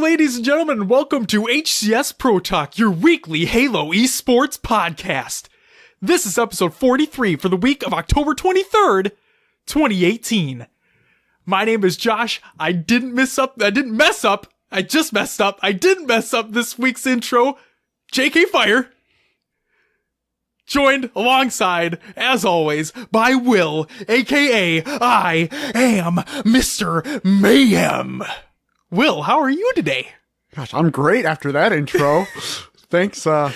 ladies and gentlemen, and welcome to HCS Pro Talk, your weekly Halo esports podcast. This is episode 43 for the week of October 23rd, 2018. My name is Josh. I didn't mess up this week's intro. JK Fire. Joined alongside, as always, by Will, aka I am Mr. Mayhem. Will, how are you today? Gosh, I'm great after that intro. Thanks for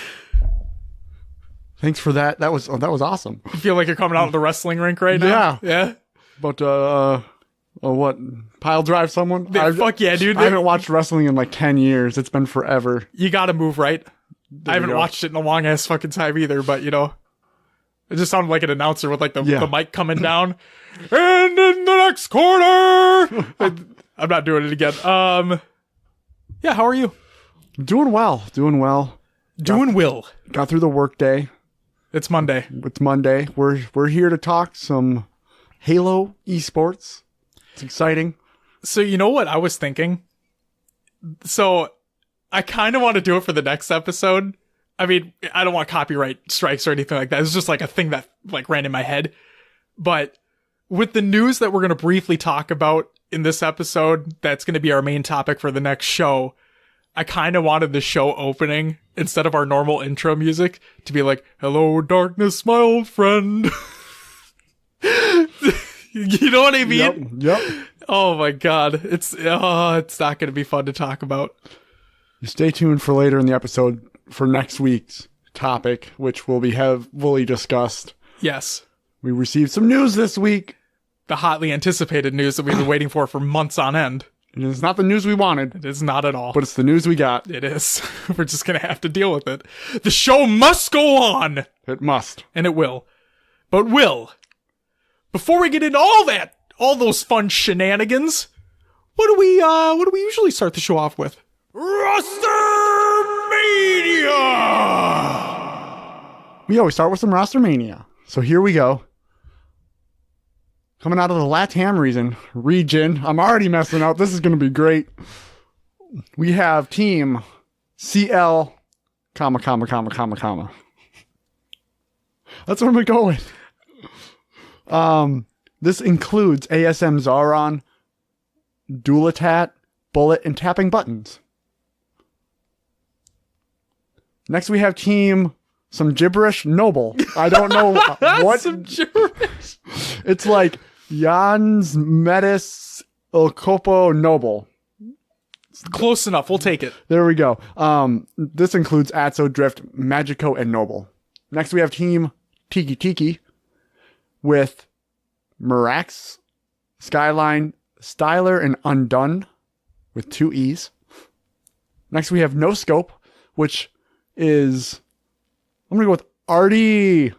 that. That was awesome. You feel like you're coming out of the wrestling rink right now? Yeah. But what? Pile drive someone? Fuck yeah, dude. I haven't watched wrestling in like 10 years. It's been forever. You gotta move right. I haven't watched it in a long ass fucking time either, but you know, it just sounded like an announcer with like the mic coming down. And in the next corner, I'm not doing it again. Yeah, how are you? Doing well. Got through the work day. It's Monday. We're here to talk some Halo esports. It's exciting. So you know what I was thinking? So I kind of want to do it for the next episode. I mean, I don't want copyright strikes or anything like that. It's just like a thing that like ran in my head. But with the news that we're going to briefly talk about in this episode, that's going to be our main topic for the next show. I kind of wanted the show opening, instead of our normal intro music, to be like, "Hello, darkness, my old friend." You know what I mean? Yep. Oh my god. It's not going to be fun to talk about. Stay tuned for later in the episode for next week's topic, which will be heavily discussed. Yes. We received some news this week. The hotly anticipated news that we've been waiting for months on end. It is not the news we wanted. It is not at all. But it's the news we got. It is. We're just going to have to deal with it. The show must go on. It must. And it will. But Will, before we get into all those fun shenanigans, what do we usually start the show off with? RosterMania! We always start with some RosterMania. So here we go. Coming out of the LATAM region. I'm already messing up. This is going to be great. We have team CL, comma. That's what I'm going to go with. This includes ASM Zaron, Dualitat, Bullet, and Tapping Buttons. Next we have team some gibberish Noble. I don't know what. Some gibberish. It's like Jans Metis Ilkopo Noble. Close enough. We'll take it. There we go. This includes Atso, Drift, Magico, and Noble. Next we have team Tiki with Mirax, Skyline, Styler, and Undone with 2 E's. Next we have No Scope, which is, I'm going to go with Artie.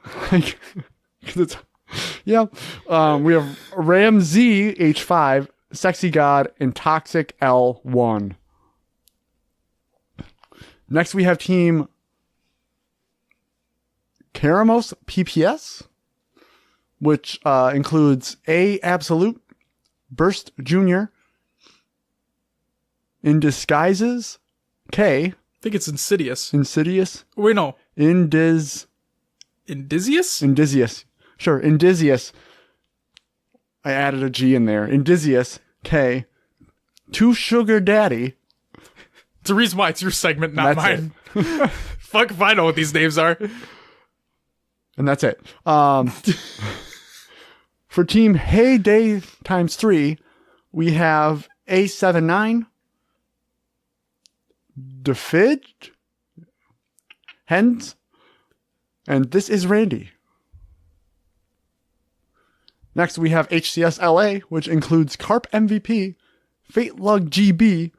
Yeah. We have Ram Z H5, Sexy God, and Toxic L1. Next we have team Karamos PPS, which includes A Absolute, Burst Jr., In Disguises, K. I think it's Insidious. Wait, no. Indisius? Sure, Indisius. I added a G in there. Indisius, K. Two Sugar Daddy. It's the reason why it's your segment, not mine. Fuck if I know what these names are. And that's it. For team Heyday times 3, we have A79, Defid, Hens, and this is Randy. Next, we have HCS LA, which includes Carp MVP, Fate Lug GB,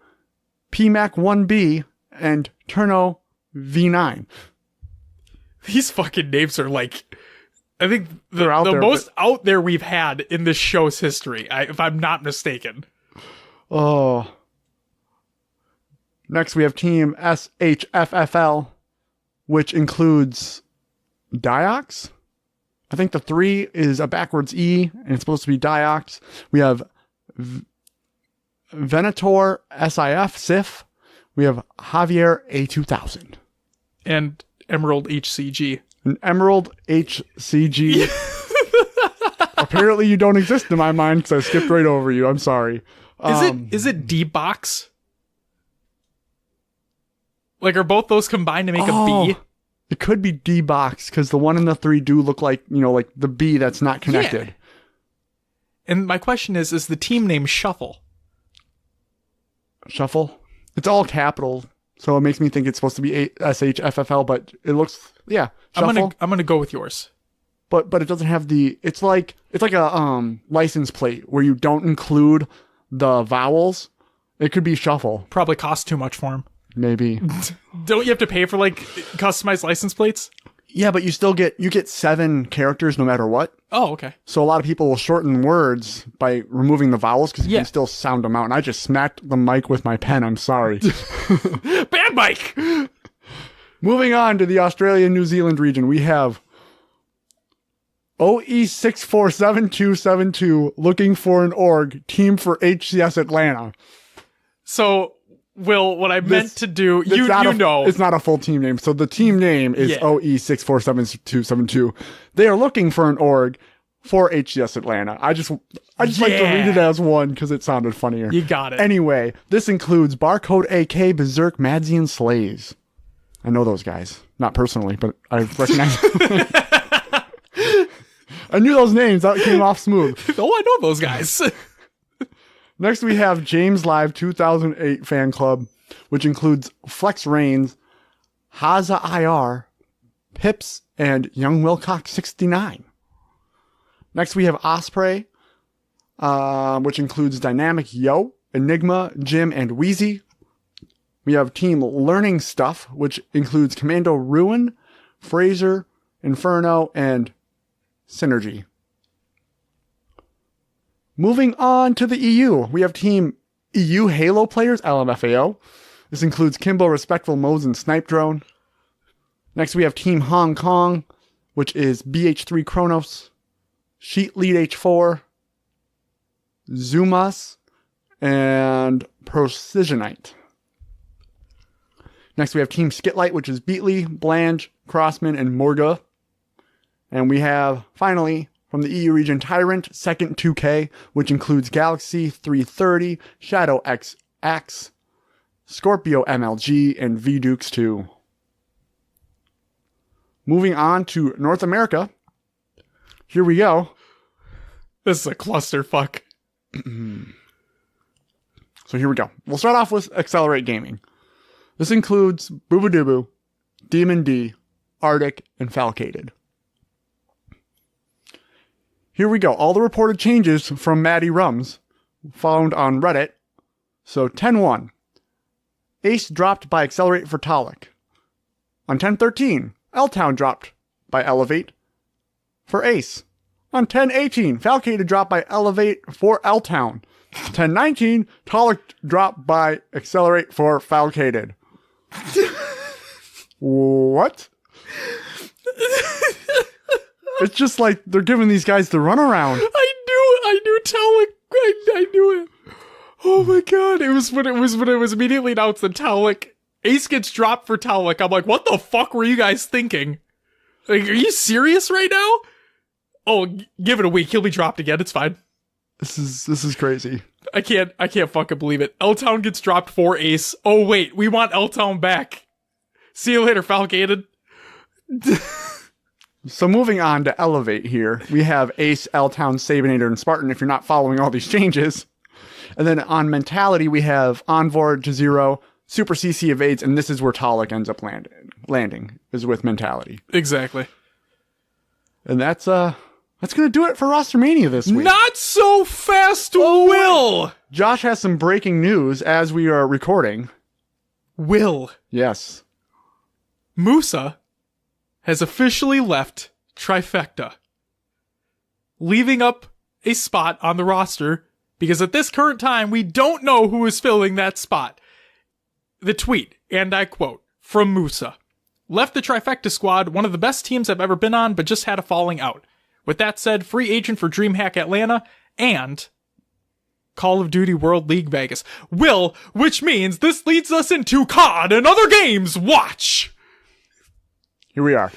PMAC 1B, and Turno V9. These fucking names are like, I think the most out there we've had in this show's history, if I'm not mistaken. Oh. Next, we have Team SHFFL, which includes Diox. I think the 3 is a backwards E, and it's supposed to be Diox. We have Venator SIF, we have Javier A2000. And Emerald HCG. An Emerald HCG. Apparently you don't exist in my mind because I skipped right over you. I'm sorry. Is it D-Box? Like, are both those combined to make a B? It could be D-Box because the 1 and the 3 do look like, like the B that's not connected. Yeah. And my question is the team name Shuffle? Shuffle? It's all capital, so it makes me think it's supposed to be SHFFL, but it looks, yeah, Shuffle. I'm gonna go with yours. But it doesn't have it's like a license plate where you don't include the vowels. It could be Shuffle. Probably costs too much for them. Maybe. Don't you have to pay for like customized license plates? Yeah, but you get 7 characters no matter what. Oh, okay. So a lot of people will shorten words by removing the vowels because you can still sound them out. And I just smacked the mic with my pen. I'm sorry. Bad mic! Moving on to the Australia-New Zealand region, we have OE647272 looking for an org, team for HCS Atlanta. So, Will, what I meant to do, you know. It's not a full team name. So the team name is OE647272. They are looking for an org for HCS Atlanta. I just like to read it as one because it sounded funnier. You got it. Anyway, this includes Barcode AK, Berserk, Madsy, and Slays. I know those guys. Not personally, but I recognize them. I knew those names. That came off smooth. Oh, I know those guys. Next, we have James Live 2008 fan club, which includes Flex Reigns, Haza IR, Pips, and Young Wilcox 69. Next, we have Osprey, which includes Dynamic Yo, Enigma, Jim, and Wheezy. We have Team Learning Stuff, which includes Commando Ruin, Fraser, Inferno, and Synergy. Moving on to the EU, we have Team EU Halo players, LMFAO. This includes Kimbo, Respectful, Moes, and Snipe Drone. Next, we have Team Hong Kong, which is BH3 Kronos, Sheet Lead H4, Zumas, and Precisionite. Next, we have Team Skitlight, which is Beatley, Blanche, Crossman, and Morga. And we have, finally, from the EU region, Tyrant, Second 2K, which includes Galaxy 330, Shadow XX, Scorpio MLG, and V-Dukes 2. Moving on to North America. Here we go. This is a clusterfuck. So here we go. We'll start off with Accelerate Gaming. This includes Boobadooboo, Demon D, Arctic, and Falcated. Here we go. All the reported changes from Maddie Rums found on Reddit. So 10-1. Ace dropped by Accelerate for Talik. On 10-13, L-Town dropped by Elevate for Ace. On 10-18, Falcated dropped by Elevate for L-Town. 10-19, Talik dropped by Accelerate for Falcated. What? It's just like they're giving these guys the runaround. I knew Talik. I knew it. Oh my god! It was when it was immediately announced that Talik Ace gets dropped for Talik. I'm like, what the fuck were you guys thinking? Like, are you serious right now? Oh, give it a week. He'll be dropped again. It's fine. This is crazy. I can't fucking believe it. L-Town gets dropped for Ace. Oh wait, we want L-Town back. See you later, Falcated. So moving on to Elevate here, we have Ace, L-Town, Sabinator, and Spartan if you're not following all these changes. And then on Mentality, we have Envor, Jazero, Super CC evades, and this is where Talik ends up landing, is with Mentality. Exactly. And that's going to do it for RosterMania this week. Not so fast, Will! Josh has some breaking news as we are recording. Will. Yes. Musa has officially left Trifecta, leaving up a spot on the roster because at this current time, we don't know who is filling that spot. The tweet, and I quote, from Musa, left the Trifecta squad, one of the best teams I've ever been on, but just had a falling out. With that said, free agent for DreamHack Atlanta, and Call of Duty World League Vegas. Will, which means this leads us into COD and other games. Watch. Here we are.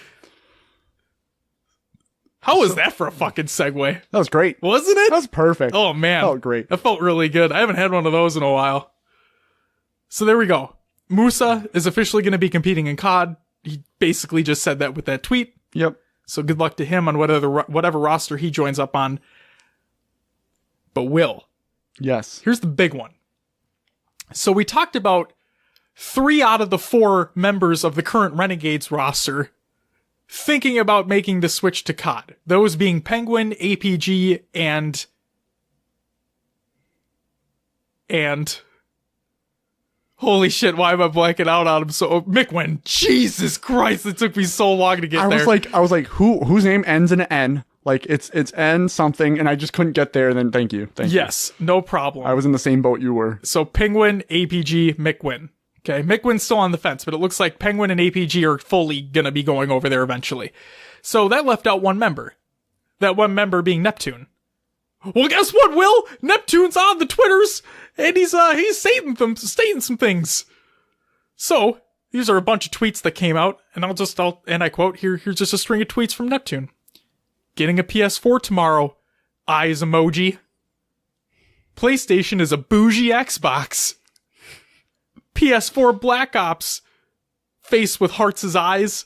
How was that for a fucking segue? That was great. Wasn't it? That was perfect. Oh, man. That felt great. That felt really good. I haven't had one of those in a while. So there we go. Musa is officially going to be competing in COD. He basically just said that with that tweet. Yep. So good luck to him on whatever roster he joins up on. But Will. Yes. Here's the big one. So we talked about 3 out of the 4 members of the current Renegades roster thinking about making the switch to COD. Those being Penguin, APG, and holy shit, why am I blanking out on him? So Mickwin. Jesus Christ, it took me so long to get there. I was like, whose name ends in an N? Like it's N something, and I just couldn't get there. And then thank you. Yes, no problem. I was in the same boat you were. So Penguin, APG, Mickwin. Okay, Mickwin's still on the fence, but it looks like Penguin and APG are fully gonna be going over there eventually. So that left out one member. That one member being Neptune. Well, guess what, Will? Neptune's on the Twitters, and he's stating some things. So these are a bunch of tweets that came out, and and I quote here's just a string of tweets from Neptune. Getting a PS4 tomorrow. Eyes emoji. PlayStation is a bougie Xbox. PS4 Black Ops. Face with hearts' eyes.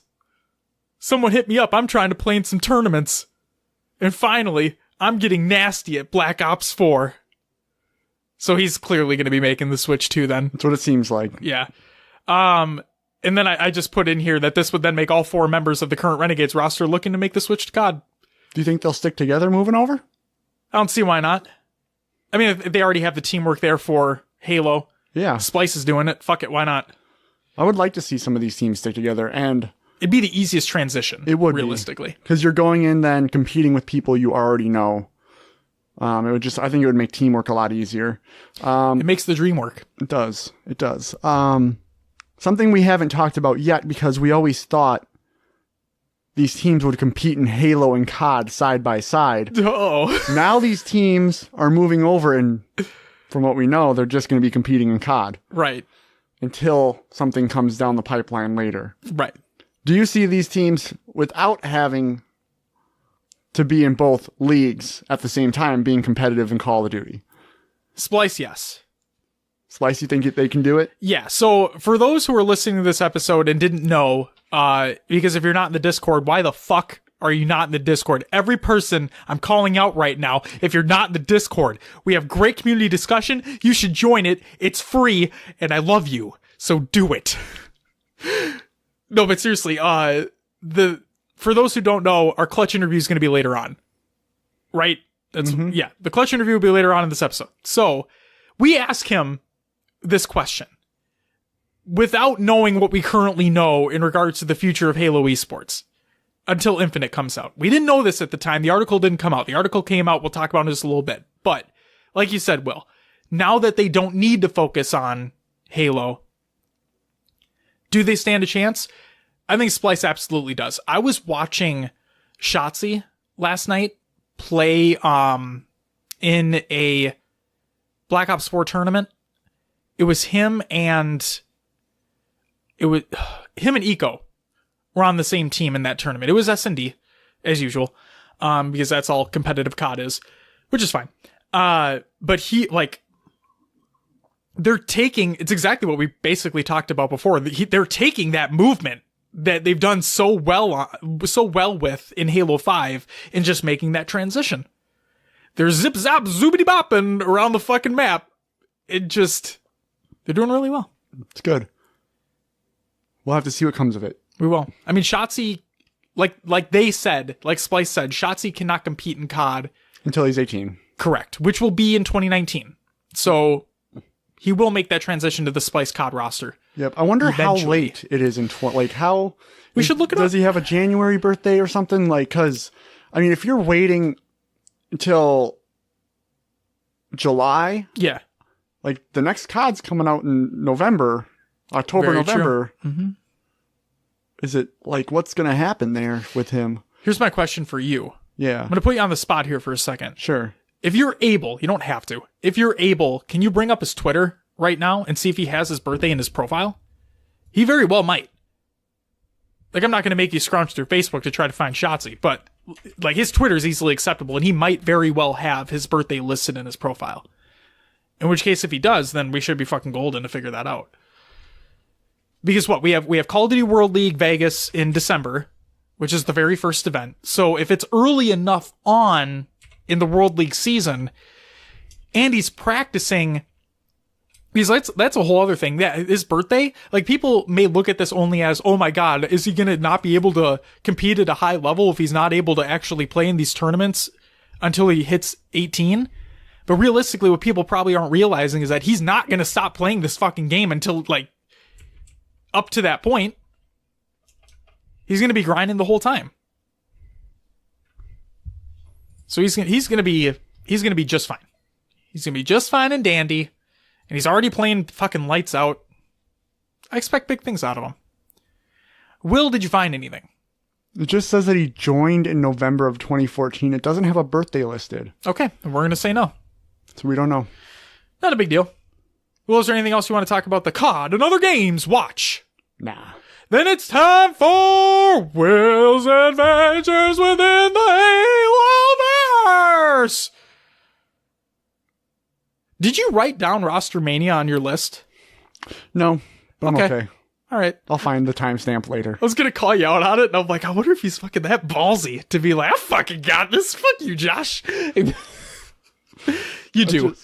Someone hit me up. I'm trying to play in some tournaments. And finally, I'm getting nasty at Black Ops 4. So he's clearly going to be making the switch too then. That's what it seems like. Yeah. And then I just put in here that this would then make all 4 members of the current Renegades roster looking to make the switch to COD. Do you think they'll stick together moving over? I don't see why not. I mean, if they already have the teamwork there for Halo. Yeah. Splice is doing it. Fuck it, why not? I would like to see some of these teams stick together, and it'd be the easiest transition. It would realistically, because you're going in then competing with people you already know. I think it would make teamwork a lot easier. It makes the dream work. It does. It does. Something we haven't talked about yet because we always thought these teams would compete in Halo and COD side by side. Oh. Now these teams are moving over, and from what we know, they're just going to be competing in COD. Right. Until something comes down the pipeline later. Right. Do you see these teams, without having to be in both leagues at the same time, being competitive in Call of Duty? Splice, yes. Splice, you think they can do it? Yeah. So for those who are listening to this episode and didn't know, because if you're not in the Discord, why the fuck are you not in the Discord? Every person I'm calling out right now, if you're not in the Discord, we have great community discussion. You should join it. It's free, and I love you. So do it. No, but seriously, for those who don't know, our Clutch interview is going to be later on. Right? Yeah, the Clutch interview will be later on in this episode. So we ask him this question without knowing what we currently know in regards to the future of Halo esports until Infinite comes out. We didn't know this at the time. The article didn't come out. The article came out. We'll talk about it in just a little bit. But like you said, Will, now that they don't need to focus on Halo, do they stand a chance? I think Splice absolutely does. I was watching Shotzi last night play in a Black Ops 4 tournament. It was him and Eco were on the same team in that tournament. It was S&D as usual, because that's all competitive COD is, which is fine. But they're taking, it's exactly what we basically talked about before. They're taking that movement that they've done so well with in Halo 5 and just making that transition. They're zip zap zoobity bopping around the fucking map. They're doing really well. It's good. We'll have to see what comes of it. We will. I mean, Shotzi, like they said, like Splice said, Shotzi cannot compete in COD until he's 18. Correct. Which will be in 2019. So he will make that transition to the Splice COD roster. Yep. I wonder eventually. How late it is in how we should look it up. Does he have a January birthday or something? Cause I mean, if you're waiting until July, yeah, the next COD's coming out in November, October, very November. Mm-hmm. Is it what's going to happen there with him? Here's my question for you. Yeah. I'm going to put you on the spot here for a second. Sure. If you're able, you don't have to. If you're able, can you bring up his Twitter right now and see if he has his birthday in his profile? He very well might. Like, I'm not going to make you scrounge through Facebook to try to find Shotsy, but like his Twitter is easily acceptable, and he might very well have his birthday listed in his profile. In which case, if he does, then we should be fucking golden to figure that out. Because what we have Call of Duty World League Vegas in December, which is the very first event. So if it's early enough on in the World League season, and he's practicing, because that's a whole other thing. Yeah, his birthday, like, people may look at this only as, oh my god, is he gonna not be able to compete at a high level if he's not able to actually play in these tournaments until he hits 18? But realistically, what people probably aren't realizing is that he's not gonna stop playing this fucking game until, like, up to that point. He's going to be grinding the whole time. So he's going to be just fine. He's going to be just fine and dandy. And he's already playing fucking lights out. I expect big things out of him. Will, did you find anything? It just says that he joined in November of 2014. It doesn't have a birthday listed. Okay, we're going to say no. So we don't know. Not a big deal. Will, is there anything else you want to talk about the COD and other games? Watch. Nah. Then it's time for Will's Adventures Within the Haloverse! Did you write down RosterMania on your list? No, but I'm okay. All right. I'll find the timestamp later. I was going to call you out on it, and I'm like, I wonder if he's fucking that ballsy to be like, I fucking got this. Fuck you, Josh. You do.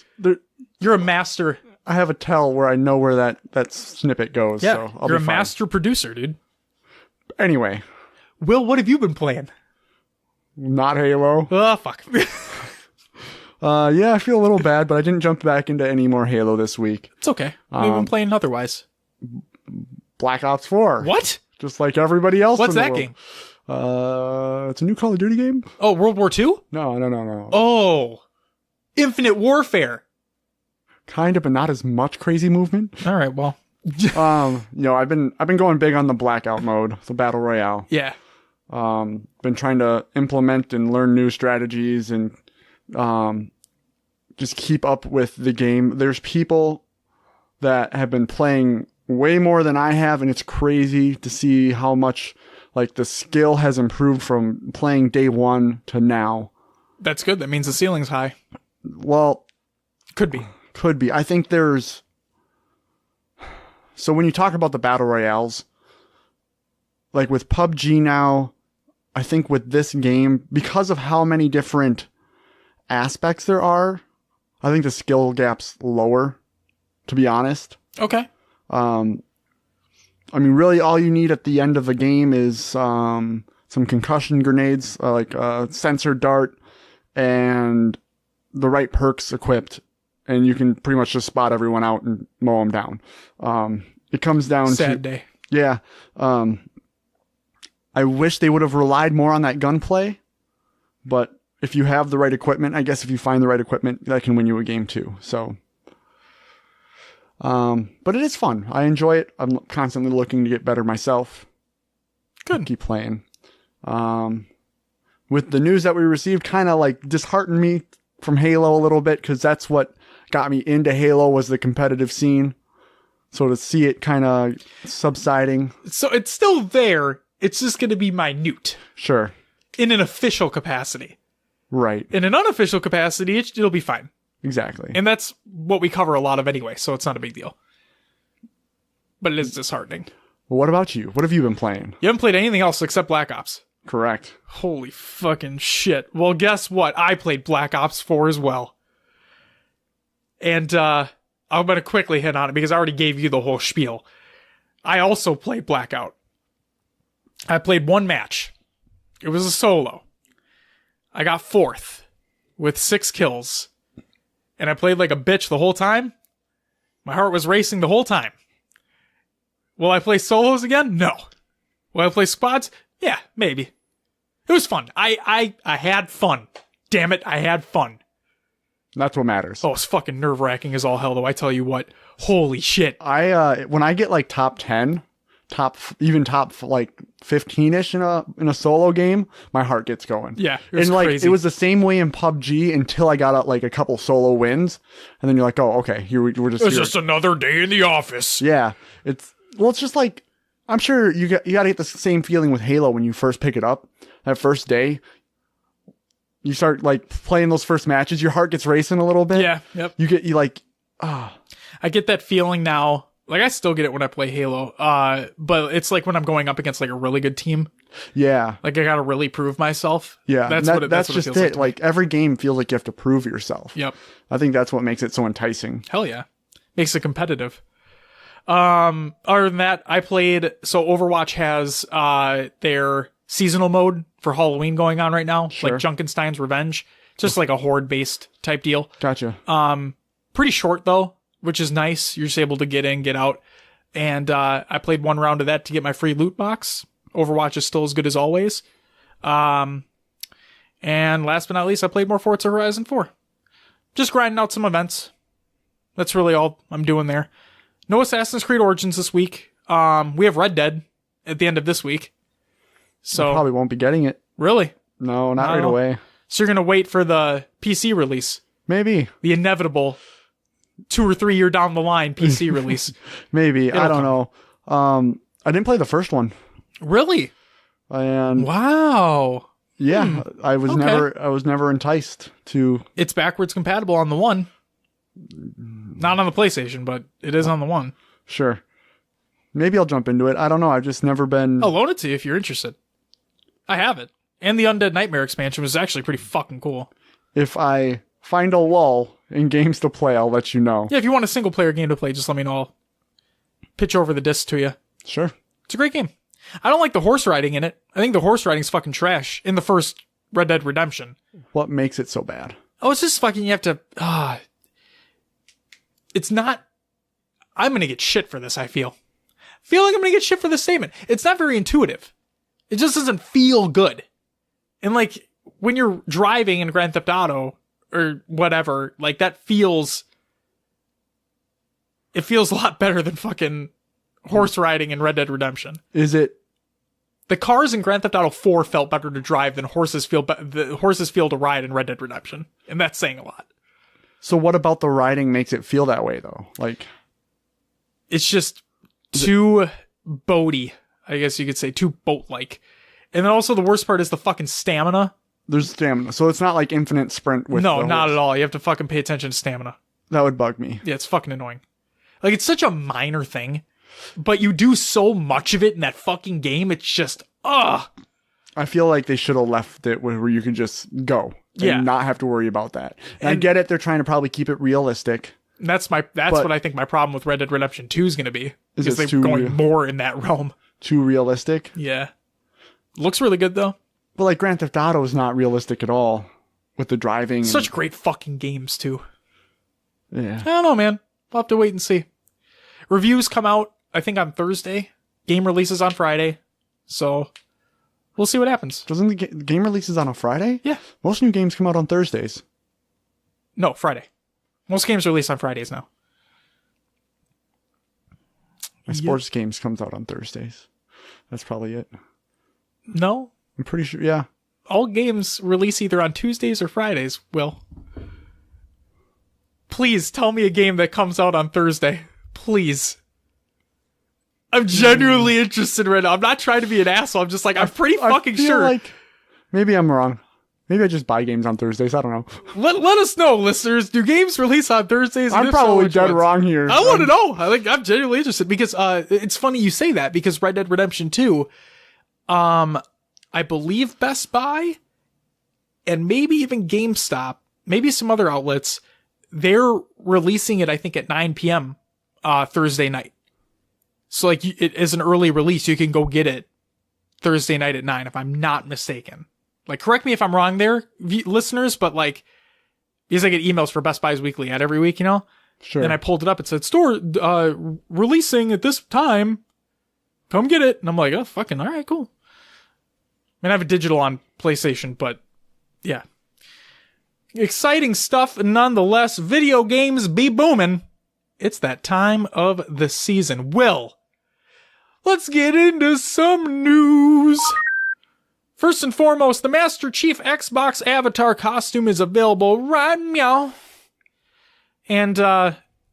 You're a master. I have a tell where I know where that snippet goes. Yeah, so I'll you're be a fine. master producer, dude. Anyway. Will, what have you been playing? Not Halo. Oh, fuck. Yeah, I feel a little bad, but I didn't jump back into any more Halo this week. It's okay. We've been playing otherwise. Black Ops 4. What? Just like everybody else. What's in the that world. game? It's a new Call of Duty game. Oh, World War II? No. Oh, Infinite Warfare. Kind of, but not as much crazy movement. All right, well. I've been going big on the Blackout mode, the Battle Royale. Yeah. Been trying to implement and learn new strategies and just keep up with the game. There's people that have been playing way more than I have, and it's crazy to see how much like the skill has improved from playing day one to now. That's good. That means the ceiling's high. Well, could be. I think there's... So when you talk about the Battle Royales, like with PUBG now, I think with this game, because of how many different aspects there are, I think the skill gap's lower, to be honest. Okay. I mean, really all you need at the end of a game is some concussion grenades, like a sensor dart, and the right perks equipped. And you can pretty much just spot everyone out and mow them down. It comes down Sad day. Yeah. I wish they would have relied more on that gunplay. But if you have the right equipment, I guess if you find the right equipment, that can win you a game too. So, but it is fun. I enjoy it. I'm constantly looking to get better myself. Good. Keep playing. With the news that we received, kind of like disheartened me from Halo a little bit, because that's what got me into Halo, was the competitive scene. So to see it kind of subsiding. So it's still there. It's just going to be minute. Sure. In an official capacity. Right. In an unofficial capacity, it'll be fine. Exactly. And that's what we cover a lot of anyway, so it's not a big deal. But it is disheartening. Well, what about you? What have you been playing? You haven't played anything else except Black Ops. Correct. Holy fucking shit. Well, guess what? I played Black Ops 4 as well. And I'm going to quickly hit on it because I already gave you the whole spiel. I also played Blackout. I played one match. It was a solo. I got 4th with 6 kills. And I played like a bitch the whole time. My heart was racing the whole time. Will I play solos again? No. Will I play squads? Yeah, maybe. It was fun. I had fun. Damn it, I had fun. That's what matters. Oh, it's fucking nerve-wracking as all hell, though. I tell you what. Holy shit. When I get like top 10, top like 15ish in a solo game, my heart gets going. Yeah, it was crazy. It was the same way in PUBG until I got like a couple solo wins, and then you're like, oh, okay, we're just. It's just another day in the office. Yeah, it's just like, I'm sure you gotta get the same feeling with Halo when you first pick it up. That first day, you start like playing those first matches, your heart gets racing a little bit. Yeah, yep. I get that feeling now. Like, I still get it when I play Halo. But it's like when I'm going up against like a really good team. Yeah. Like, I gotta really prove myself. Yeah. That's just it. Like every game feels like you have to prove yourself. Yep. I think that's what makes it so enticing. Hell yeah. Makes it competitive. Other than that, I played, so Overwatch has, their seasonal mode for Halloween going on right now. Sure. Like Junkenstein's Revenge. Just like a horde based type deal. Gotcha. Pretty short though, which is nice. You're just able to get in, get out. And, I played one round of that to get my free loot box. Overwatch is still as good as always. And last but not least, I played more Forza Horizon 4. Just grinding out some events. That's really all I'm doing there. No Assassin's Creed Origins this week. We have Red Dead at the end of this week. So I probably won't be getting it. Really? No, not right away. So you're going to wait for the PC release. Maybe. The inevitable 2 or 3 year down the line PC release. Maybe. I don't know. I didn't play the first one. Really? And wow. Yeah, I was never enticed to. It's backwards compatible on the one. Not on the PlayStation, but it is on the one. Sure. Maybe I'll jump into it. I don't know. I've just never been. I'll loan it to you if you're interested. I have it. And the Undead Nightmare expansion was actually pretty fucking cool. If I find a lull in games to play, I'll let you know. Yeah, if you want a single player game to play, just let me know. I'll pitch over the disc to you. Sure. It's a great game. I don't like the horse riding in it. I think the horse riding's fucking trash in the first Red Dead Redemption. What makes it so bad? Oh, it's just fucking, you have to, it's not, I'm gonna get shit for this, I feel. Feel like I'm gonna get shit for this statement. It's not very intuitive. It just doesn't feel good. And like, when you're driving in Grand Theft Auto, or whatever, like that feels, it feels a lot better than fucking horse riding in Red Dead Redemption. Is it? The cars in Grand Theft Auto 4 felt better to drive than the horses feel to ride in Red Dead Redemption. And that's saying a lot. So what about the riding makes it feel that way though? Like, it's just too boaty, I guess you could say, too boat-like. And then also the worst part is the fucking stamina. There's stamina. So it's not like infinite sprint with No, the not horse. at all. You have to fucking pay attention to stamina. That would bug me. Yeah, it's fucking annoying. Like, it's such a minor thing, but you do so much of it in that fucking game, it's just, ugh. I feel like they should have left it where you could just go and not have to worry about that. And I get it. They're trying to probably keep it realistic. That's what I think my problem with Red Dead Redemption 2 is going to be. Because they're going more in that realm. Too realistic? Yeah. Looks really good, though. But like Grand Theft Auto is not realistic at all with the driving. Such great fucking games, too. Yeah. I don't know, man. We'll have to wait and see. Reviews come out, I think, on Thursday. Game releases on Friday. So, we'll see what happens. Doesn't the game releases on a Friday? Yeah. Most new games come out on Thursdays. No, Friday. Most games release on Fridays now. My sports games comes out on Thursdays. That's probably it. No. I'm pretty sure, yeah. All games release either on Tuesdays or Fridays, Will. Please tell me a game that comes out on Thursday. Please. I'm genuinely interested right now. I'm not trying to be an asshole. I'm just like, I'm pretty fucking sure. Like maybe I'm wrong. Maybe I just buy games on Thursdays. I don't know. Let us know, listeners. Do games release on Thursdays? I'm probably dead wrong here. I want to know. I'm genuinely interested because it's funny you say that because Red Dead Redemption 2, I believe Best Buy and maybe even GameStop, maybe some other outlets, they're releasing it, I think, at 9 p.m. Thursday night. So like it is an early release. You can go get it Thursday night at 9 if I'm not mistaken. Like, correct me if I'm wrong there, listeners, but like, because I get emails for Best Buy's weekly ad every week, you know? Sure. And I pulled it up. It said, store, releasing at this time. Come get it. And I'm like, oh, fucking, all right, cool. I mean, I have a digital on PlayStation, but yeah. Exciting stuff nonetheless. Video games be booming. It's that time of the season. Will, let's get into some news. First and foremost, the Master Chief Xbox avatar costume is available right now. And,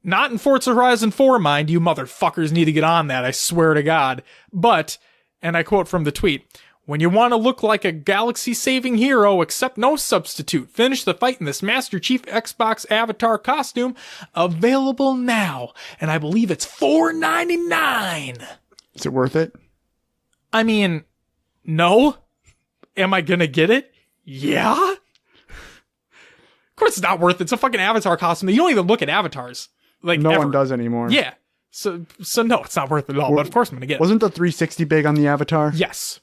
not in Forza Horizon 4, mind you, motherfuckers need to get on that, I swear to God. But, and I quote from the tweet, when you want to look like a galaxy-saving hero, accept no substitute. Finish the fight in this Master Chief Xbox avatar costume, available now. And I believe it's $4.99. Is it worth it? I mean, no. Am I gonna get it? Yeah. Of course it's not worth it. It's a fucking avatar costume. You don't even look at avatars. Like no ever. one does anymore. Yeah. So no, it's not worth it at all. But of course I'm gonna get it. Wasn't the 360 big on the avatar? Yes.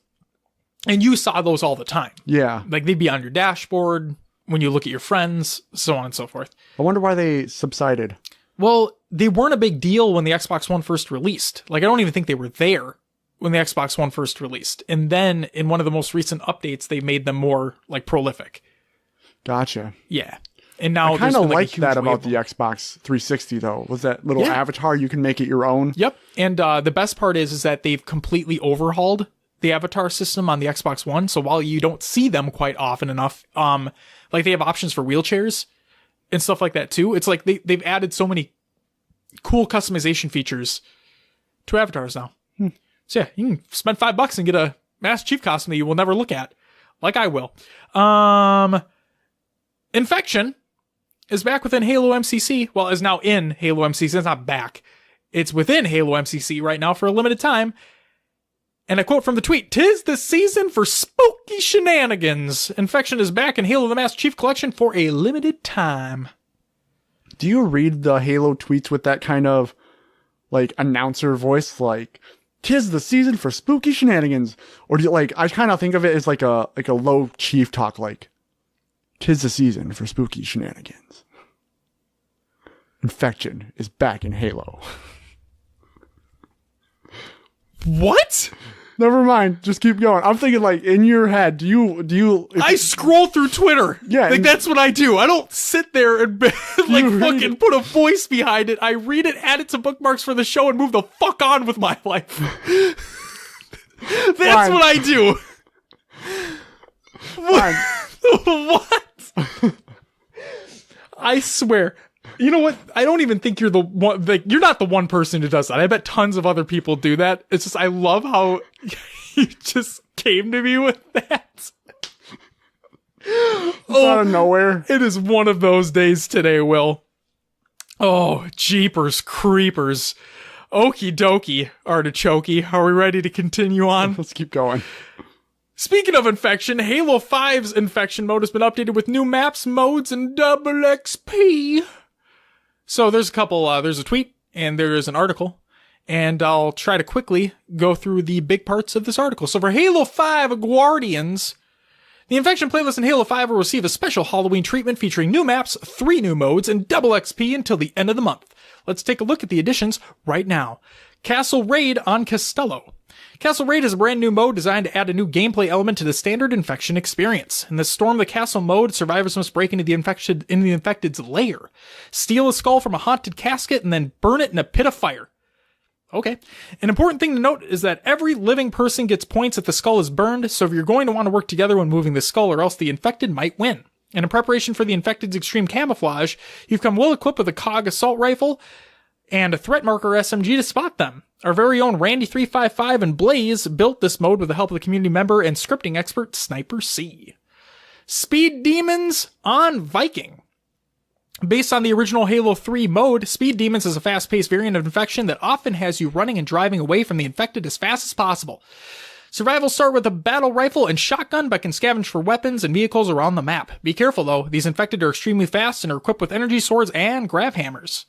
And you saw those all the time. Yeah. Like they'd be on your dashboard when you look at your friends, so on and so forth. I wonder why they subsided. Well, they weren't a big deal when the Xbox One first released. Like I don't even think they were there when the Xbox One first released. And then in one of the most recent updates, they made them more like prolific. Gotcha. Yeah. And now I kind of like that about the Xbox 360 though. Was that little avatar you can make it your own? Yep. And the best part is that they've completely overhauled the avatar system on the Xbox One. So while you don't see them quite often enough, like they have options for wheelchairs and stuff like that too. It's like they've added so many cool customization features to avatars now. So yeah, you can spend $5 and get a Master Chief costume that you will never look at, like I will. Infection is back within Halo MCC. Well, is now in Halo MCC. It's not back. It's within Halo MCC right now for a limited time. And a quote from the tweet, "'Tis the season for spooky shenanigans. Infection is back in Halo the Master Chief Collection for a limited time." Do you read the Halo tweets with that kind of like announcer voice, like "'Tis the season for spooky shenanigans"? Or do you like? I kind of think of it as like a low chief talk, like "'Tis the season for spooky shenanigans. Infection is back in Halo." What? Never mind. Just keep going. I'm thinking like in your head, do you I scroll through Twitter. Yeah. Like that's what I do. I don't sit there and like fucking put a voice behind it. I read it, add it to bookmarks for the show, and move the fuck on with my life. That's what I do. What? I swear. You know what? I don't even think you're the one. Like, you're not the one person who does that. I bet tons of other people do that. It's just I love how you just came to me with that. Out of nowhere. It is one of those days today, Will. Oh, jeepers creepers. Okie dokie, artichokey. Are we ready to continue on? Let's keep going. Speaking of infection, Halo 5's infection mode has been updated with new maps, modes, and double XP. So there's a couple, there's a tweet and there is an article, and I'll try to quickly go through the big parts of this article. So for Halo 5 Guardians, the infection playlist in Halo 5 will receive a special Halloween treatment featuring new maps, 3 new modes, and double XP until the end of the month. Let's take a look at the additions right now. Castle Raid on Costello. Castle Raid is a brand new mode designed to add a new gameplay element to the standard infection experience. In the Storm the Castle mode, survivors must break into the infected's lair, steal a skull from a haunted casket, and then burn it in a pit of fire. Okay. An important thing to note is that every living person gets points if the skull is burned, so if you're going to want to work together when moving the skull, or else the infected might win. And in preparation for the infected's extreme camouflage, you've come well equipped with a COG assault rifle and a threat marker SMG to spot them. Our very own Randy355 and Blaze built this mode with the help of the community member and scripting expert Sniper C. Speed Demons on Viking. Based on the original Halo 3 mode, Speed Demons is a fast-paced variant of infection that often has you running and driving away from the infected as fast as possible. Survivals start with a battle rifle and shotgun, but can scavenge for weapons and vehicles around the map. Be careful though, these infected are extremely fast and are equipped with energy swords and grav hammers.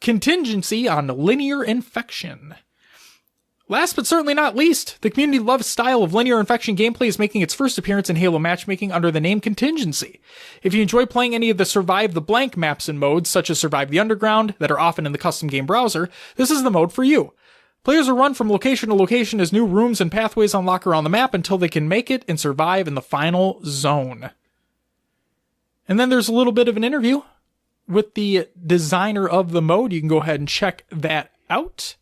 Contingency on linear infection. Last but certainly not least, the community loves style of linear infection gameplay is making its first appearance in Halo matchmaking under the name Contingency. If you enjoy playing any of the Survive the Blank maps and modes, such as Survive the Underground, that are often in the custom game browser, this is the mode for you. Players will run from location to location as new rooms and pathways unlock around the map until they can make it and survive in the final zone. And then there's a little bit of an interview with the designer of the mode. You can go ahead and check that out.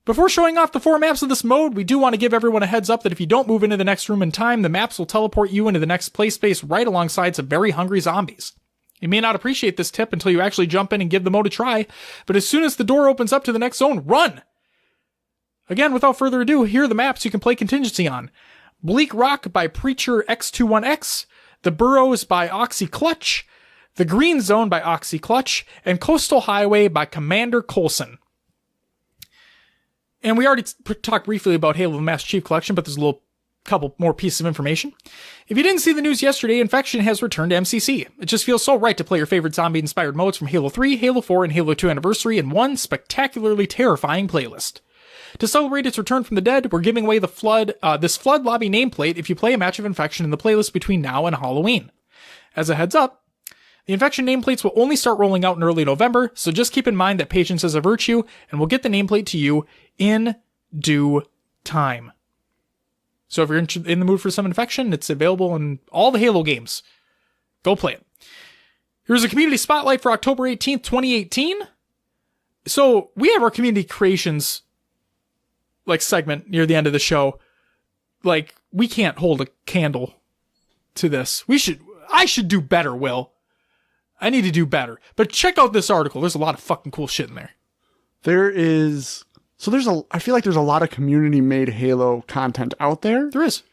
Before showing off the 4 maps of this mode, we do want to give everyone a heads up that if you don't move into the next room in time, the maps will teleport you into the next play space right alongside some very hungry zombies. You may not appreciate this tip until you actually jump in and give the mode a try, but as soon as the door opens up to the next zone, run! Again, without further ado, here are the maps you can play contingency on. Bleak Rock by Preacher X21X, The Burrows by Oxy Clutch, The Green Zone by Oxy Clutch, and Coastal Highway by Commander Coulson. And we already talked briefly about Halo the Master Chief Collection, but there's a couple more pieces of information. If you didn't see the news yesterday, Infection has returned to MCC. It just feels so right to play your favorite zombie-inspired modes from Halo 3, Halo 4, and Halo 2 Anniversary in one spectacularly terrifying playlist. To celebrate its return from the dead, we're giving away this Flood Lobby nameplate if you play a match of Infection in the playlist between now and Halloween. As a heads up, the Infection nameplates will only start rolling out in early November, so just keep in mind that patience is a virtue, and we'll get the nameplate to you in due time. So if you're in the mood for some Infection, it's available in all the Halo games. Go play it. Here's a community spotlight for October 18th, 2018. So we have our community creations segment near the end of the show. We can't hold a candle to this. I should do better, Will. I need to do better. But check out this article. There's a lot of fucking cool shit in there. I feel like there's a lot of community-made Halo content out there. There is.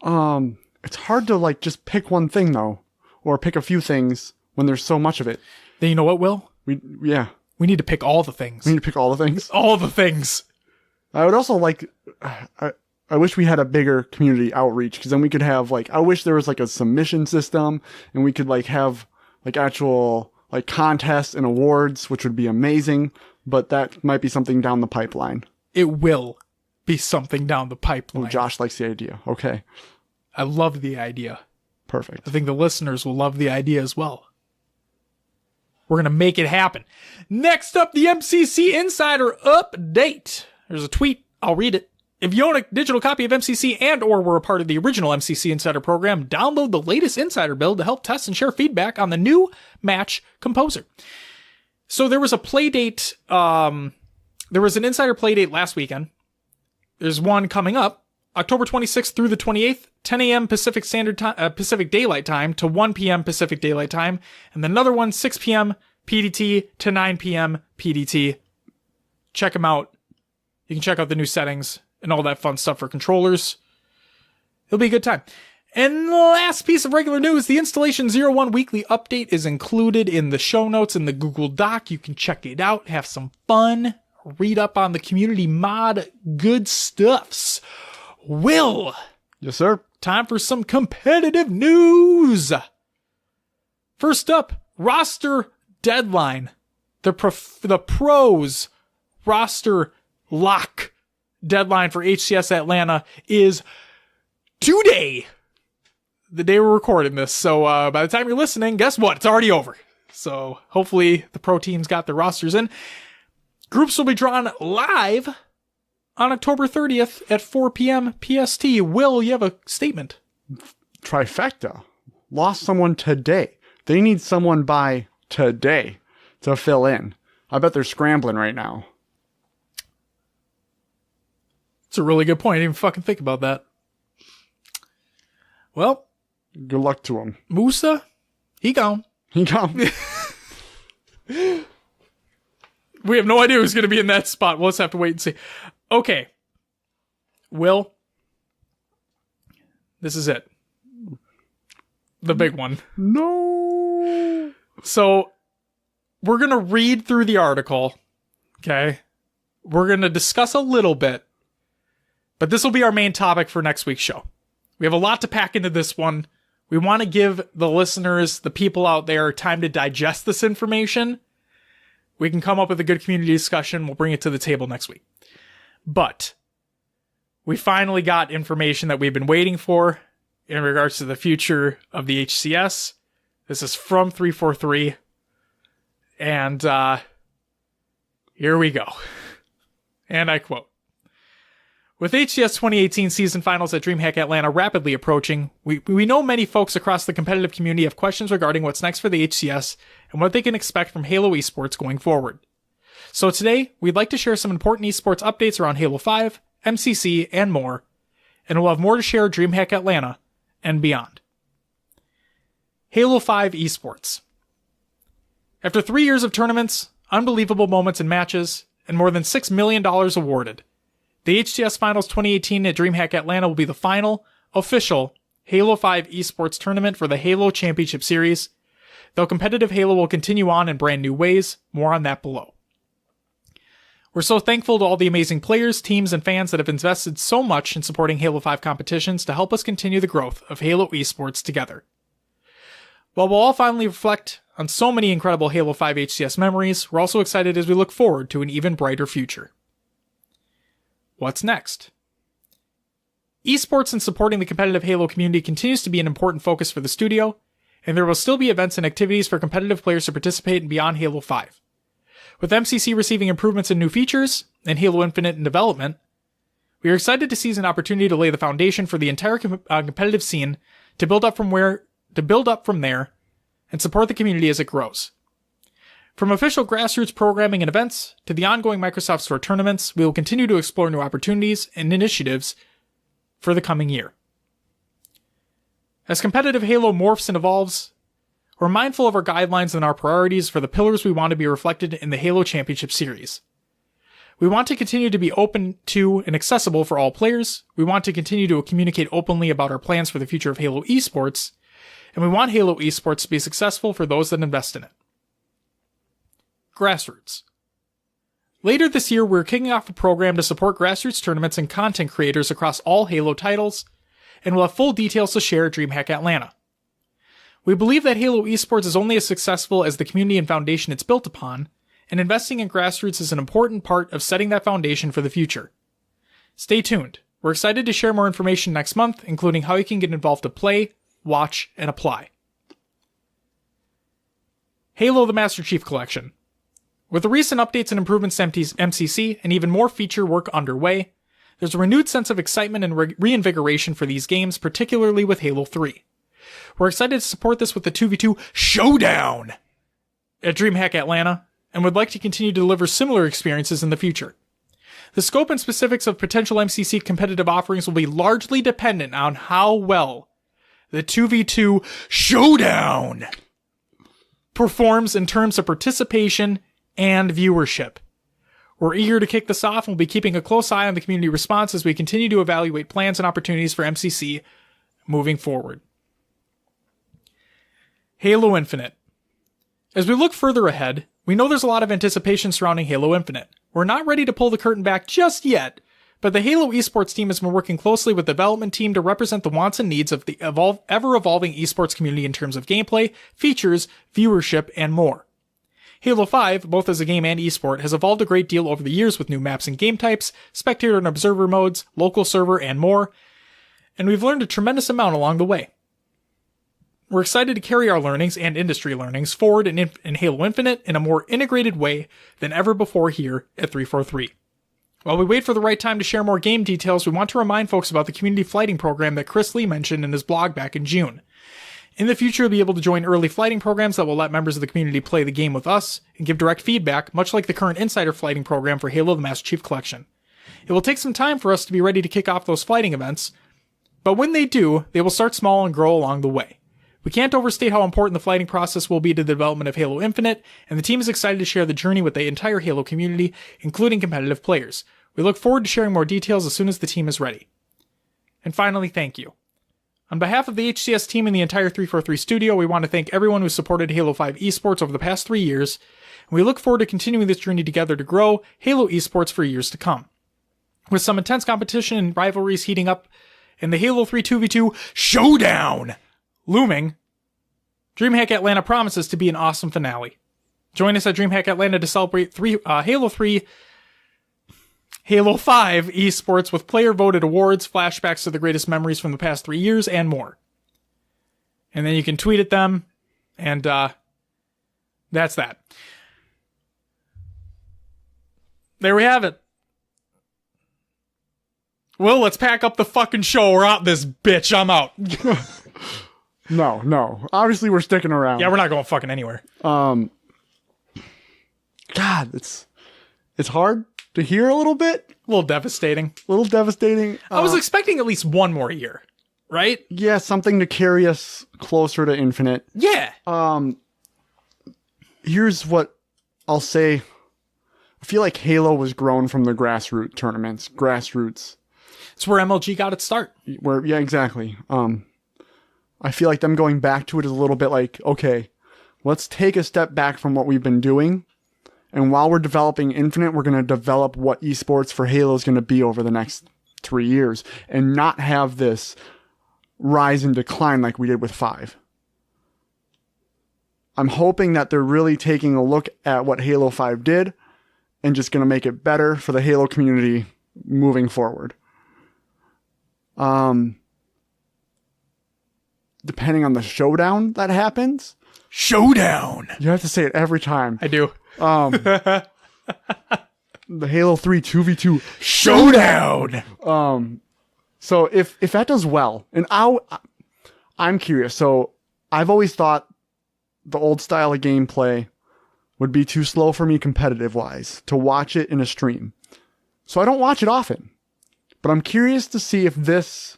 It's hard to, just pick one thing, though. Or pick a few things when there's so much of it. Then you know what, Will? We need to pick all the things. We need to pick all the things? All the things. I would also I wish we had a bigger community outreach, because then we could have, I wish there was, a submission system, and we could, have actual contests and awards, which would be amazing, but that might be something down the pipeline. It will be something down the pipeline. Oh, Josh likes the idea. Okay. I love the idea. Perfect. I think the listeners will love the idea as well. We're going to make it happen. Next up, the MCC Insider Update. There's a tweet. I'll read it. If you own a digital copy of MCC and or were a part of the original MCC Insider program, download the latest Insider build to help test and share feedback on the new match composer. So there was a play date. There was an Insider play date last weekend. There's one coming up, October 26th through the 28th, 10 a.m. Pacific Standard Time, Pacific Daylight Time to 1 p.m. Pacific Daylight Time, and then another one 6 p.m. PDT to 9 p.m. PDT. Check them out. You can check out the new settings and all that fun stuff for controllers. It'll be a good time. And the last piece of regular news, the Installation 01 weekly update is included in the show notes in the Google Doc. You can check it out, have some fun, read up on the community mod good stuffs. Will. Yes, sir. Time for some competitive news. First up, roster deadline. The pros roster lock deadline for HCS Atlanta is today, the day we're recording this. So by the time you're listening, guess what? It's already over. So hopefully the pro teams got their rosters in. Groups will be drawn live on October 30th at 4 p.m. PST. Will, you have a statement? Trifecta. Lost someone today. They need someone by today to fill in. I bet they're scrambling right now. It's a really good point. I didn't even fucking think about that. Well, good luck to him. Musa, he gone. He gone. We have no idea who's going to be in that spot. We'll just have to wait and see. Okay. Will, this is it. The big one. No. So, we're going to read through the article. Okay. We're going to discuss a little bit. But this will be our main topic for next week's show. We have a lot to pack into this one. We want to give the listeners, the people out there, time to digest this information. We can come up with a good community discussion. We'll bring it to the table next week. But we finally got information that we've been waiting for in regards to the future of the HCS. This is from 343. And here we go. And I quote, with HCS 2018 season finals at DreamHack Atlanta rapidly approaching, we know many folks across the competitive community have questions regarding what's next for the HCS and what they can expect from Halo esports going forward. So today, we'd like to share some important esports updates around Halo 5, MCC, and more, and we'll have more to share at DreamHack Atlanta and beyond. Halo 5 esports. After 3 years of tournaments, unbelievable moments and matches, and more than $6 million awarded, the HCS Finals 2018 at DreamHack Atlanta will be the final, official Halo 5 esports tournament for the Halo Championship Series, though competitive Halo will continue on in brand new ways. More on that below. We're so thankful to all the amazing players, teams, and fans that have invested so much in supporting Halo 5 competitions to help us continue the growth of Halo esports together. While we'll all finally reflect on so many incredible Halo 5 HCS memories, we're also excited as we look forward to an even brighter future. What's next? Esports and supporting the competitive Halo community continues to be an important focus for the studio, and there will still be events and activities for competitive players to participate in beyond Halo 5. With MCC receiving improvements and new features, and Halo Infinite in development, we are excited to seize an opportunity to lay the foundation for the entire competitive scene to build up from there and support the community as it grows. From official grassroots programming and events to the ongoing Microsoft Store tournaments, we will continue to explore new opportunities and initiatives for the coming year. As competitive Halo morphs and evolves, we're mindful of our guidelines and our priorities for the pillars we want to be reflected in the Halo Championship Series. We want to continue to be open to and accessible for all players. We want to continue to communicate openly about our plans for the future of Halo esports, and we want Halo esports to be successful for those that invest in it. Grassroots. Later this year, we're kicking off a program to support grassroots tournaments and content creators across all Halo titles, and we'll have full details to share at DreamHack Atlanta. We believe that Halo esports is only as successful as the community and foundation it's built upon, and investing in grassroots is an important part of setting that foundation for the future. Stay tuned. We're excited to share more information next month, including how you can get involved to play, watch, and apply. Halo the Master Chief Collection. With the recent updates and improvements to MCC and even more feature work underway, there's a renewed sense of excitement and reinvigoration for these games, particularly with Halo 3. We're excited to support this with the 2v2 Showdown at DreamHack Atlanta, and would like to continue to deliver similar experiences in the future. The scope and specifics of potential MCC competitive offerings will be largely dependent on how well the 2v2 Showdown performs in terms of participation and viewership. We're eager to kick this off and we'll be keeping a close eye on the community response as we continue to evaluate plans and opportunities for MCC moving forward. Halo Infinite. As we look further ahead, we know there's a lot of anticipation surrounding Halo Infinite. We're not ready to pull the curtain back just yet, but the Halo esports team has been working closely with the development team to represent the wants and needs of the ever-evolving esports community in terms of gameplay, features, viewership, and more. Halo 5, both as a game and esport, has evolved a great deal over the years with new maps and game types, spectator and observer modes, local server, and more, and we've learned a tremendous amount along the way. We're excited to carry our learnings and industry learnings forward in Halo Infinite in a more integrated way than ever before here at 343. While we wait for the right time to share more game details, we want to remind folks about the community flighting program that Chris Lee mentioned in his blog back in June. In the future, you'll be able to join early flighting programs that will let members of the community play the game with us and give direct feedback, much like the current insider flighting program for Halo the Master Chief Collection. It will take some time for us to be ready to kick off those flighting events, but when they do, they will start small and grow along the way. We can't overstate how important the flighting process will be to the development of Halo Infinite, and the team is excited to share the journey with the entire Halo community, including competitive players. We look forward to sharing more details as soon as the team is ready. And finally, thank you. On behalf of the HCS team and the entire 343 studio, we want to thank everyone who supported Halo 5 esports over the past 3 years, and we look forward to continuing this journey together to grow Halo esports for years to come. With some intense competition and rivalries heating up, and the Halo 3 2v2 Showdown looming, DreamHack Atlanta promises to be an awesome finale. Join us at DreamHack Atlanta to celebrate Halo 5 esports with player-voted awards, flashbacks to the greatest memories from the past 3 years, and more. And then you can tweet at them, and that's that. There we have it. Well, let's pack up the fucking show. We're out this bitch. I'm out. No. Obviously, we're sticking around. Yeah, we're not going fucking anywhere. God, it's it's hard to hear a little bit. A little devastating. I I was expecting at least one more year, right? Yeah, something to carry us closer to Infinite. Yeah. Here's what I'll say. I feel like Halo was grown from the grassroots tournaments. It's where MLG got its start. Yeah, exactly. I feel like them going back to it is a little bit like, okay, let's take a step back from what we've been doing. And while we're developing Infinite, we're going to develop what esports for Halo is going to be over the next 3 years and not have this rise and decline like we did with 5. I'm hoping that they're really taking a look at what Halo 5 did and just going to make it better for the Halo community moving forward. Depending on the showdown that happens. Showdown! You have to say it every time. I do. The Halo 3 2v2 Showdown! So if that does well, and I'm curious. So I've always thought the old style of gameplay would be too slow for me competitive wise to watch it in a stream. So I don't watch it often. But I'm curious to see if this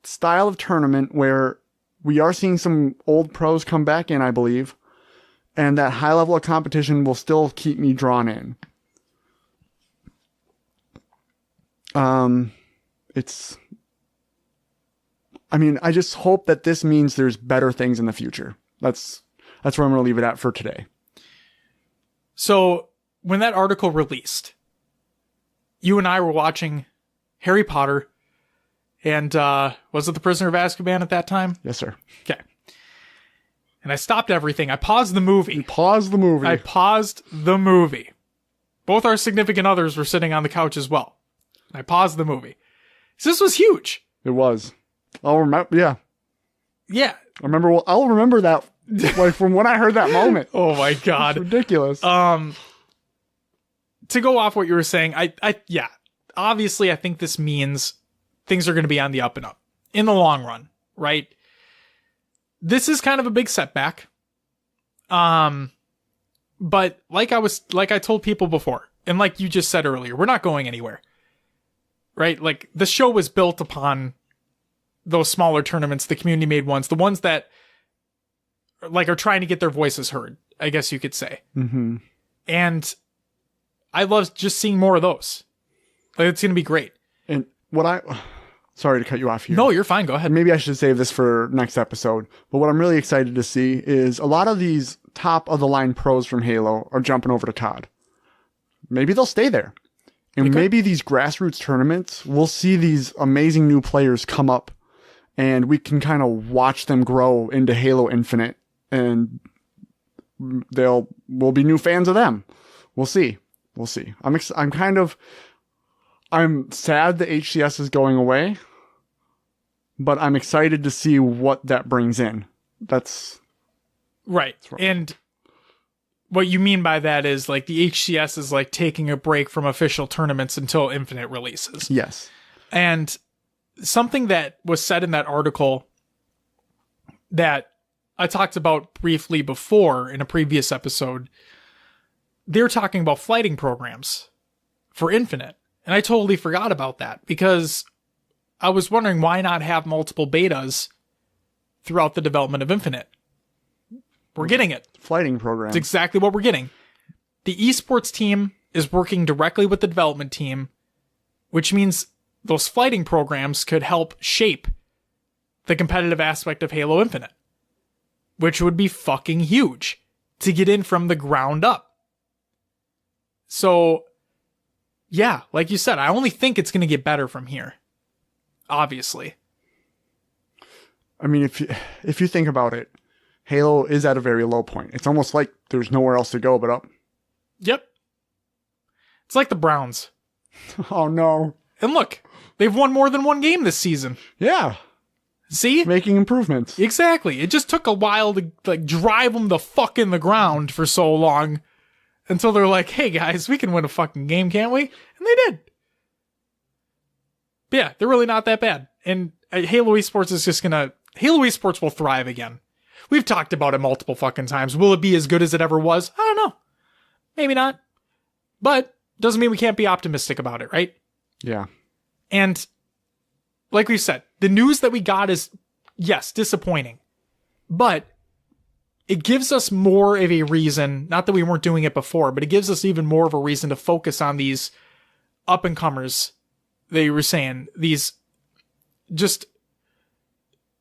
style of tournament where we are seeing some old pros come back in, I believe, and that high level of competition will still keep me drawn in. I just hope that this means there's better things in the future. That's where I'm going to leave it at for today. So when that article released, you and I were watching Harry Potter and, was it The Prisoner of Azkaban at that time? Yes, sir. Okay. And I stopped everything. I paused the movie. You paused the movie. I paused the movie. Both our significant others were sitting on the couch as well. I paused the movie. So this was huge. It was. I'll remember. Yeah. Yeah. I'll remember that. Like from when I heard that moment. Oh my God. It's ridiculous. To go off what you were saying, yeah. Obviously, I think this means things are going to be on the up and up in the long run, right? This is kind of a big setback. But like I told people before, and like you just said earlier, we're not going anywhere, right? Like the show was built upon those smaller tournaments, the community made ones, the ones that like are trying to get their voices heard, I guess you could say. Mm-hmm. And I love just seeing more of those. Like it's going to be great. And sorry to cut you off here. No, you're fine. Go ahead. Maybe I should save this for next episode. But what I'm really excited to see is a lot of these top of the line pros from Halo are jumping over to COD. Maybe they'll stay there. And maybe these grassroots tournaments, we'll see these amazing new players come up and we can kind of watch them grow into Halo Infinite and we'll be new fans of them. We'll see. I'm sad the HCS is going away, but I'm excited to see what that brings in. That's right. And what you mean by that is like the HCS is like taking a break from official tournaments until Infinite releases. Yes. And something that was said in that article that I talked about briefly before in a previous episode, they're talking about flighting programs for Infinite. And I totally forgot about that because I was wondering why not have multiple betas throughout the development of Infinite. We're getting it. Flighting program. It's exactly what we're getting. The esports team is working directly with the development team, which means those flighting programs could help shape the competitive aspect of Halo Infinite, which would be fucking huge to get in from the ground up. So, yeah, like you said, I only think it's going to get better from here. Obviously. I mean, if you think about it, Halo is at a very low point. It's almost like there's nowhere else to go but up. Yep. It's like the Browns. Oh, no. And look, they've won more than one game this season. Yeah. See? Making improvements. Exactly. It just took a while to like drive them the fuck in the ground for so long until they're like, hey guys, we can win a fucking game, can't we? And they did. But yeah, they're really not that bad. And Halo Esports is just Halo Esports will thrive again. We've talked about it multiple fucking times. Will it be as good as it ever was? I don't know. Maybe not. But doesn't mean we can't be optimistic about it, right? Yeah. And like we said, the news that we got is, yes, disappointing. But it gives us more of a reason, not that we weren't doing it before, but it gives us even more of a reason to focus on these up-and-comers that you were saying, these just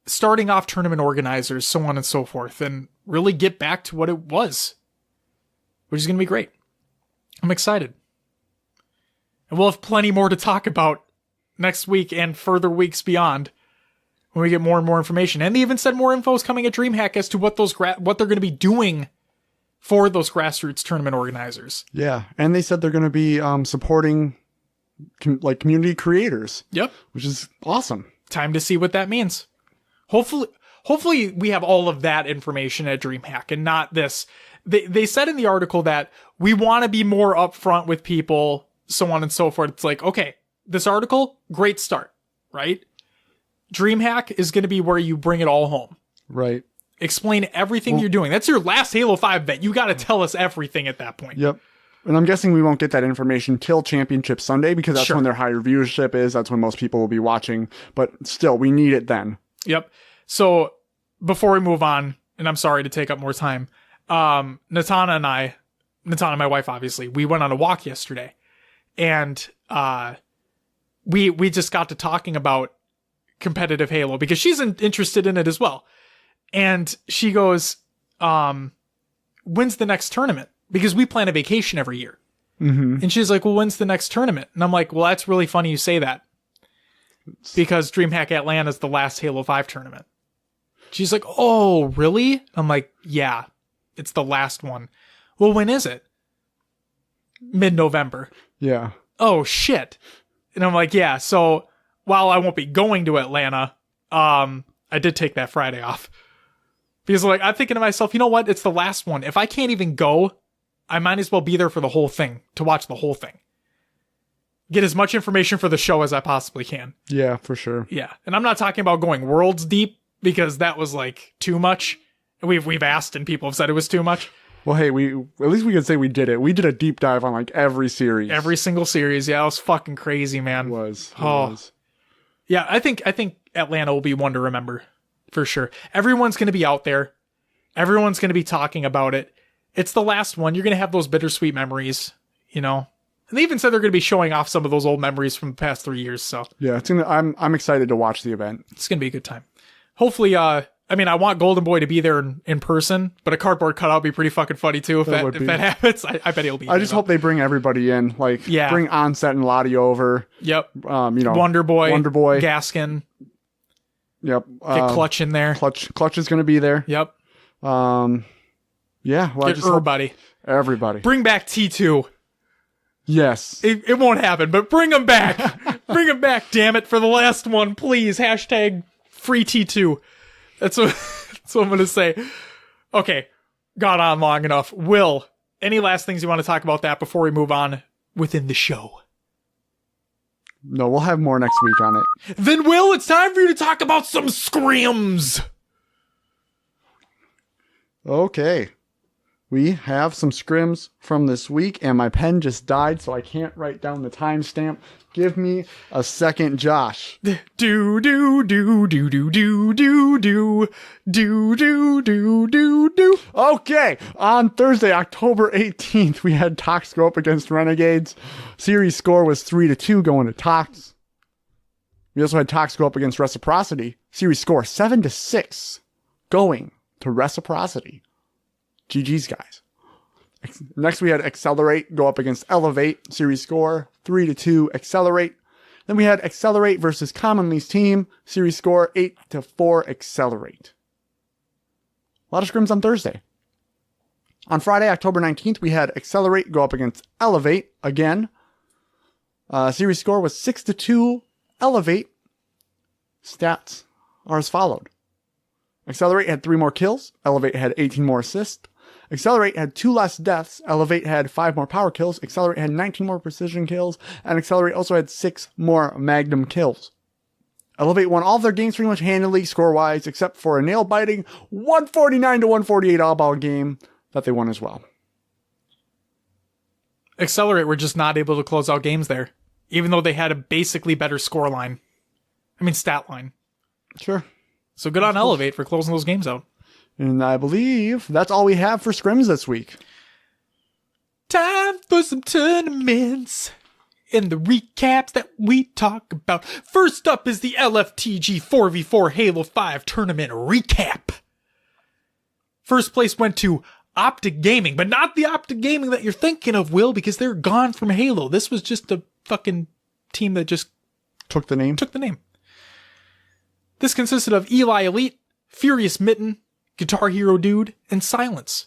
starting off tournament organizers, so on and so forth, and really get back to what it was, which is going to be great. I'm excited. And we'll have plenty more to talk about next week and further weeks beyond when we get more and more information. And they even said more info is coming at DreamHack as to what those what they're going to be doing for those grassroots tournament organizers. Yeah, and they said they're going to be supporting community creators. Yep. Which is awesome. Time to see what that means. Hopefully we have all of that information at DreamHack and not this. They said in the article that we want to be more upfront with people, so on and so forth. It's like, okay, this article, great start, right? DreamHack is going to be where you bring it all home. Right. Explain everything you're doing. That's your last Halo 5 bet. You got to tell us everything at that point. Yep. And I'm guessing we won't get that information till Championship Sunday because that's when their higher viewership is. That's when most people will be watching. But still, we need it then. Yep. So before we move on, and I'm sorry to take up more time, Natana, my wife, obviously, we went on a walk yesterday. And we just got to talking about competitive Halo because she's interested in it as well. And she goes, when's the next tournament? Because we plan a vacation every year. Mm-hmm. And she's like, well, when's the next tournament? And I'm like, well, that's really funny you say that. Because DreamHack Atlanta is the last Halo 5 tournament. She's like, oh, really? I'm like, yeah, it's the last one. Well, when is it? Mid-November. Yeah. Oh, shit. And I'm like, yeah, so while I won't be going to Atlanta, I did take that Friday off. Because like I'm thinking to myself, you know what? It's the last one. If I can't even go, I might as well be there for the whole thing, to watch the whole thing. Get as much information for the show as I possibly can. Yeah, for sure. Yeah. And I'm not talking about going worlds deep because that was like too much. We've asked and people have said it was too much. Well, hey, at least we could say we did it. We did a deep dive on like every series. Every single series. Yeah, it was fucking crazy, man. It was. Yeah, I think Atlanta will be one to remember for sure. Everyone's going to be out there. Everyone's going to be talking about it. It's the last one. You're going to have those bittersweet memories, you know. And they even said they're going to be showing off some of those old memories from the past 3 years. So yeah, I'm excited to watch the event. It's going to be a good time. Hopefully, I want Golden Boy to be there in person, but a cardboard cutout would be pretty fucking funny too if that happens. I bet he'll be. I just hope they bring everybody in, bring Onset and Lottie over. Yep. Wonder Boy, Gaskin. Yep. Get Clutch in there. Clutch is going to be there. Yep. Yeah. Well, get everybody. Everybody. Bring back T2. Yes. It won't happen, but bring them back. Bring them back, damn it, for the last one, please. Hashtag free T2. That's what I'm going to say. Okay. Got on long enough. Will, any last things you want to talk about that before we move on within the show? No, we'll have more next week on it. Then, Will, it's time for you to talk about some Scrims. Okay. We have some Scrims from this week, and my pen just died, so I can't write down the timestamp. Give me a second, Josh. Do do do do do do do do do do do do do. Okay, on Thursday, October 18th, we had Tox go up against Renegades. Series score was 3-2 going to Tox. We also had Tox go up against Reciprocity. Series score 7-6 going to Reciprocity. GG's, guys. Next, we had Accelerate go up against Elevate. Series score 3-2 Accelerate. Then we had Accelerate versus Commonly's team. Series score 8-4 Accelerate. A lot of scrims on Thursday. On Friday, October 19th, we had Accelerate go up against Elevate again. Series score was 6-2 Elevate. Stats are as followed. Accelerate had 3 more kills. Elevate had 18 more assists. Accelerate had 2 less deaths. Elevate had 5 more power kills. Accelerate had 19 more precision kills. And Accelerate also had 6 more Magnum kills. Elevate won all of their games pretty much handily score-wise, except for a nail-biting 149-148 all-ball game that they won as well. Accelerate were just not able to close out games there, even though they had a basically better score line. I mean, stat line. Sure. So good on Elevate for closing those games out. And I believe that's all we have for Scrims this week. Time for some tournaments and the recaps that we talk about. First up is the LFTG 4v4 Halo 5 tournament recap. First place went to Optic Gaming, but not the Optic Gaming that you're thinking of, Will, because they're gone from Halo. This was just a fucking team that just took the name. This consisted of Eli Elite, Furious Mitten, Guitar Hero Dude, and Silence.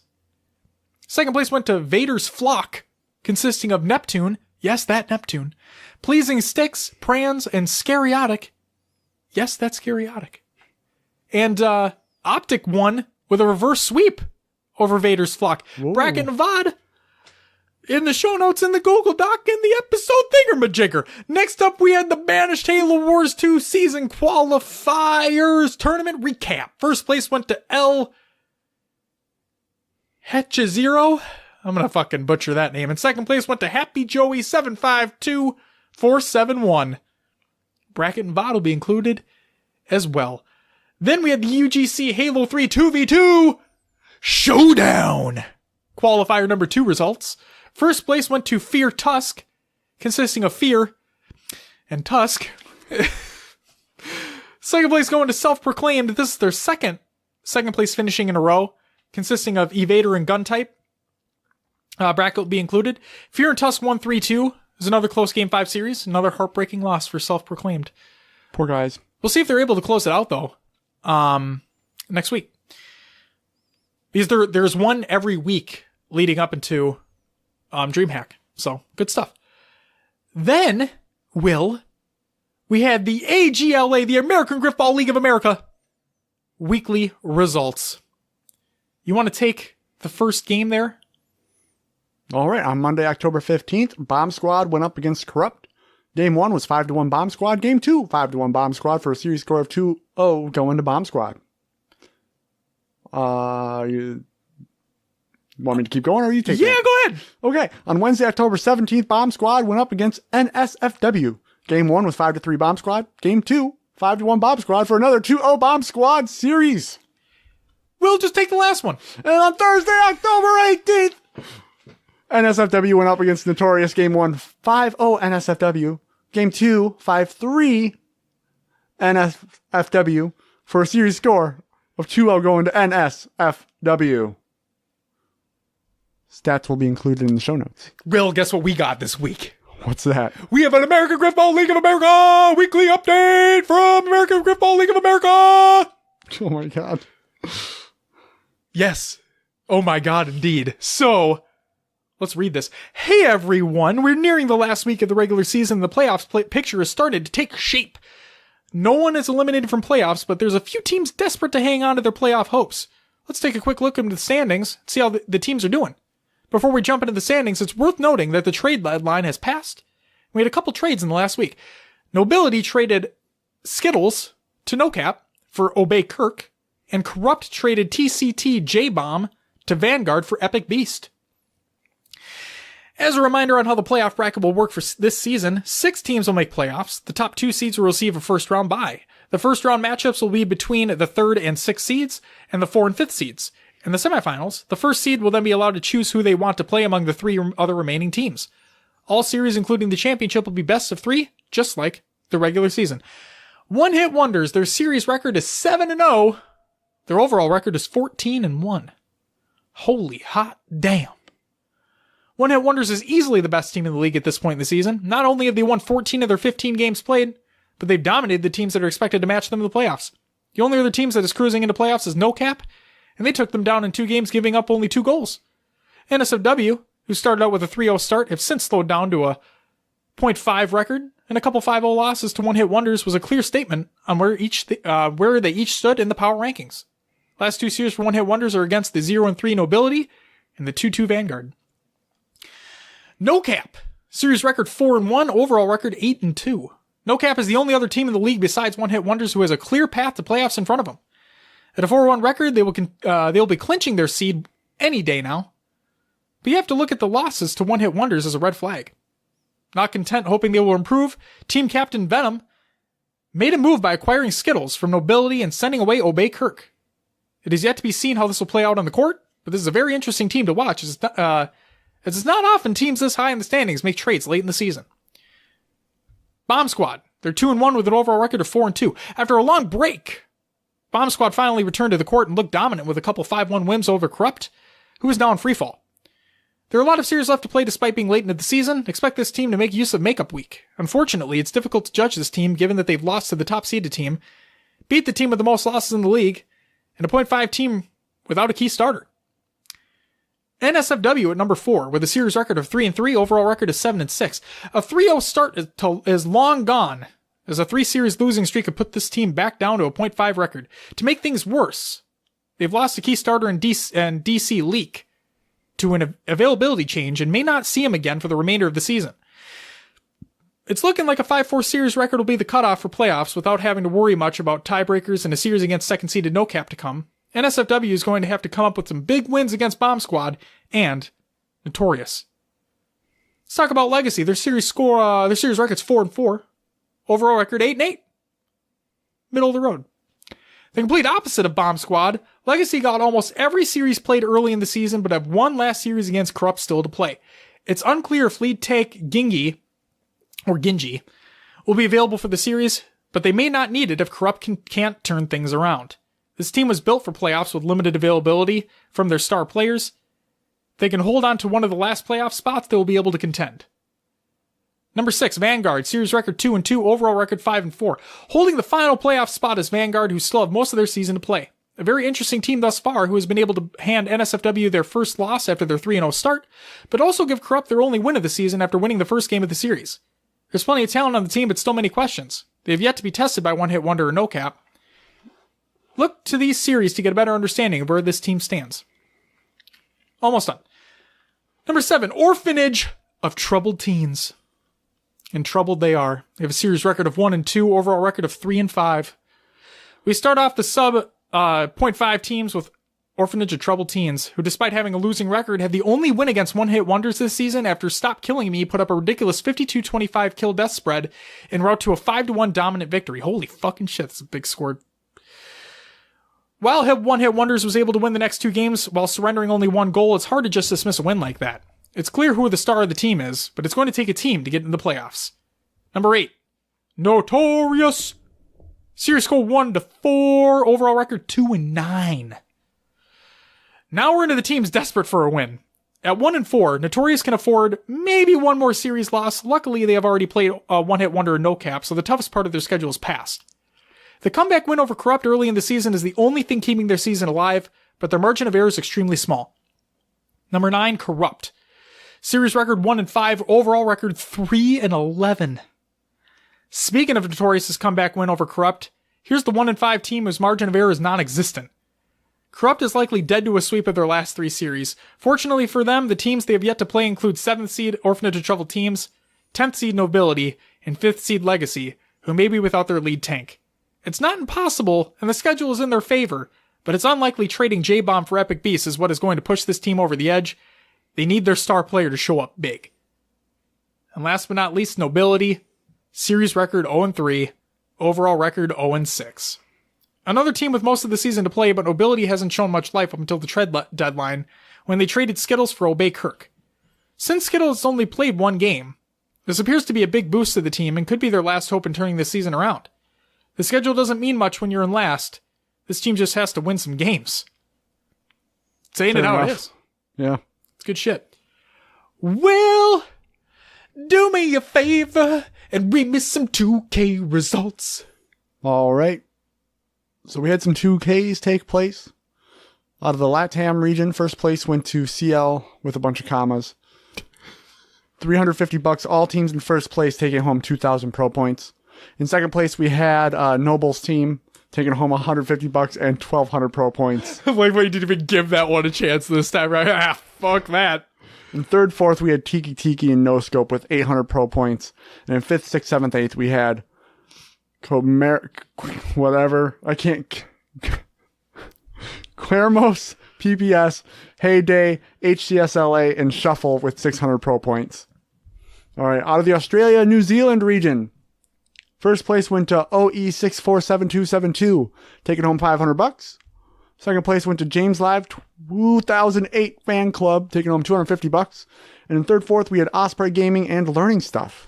Second place went to Vader's Flock, consisting of Neptune, yes, that Neptune, Pleasing Sticks, Prans, and Scariotic, yes, that's Scariotic. And Optic won with a reverse sweep over Vader's Flock. Whoa. Bracket and VOD in the show notes in the Google Doc in the episode thingamajigger. Next up, we had the Banished Halo Wars 2 season qualifiers tournament recap. First place went to El Hetchazero. I'm gonna fucking butcher that name. And second place went to Happy Joey 752471. Bracket and VOD will be included as well. Then we had the UGC Halo 3 2v2 Showdown. Qualifier number 2 results. First place went to Fear Tusk, consisting of Fear and Tusk. Second place going to Self-Proclaimed. This is their second place finishing in a row, consisting of Evader and Gun Type. Bracket will be included. Fear and Tusk 1-3-2. It was another close Game 5 series. Another heartbreaking loss for Self-Proclaimed. Poor guys. We'll see if they're able to close it out, though, next week. Because there's one every week leading up into DreamHack. So, good stuff. Then, Will, we had the AGLA, the American Griffball League of America, weekly results. You want to take the first game there? All right. On Monday, October 15th, Bomb Squad went up against Corrupt. Game 1 was 5-1 Bomb Squad. Game 2, 5-1 Bomb Squad for a series score of 2-0 going to Bomb Squad. You want me to keep going or you take it? Yeah, go ahead. Okay. On Wednesday, October 17th, Bomb Squad went up against NSFW. Game 1 was 5-3 Bomb Squad. Game 2, 5-1 Bomb Squad for another 2-0 Bomb Squad series. We'll just take the last one. And on Thursday, October 18th, NSFW went up against Notorious. Game 1, 5-0 NSFW. Game 2, 5-3 NSFW for a series score of 2-0 going to NSFW. Stats will be included in the show notes. Will, guess what we got this week? What's that? We have an American Griffball League of America weekly update from American Griffball League of America. Oh my god. Yes. Oh my god, indeed. So, let's read this. Hey everyone, we're nearing the last week of the regular season. The playoffs picture has started to take shape. No one is eliminated from playoffs, but there's a few teams desperate to hang on to their playoff hopes. Let's take a quick look into the standings, see how the teams are doing. Before we jump into the standings, it's worth noting that the trade deadline has passed. We had a couple trades in the last week. Nobility traded Skittles to NoCap for Obey Kirk, and Corrupt traded TCT J-Bomb to Vanguard for Epic Beast. As a reminder on how the playoff bracket will work for this season, 6 teams will make playoffs. The top 2 seeds will receive a first round bye. The first round matchups will be between the 3rd and 6th seeds and the 4th and 5th seeds. In the semifinals, the first seed will then be allowed to choose who they want to play among the 3 other remaining teams. All series, including the championship, will be best of 3, just like the regular season. One Hit Wonders, their series record is 7-0. Their overall record is 14-1. Holy hot damn. One Hit Wonders is easily the best team in the league at this point in the season. Not only have they won 14 of their 15 games played, but they've dominated the teams that are expected to match them in the playoffs. The only other teams that is cruising into playoffs is NoCap, and they took them down in 2 games, giving up only 2 goals. NSFW, who started out with a 3-0 start, have since slowed down to a 0.5 record, and a couple 5-0 losses to One Hit Wonders was a clear statement on where they each stood in the power rankings. Last 2 series for One Hit Wonders are against the 0-3 Nobility and the 2-2 Vanguard. NoCap, series record 4-1, overall record 8-2. NoCap is the only other team in the league besides One Hit Wonders who has a clear path to playoffs in front of them. At a 4-1 record, they will be clinching their seed any day now. but you have to look at the losses to one-hit wonders as a red flag. Not content hoping they will improve, team captain Venom made a move by acquiring Skittles from Nobility and sending away Obey Kirk. It is yet to be seen how this will play out on the court, but this is a very interesting team to watch, as it's not often teams this high in the standings make trades late in the season. Bomb Squad. They're 2-1 with an overall record of 4-2. After a long break, Bomb Squad finally returned to the court and looked dominant with a couple 5-1 wins over Corrupt, who is now in freefall. There are a lot of series left to play despite being late into the season. Expect this team to make use of Makeup Week. Unfortunately, it's difficult to judge this team given that they've lost to the top seeded team, beat the team with the most losses in the league, and a .5 team without a key starter. NSFW at number 4 with a series record of 3-3, overall record of 7-6. A 3-0 start is long gone, as a 3-series losing streak could put this team back down to a .5 record. To make things worse, they've lost a key starter in DC Leak to an availability change and may not see him again for the remainder of the season. It's looking like a 5-4 series record will be the cutoff for playoffs without having to worry much about tiebreakers and a series against second-seeded No Cap to come. NSFW is going to have to come up with some big wins against Bomb Squad and Notorious. Let's talk about Legacy. Their series record's 4-4. Overall record 8-8. Middle of the road. The complete opposite of Bomb Squad, Legacy got almost every series played early in the season, but have one last series against Corrupt still to play. It's unclear if lead take Gingy will be available for the series, but they may not need it if Corrupt can't turn things around. This team was built for playoffs with limited availability from their star players. If they can hold on to one of the last playoff spots, they will be able to contend. Number 6, Vanguard. Series record 2-2, overall record 5-4. Holding the final playoff spot is Vanguard, who still have most of their season to play. A very interesting team thus far, who has been able to hand NSFW their first loss after their 3-0 start, but also give Corrupt their only win of the season after winning the first game of the series. There's plenty of talent on the team, but still many questions. They have yet to be tested by one-hit wonder or No Cap. Look to these series to get a better understanding of where this team stands. Almost done. Number 7, Orphanage of Troubled Teens. And troubled they are. They have a series record of 1-2, overall record of 3-5. We start off the sub .5 teams with Orphanage of Troubled Teens, who despite having a losing record, had the only win against one-hit wonders this season after Stop Killing Me put up a ridiculous 52-25 kill death spread en route to a 5-1 dominant victory. Holy fucking shit, that's a big score. While one-hit wonders was able to win the next 2 games while surrendering only 1 goal, it's hard to just dismiss a win like that. It's clear who the star of the team is, but it's going to take a team to get in the playoffs. Number 8, Notorious. Series score 1-4, overall record 2-9. Now we're into the teams desperate for a win. At 1-4, Notorious can afford maybe one more series loss. Luckily, they have already played a one-hit wonder and No Cap, so the toughest part of their schedule is past. The comeback win over Corrupt early in the season is the only thing keeping their season alive, but their margin of error is extremely small. Number 9, Corrupt. Series record 1-5, overall record 3-11. Speaking of Notorious's comeback win over Corrupt, here's the 1-5 team whose margin of error is non-existent. Corrupt is likely dead to a sweep of their last 3 series. Fortunately for them, the teams they have yet to play include 7th seed Orphanage of Troubled Teams, 10th seed Nobility, and 5th seed Legacy, who may be without their lead tank. It's not impossible, and the schedule is in their favor, but it's unlikely trading J-Bomb for Epic Beast is what is going to push this team over the edge. They need their star player to show up big. And last but not least, Nobility. Series record 0-3, overall record 0-6. Another team with most of the season to play, but Nobility hasn't shown much life up until the trade deadline, when they traded Skittles for Obey Kirk. Since Skittles only played 1 game, this appears to be a big boost to the team and could be their last hope in turning this season around. The schedule doesn't mean much when you're in last. This team just has to win some games. Saying it how it is. Yeah. It's good shit. Well, do me a favor and read me some 2K results. All right. So we had some 2Ks take place. Out of the LATAM region, first place went to CL with a bunch of commas. $350 all teams in first place taking home 2,000 pro points. In second place, we had Noble's team taking home $150 and 1,200 pro points. Like, wait, you didn't even give that one a chance this time, right? Ah, fuck that. In third, fourth, we had Tiki and No Scope with 800 pro points. And in fifth, sixth, seventh, eighth, we had whatever. I can't. Quermos PPS, Heyday, HCS LA, and Shuffle with 600 pro points. All right, out of the Australia, New Zealand region, first place went to OE647272, taking home $500. Second place went to James Live 2008 Fan Club, taking home $250. And in third, fourth, we had Osprey Gaming and Learning Stuff.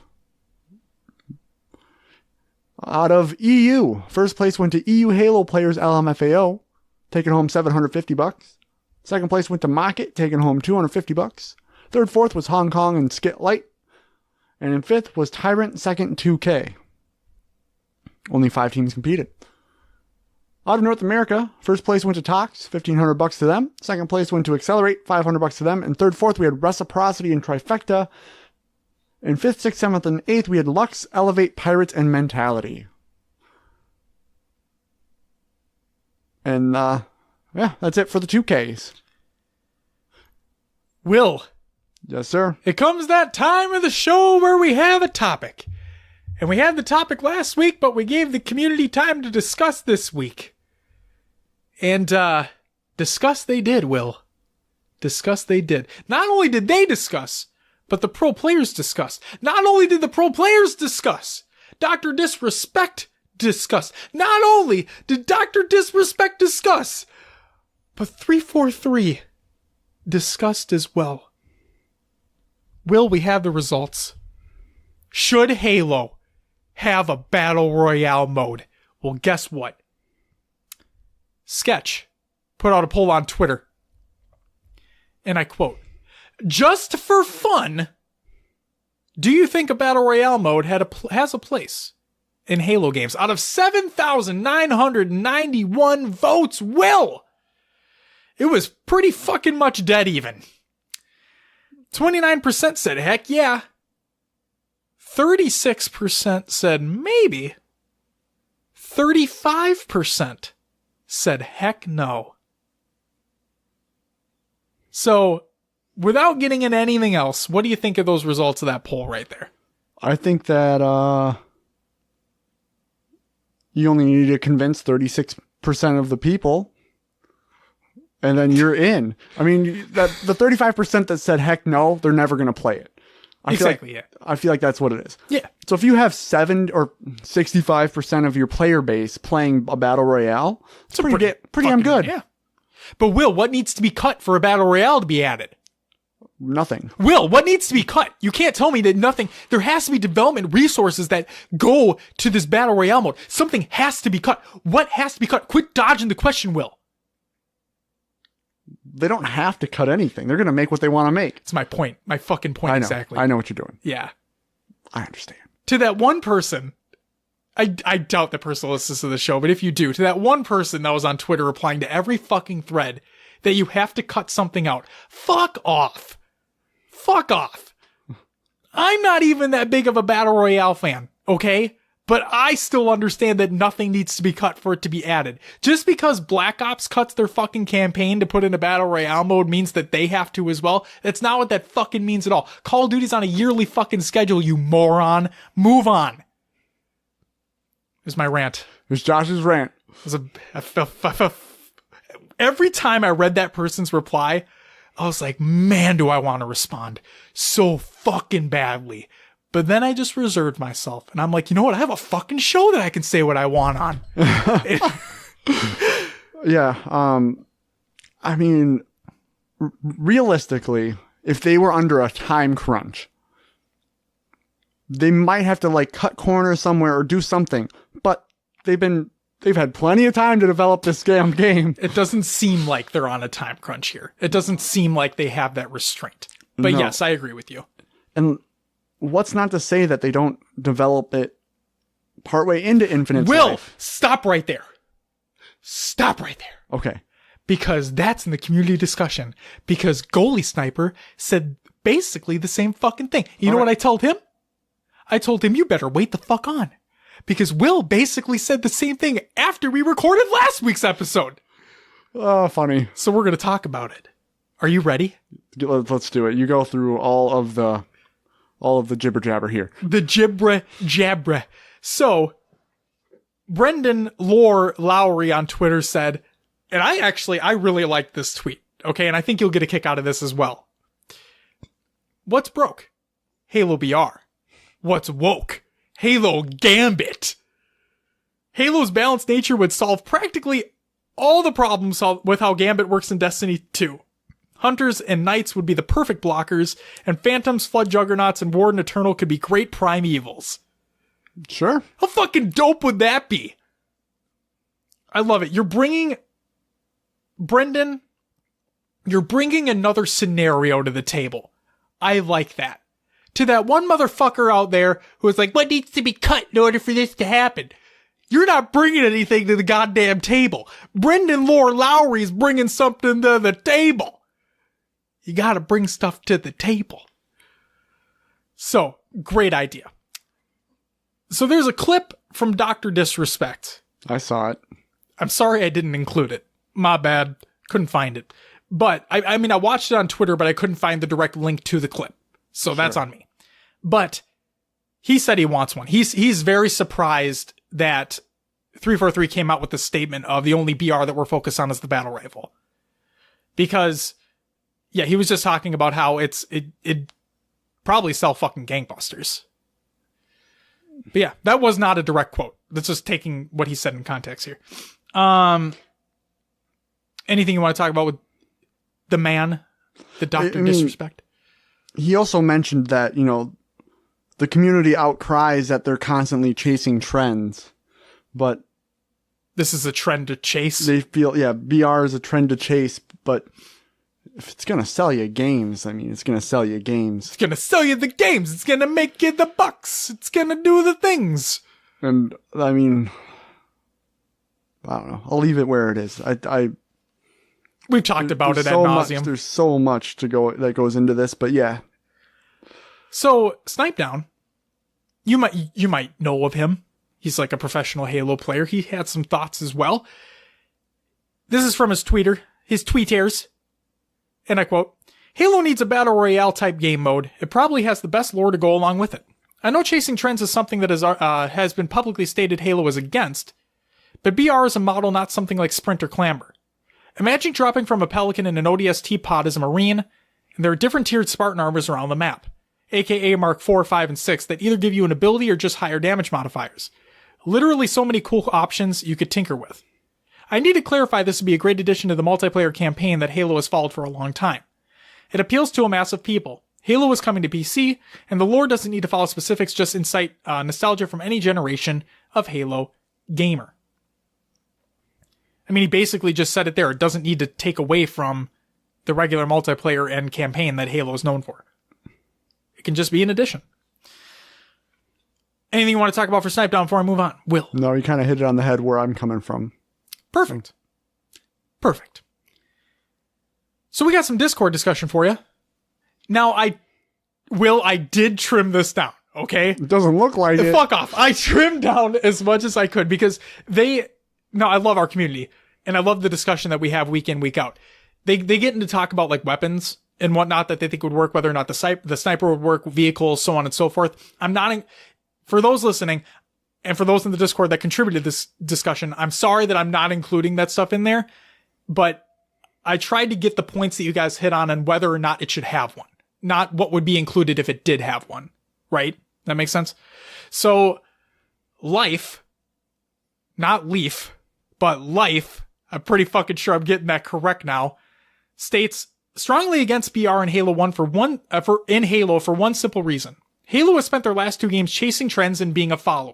Out of EU, first place went to EU Halo Players LMFAO, taking home $750. Second place went to Mocket, taking home $250. Third, fourth was Hong Kong and Skit Light. And in fifth was Tyrant, second, 2K. Only 5 teams competed. Out of North America, first place went to Tox, $1,500 to them. Second place went to Accelerate, $500 to them. And third, fourth, we had Reciprocity and Trifecta. In fifth, sixth, seventh, and eighth, we had Lux, Elevate, Pirates, and Mentality. And, yeah, that's it for the 2Ks. Will. Yes, sir. It comes that time of the show where we have a topic. And we had the topic last week, but we gave the community time to discuss this week. And, discuss they did, Will. Discuss they did. Not only did they discuss, but the pro players discussed. Not only did the pro players discuss, Dr. Disrespect discussed. Not only did Dr. Disrespect discuss, but 343 discussed as well. Will we have the results? Should Halo have a Battle Royale mode? Well, guess what? Sketch put out a poll on Twitter. And I quote, "Just for fun, do you think a Battle Royale mode has a place in Halo games?" Out of 7,991 votes, Will! It was pretty fucking much dead even. 29% said heck yeah. 36% said maybe. 35% said heck no. So, without getting into anything else, what do you think of those results of that poll right there? I think that you only need to convince 36% of the people, and then you're in. I mean, the 35% that said heck no, they're never going to play it. I feel like that's what it is. Yeah. So if you have 7 or 65% of your player base playing a Battle Royale, it's pretty damn good. Yeah. But Will, what needs to be cut for a Battle Royale to be added? Nothing. Will, what needs to be cut? You can't tell me that nothing. There has to be development resources that go to this Battle Royale mode. Something has to be cut. What has to be cut? Quit dodging the question, Will. They don't have to cut anything. They're going to make what they want to make. It's my point. My fucking point. I know. Exactly. I know what you're doing. Yeah. I understand. To that one person, I doubt that person listens to the show, but if you do, to that one person that was on Twitter replying to every fucking thread that you have to cut something out, fuck off. Fuck off. I'm not even that big of a Battle Royale fan, okay? But I still understand that nothing needs to be cut for it to be added. Just because Black Ops cuts their fucking campaign to put in a Battle Royale mode means that they have to as well. That's not what that fucking means at all. Call of Duty's on a yearly fucking schedule, you moron. Move on. Here's my rant. Here's Josh's rant. Every time I read that person's reply, I was like, man, do I want to respond so fucking badly. But then I just reserved myself. And I'm like, you know what? I have a fucking show that I can say what I want on. Yeah. I mean, realistically, if they were under a time crunch, they might have to like cut corners somewhere or do something. But they've had plenty of time to develop this damn game. It doesn't seem like they're on a time crunch here. It doesn't seem like they have that restraint. But No. yes, I agree with you. And what's not to say that they don't develop it partway into Infinite's Will, life? stop right there. Stop right there. Okay. Because that's in the community discussion. Because Goalie Sniper said basically the same fucking thing. You know what I told him? I told him, you better wait the fuck on. Because Will basically said the same thing after we recorded last week's episode. Oh, funny. So we're going to talk about it. Are you ready? Let's do it. You go through all of the jibber jabber here. The jibra jabra. So, Brendan Lowry on Twitter said, and I really liked this tweet. okay? And I think you'll get a kick out of this as well. What's broke? Halo BR. What's woke? Halo Gambit. Halo's balanced nature would solve practically all the problems with how Gambit works in Destiny 2. Hunters and Knights would be the perfect blockers, and Phantoms, Flood Juggernauts, and Warden Eternal could be great primevals. Sure. How fucking dope would that be? I love it. Brendan, you're bringing another scenario to the table. I like that. To that one motherfucker out there who is like, what needs to be cut in order for this to happen? You're not bringing anything to the goddamn table. Brendan Lore Lowry's bringing something to the table. You gotta bring stuff to the table. So, great idea. So there's a clip from Dr. Disrespect. I saw it. I'm sorry I didn't include it. My bad. Couldn't find it. But, I mean, I watched it on Twitter, but I couldn't find the direct link to the clip. So that's on me. But he said he wants one. He's very surprised that 343 came out with the statement of the only BR that we're focused on is the battle rifle. Because, yeah, he was just talking about how it'd probably sell fucking gangbusters. But yeah, that was not a direct quote. That's just taking what he said in context here. Anything you want to talk about with the man, the Dr. Disrespect? He also mentioned that, the community outcries that they're constantly chasing trends, but this is a trend to chase. They feel, BR is a trend to chase, but if it's going to sell you games, it's going to sell you games. It's going to sell you the games. It's going to make you the bucks. It's going to do the things. And, I don't know. I'll leave it where it is. We've talked about it ad nauseum. There's so much that goes into this, but yeah. So, Snipe Down, you might know of him. He's like a professional Halo player. He had some thoughts as well. This is from his tweeters. And I quote, Halo needs a Battle Royale type game mode. It probably has the best lore to go along with it. I know chasing trends is something that has been publicly stated Halo is against, but BR is a model, not something like Sprint or Clamber. Imagine dropping from a Pelican in an ODST pod as a Marine, and there are different tiered Spartan armors around the map, aka Mark 4, 5, and 6, that either give you an ability or just higher damage modifiers. Literally so many cool options you could tinker with. I need to clarify this would be a great addition to the multiplayer campaign that Halo has followed for a long time. It appeals to a mass of people. Halo is coming to PC, and the lore doesn't need to follow specifics, just incite nostalgia from any generation of Halo gamer. He basically just said it there. It doesn't need to take away from the regular multiplayer and campaign that Halo is known for. It can just be an addition. Anything you want to talk about for Snipe Down before I move on? Will? No, you kind of hit it on the head where I'm coming from. Perfect. So we got some Discord discussion for you. Now, I did trim this down, okay? It doesn't look like it. Fuck off. I trimmed down as much as I could because I love our community and I love the discussion that we have week in, week out. They get into talk about like weapons and whatnot that they think would work, whether or not the sniper would work, vehicles, so on and so forth. For those listening and for those in the Discord that contributed to this discussion, I'm sorry that I'm not including that stuff in there, but I tried to get the points that you guys hit on whether or not it should have one, not what would be included if it did have one, right? That makes sense? So, Life, not Leaf, but Life, I'm pretty fucking sure I'm getting that correct now, states strongly against BR in Halo 1 for one simple reason. Halo has spent their last 2 games chasing trends and being a follower.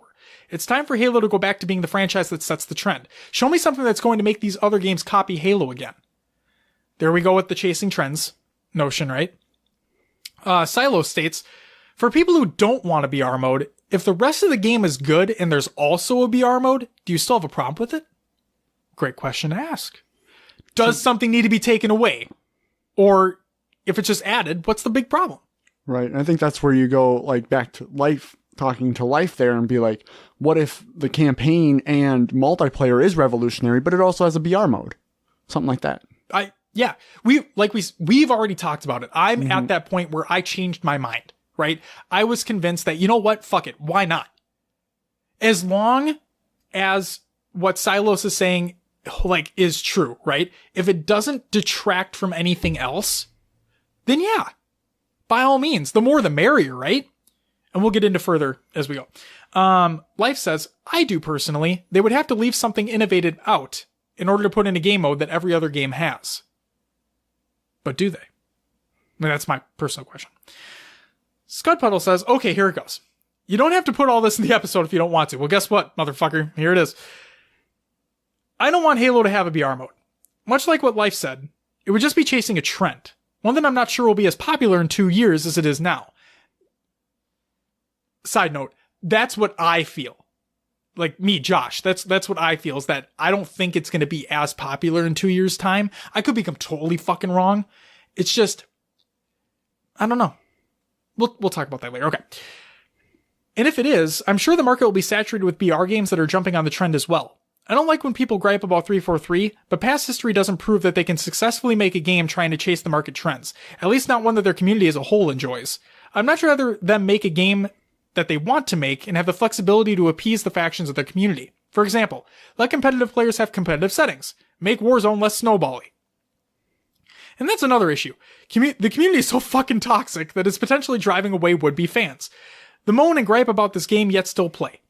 It's time for Halo to go back to being the franchise that sets the trend. Show me something that's going to make these other games copy Halo again. There we go with the chasing trends notion, right? Silo states, for people who don't want a BR mode, if the rest of the game is good and there's also a BR mode, do you still have a problem with it? Great question to ask. Does something need to be taken away? Or if it's just added, what's the big problem? Right. And I think that's where you go like back to Life, talking to Life there and be like, what if the campaign and multiplayer is revolutionary, but it also has a BR mode? Something like that. We've already talked about it. I'm at that point where I changed my mind, right? I was convinced that, you know what? Fuck it. Why not? As long as what Silos is saying like is true, right? If it doesn't detract from anything else, then yeah, by all means, the more the merrier, right? And we'll get into further as we go. Life says, I do personally, they would have to leave something innovative out in order to put in a game mode that every other game has. But do they? I mean, that's my personal question. Scudpuddle says, okay, here it goes. You don't have to put all this in the episode if you don't want to. Well, guess what, motherfucker? Here it is. I don't want Halo to have a BR mode. Much like what Life said, it would just be chasing a trend. One that I'm not sure will be as popular in 2 years as it is now. Side note, that's what I feel. Like me, Josh, that's what I feel, is that I don't think it's going to be as popular in 2 years' time. I could become totally fucking wrong. It's just, I don't know. We'll talk about that later. Okay. And if it is, I'm sure the market will be saturated with BR games that are jumping on the trend as well. I don't like when people gripe about 343, but past history doesn't prove that they can successfully make a game trying to chase the market trends. At least not one that their community as a whole enjoys. I'm not sure rather them make a game that they want to make and have the flexibility to appease the factions of their community. For example, let competitive players have competitive settings. Make Warzone less snowbally. And that's another issue. The community is so fucking toxic that it's potentially driving away would-be fans. The moan and gripe about this game yet still play.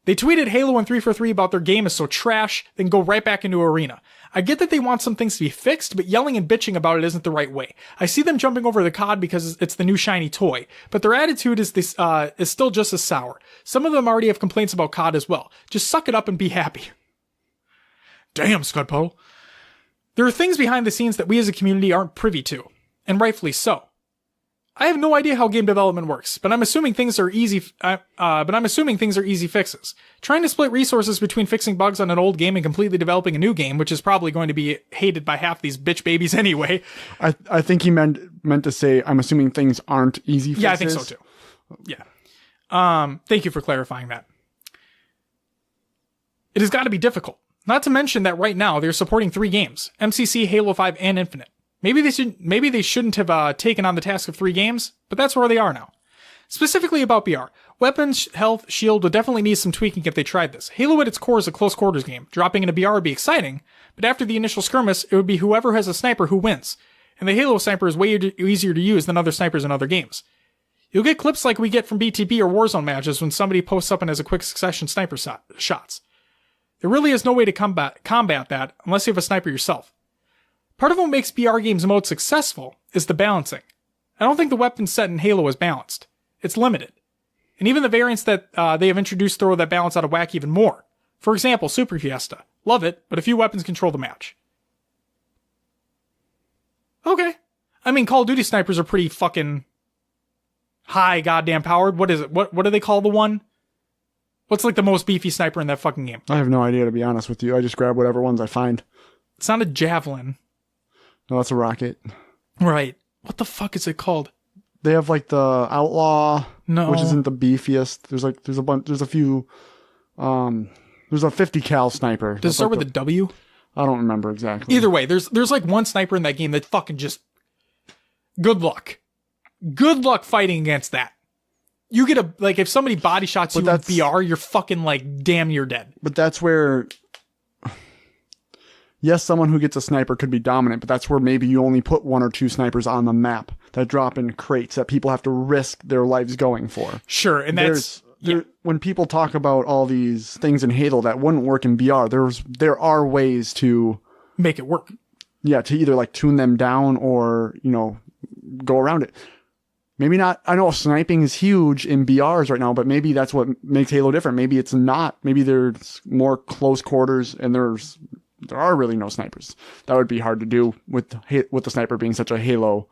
They tweeted Halo and 343 about their game is so trash, then go right back into Arena. I get that they want some things to be fixed, but yelling and bitching about it isn't the right way. I see them jumping over the COD because it's the new shiny toy, but their attitude is still just as sour. Some of them already have complaints about COD as well. Just suck it up and be happy. Damn, Scudpo. There are things behind the scenes that we as a community aren't privy to, and rightfully so. I have no idea how game development works, but I'm assuming things are easy. Easy fixes. Trying to split resources between fixing bugs on an old game and completely developing a new game, which is probably going to be hated by half these bitch babies anyway. I think he meant to say, I'm assuming things aren't easy fixes. Yeah, I think so too. Yeah. Thank you for clarifying that. It has got to be difficult. Not to mention that right now they're supporting 3 games: MCC, Halo 5, and Infinite. Maybe they shouldn't have taken on the task of 3 games, but that's where they are now. Specifically about BR, weapons, health, shield would definitely need some tweaking if they tried this. Halo at its core is a close quarters game. Dropping in a BR would be exciting, but after the initial skirmish, it would be whoever has a sniper who wins. And the Halo sniper is way easier to use than other snipers in other games. You'll get clips like we get from BTB or Warzone matches when somebody posts up and has a quick succession sniper shots. There really is no way to combat that unless you have a sniper yourself. Part of what makes BR games mode successful is the balancing. I don't think the weapon set in Halo is balanced. It's limited. And even the variants that they have introduced throw that balance out of whack even more. For example, Super Fiesta. Love it, but a few weapons control the match. Okay. I mean, Call of Duty snipers are pretty fucking high goddamn powered. What is it? What do they call the one? What's like the most beefy sniper in that fucking game? I have no idea, to be honest with you. I just grab whatever ones I find. It's not a javelin. No, that's a rocket. Right. What the fuck is it called? They have like the Outlaw, which isn't the beefiest. There's a few, there's a 50 cal sniper. Does it start with a W? I don't remember exactly. Either way, there's like one sniper in that game that fucking just, good luck. Good luck fighting against that. You get if somebody body shots you with BR, you're fucking like, damn, you're dead. But that's where, yes, someone who gets a sniper could be dominant, but that's where maybe you only put 1 or 2 snipers on the map that drop in crates that people have to risk their lives going for. Sure, and when people talk about all these things in Halo that wouldn't work in BR, there are ways to make it work. Yeah, to either like tune them down or, go around it. Maybe not. I know sniping is huge in BRs right now, but maybe that's what makes Halo different. Maybe it's not. Maybe there's more close quarters and there are really no snipers. That would be hard to do with the sniper being such a Halo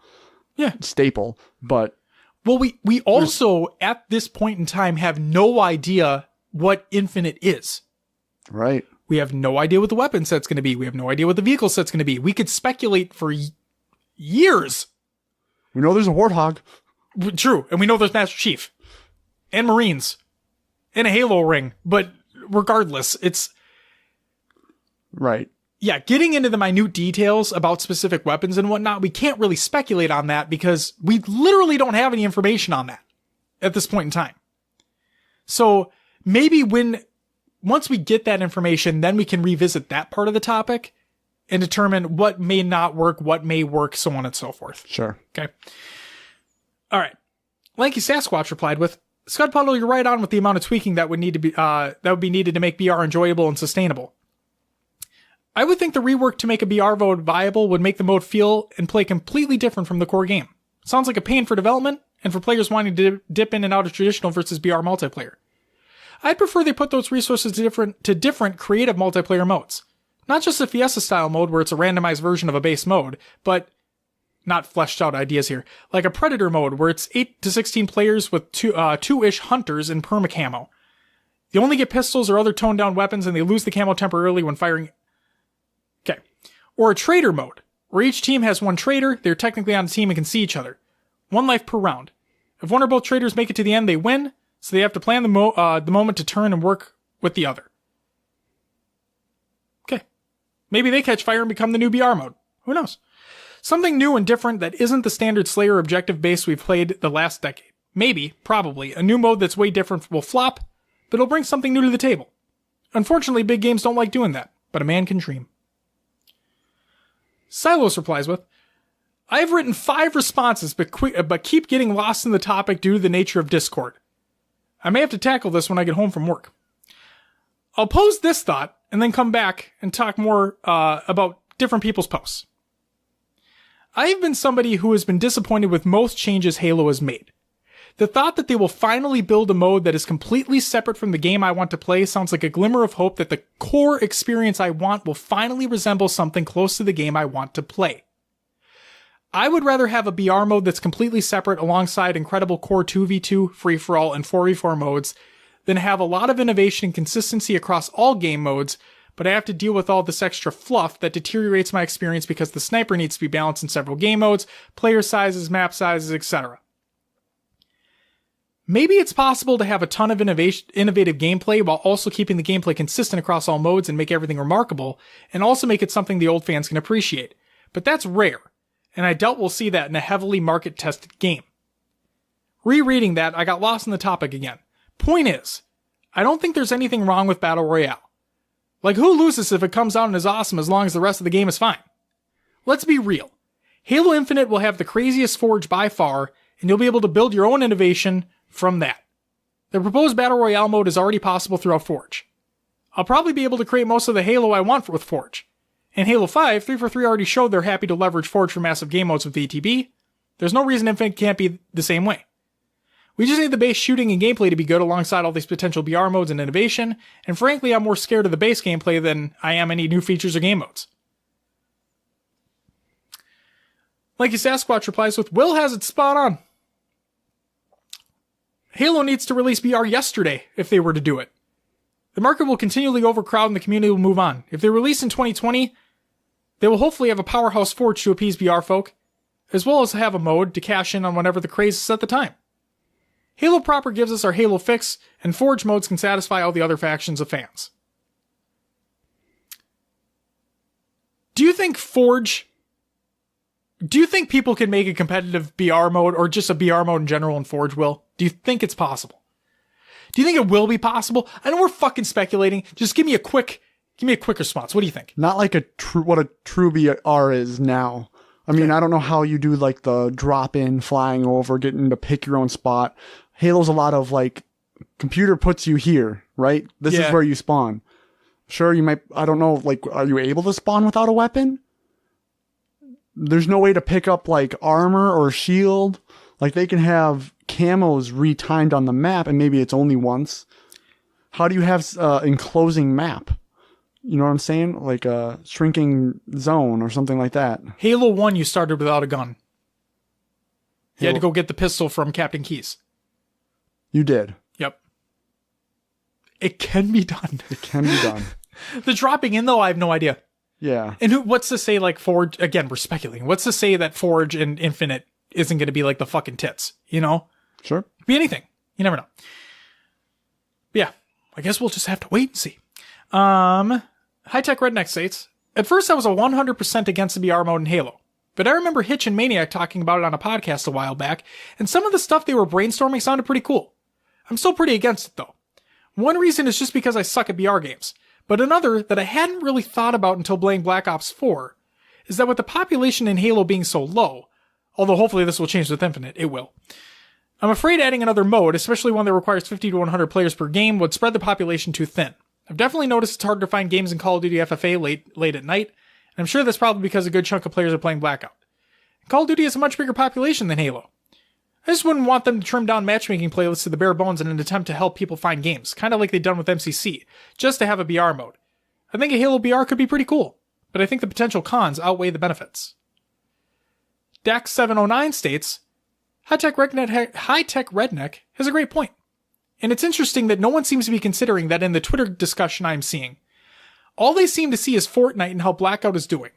staple. But we also at this point in time have no idea what Infinite is. Right. We have no idea what the weapon set's going to be. We have no idea what the vehicle set's going to be. We could speculate for years. We know there's a Warthog. True. And we know there's Master Chief and Marines and a Halo ring. But regardless, it's right. Yeah. Getting into the minute details about specific weapons and whatnot, we can't really speculate on that because we literally don't have any information on that at this point in time. So maybe when once we get that information, then we can revisit that part of the topic and determine what may not work, what may work, so on and so forth. Sure. Okay. All right. Lanky Sasquatch replied with, Scud Puddle, you're right on with the amount of tweaking that would be needed to make BR enjoyable and sustainable. I would think the rework to make a BR mode viable would make the mode feel and play completely different from the core game. Sounds like a pain for development and for players wanting to dip in and out of traditional versus BR multiplayer. I'd prefer they put those resources to different creative multiplayer modes. Not just a Fiesta-style mode where it's a randomized version of a base mode, but not fleshed out ideas here. Like a Predator mode where it's 8 to 16 players with two-ish hunters in perma-camo. They only get pistols or other toned-down weapons and they lose the camo temporarily when firing. Okay. Or a Trader mode, where each team has one Trader, they're technically on a team and can see each other. 1 life per round. If one or both Traders make it to the end, they win, so they have to plan the moment to turn and work with the other. Okay. Maybe they catch fire and become the new BR mode. Who knows? Something new and different that isn't the standard Slayer objective base we've played the last decade. Maybe, probably, a new mode that's way different will flop, but it'll bring something new to the table. Unfortunately, big games don't like doing that, but a man can dream. Silos replies with, I have written 5 responses, but keep getting lost in the topic due to the nature of Discord. I may have to tackle this when I get home from work. I'll pose this thought, and then come back and talk more about different people's posts. I have been somebody who has been disappointed with most changes Halo has made. The thought that they will finally build a mode that is completely separate from the game I want to play sounds like a glimmer of hope that the core experience I want will finally resemble something close to the game I want to play. I would rather have a BR mode that's completely separate alongside incredible core 2v2, free-for-all, and 4v4 modes than have a lot of innovation and consistency across all game modes, but I have to deal with all this extra fluff that deteriorates my experience because the sniper needs to be balanced in several game modes, player sizes, map sizes, etc. Maybe it's possible to have a ton of innovative gameplay while also keeping the gameplay consistent across all modes and make everything remarkable, and also make it something the old fans can appreciate. But that's rare, and I doubt we'll see that in a heavily market-tested game. Rereading that, I got lost in the topic again. Point is, I don't think there's anything wrong with Battle Royale. Like, who loses if it comes out and is awesome as long as the rest of the game is fine? Let's be real. Halo Infinite will have the craziest Forge by far, and you'll be able to build your own innovation from that. The proposed Battle Royale mode is already possible throughout Forge. I'll probably be able to create most of the Halo I want with Forge. In Halo 5, 343 already showed they're happy to leverage Forge for massive game modes with VTB. There's no reason Infinite can't be the same way. We just need the base shooting and gameplay to be good alongside all these potential BR modes and innovation, and frankly, I'm more scared of the base gameplay than I am any new features or game modes. Lanky Sasquatch replies with, Will has it spot on. Halo needs to release BR yesterday if they were to do it. The market will continually overcrowd and the community will move on. If they release in 2020, they will hopefully have a powerhouse Forge to appease BR folk, as well as have a mode to cash in on whatever the craze is at the time. Halo proper gives us our Halo fix, and Forge modes can satisfy all the other factions of fans. Do you think people can make a competitive BR mode, or just a BR mode in general in Forge, Will? Do you think it's possible? Do you think it will be possible? I know we're fucking speculating. Just give me a quick response. What do you think? Not like what a true BR is now. I mean, I don't know how you do like the drop in, flying over, getting to pick your own spot. Halo's a lot of like, computer puts you here, right? This is where you spawn. Sure, you might, I don't know, like, are you able to spawn without a weapon? There's no way to pick up like armor or shield. Like they can have camos retimed on the map and maybe it's only once. How do you have enclosing map? You know what I'm saying? Like a shrinking zone or something like that. Halo 1, you started without a gun. You had to go get the pistol from Captain Keyes. You did. Yep. It can be done. It can be done. The dropping in, though, I have no idea. Yeah. And what's to say, like, Forge, again, we're speculating. What's to say that Forge and Infinite isn't going to be like the fucking tits, you know? Sure. It could be anything. You never know. But yeah, I guess we'll just have to wait and see. High Tech Redneck states, at first I was 100% against the BR mode in Halo, but I remember Hitch and Maniac talking about it on a podcast a while back, and some of the stuff they were brainstorming sounded pretty cool. I'm still pretty against it though. One reason is just because I suck at BR games, but another that I hadn't really thought about until playing Black Ops 4 is that with the population in Halo being so low, although hopefully this will change with Infinite, it will. I'm afraid adding another mode, especially one that requires 50 to 100 players per game, would spread the population too thin. I've definitely noticed it's hard to find games in Call of Duty FFA late at night, and I'm sure that's probably because a good chunk of players are playing Blackout. Call of Duty has a much bigger population than Halo. I just wouldn't want them to trim down matchmaking playlists to the bare bones in an attempt to help people find games, kind of like they've done with MCC, just to have a BR mode. I think a Halo BR could be pretty cool, but I think the potential cons outweigh the benefits. Dax709 states, High Tech Redneck has a great point. And it's interesting that no one seems to be considering that in the Twitter discussion I'm seeing. All they seem to see is Fortnite and how Blackout is doing.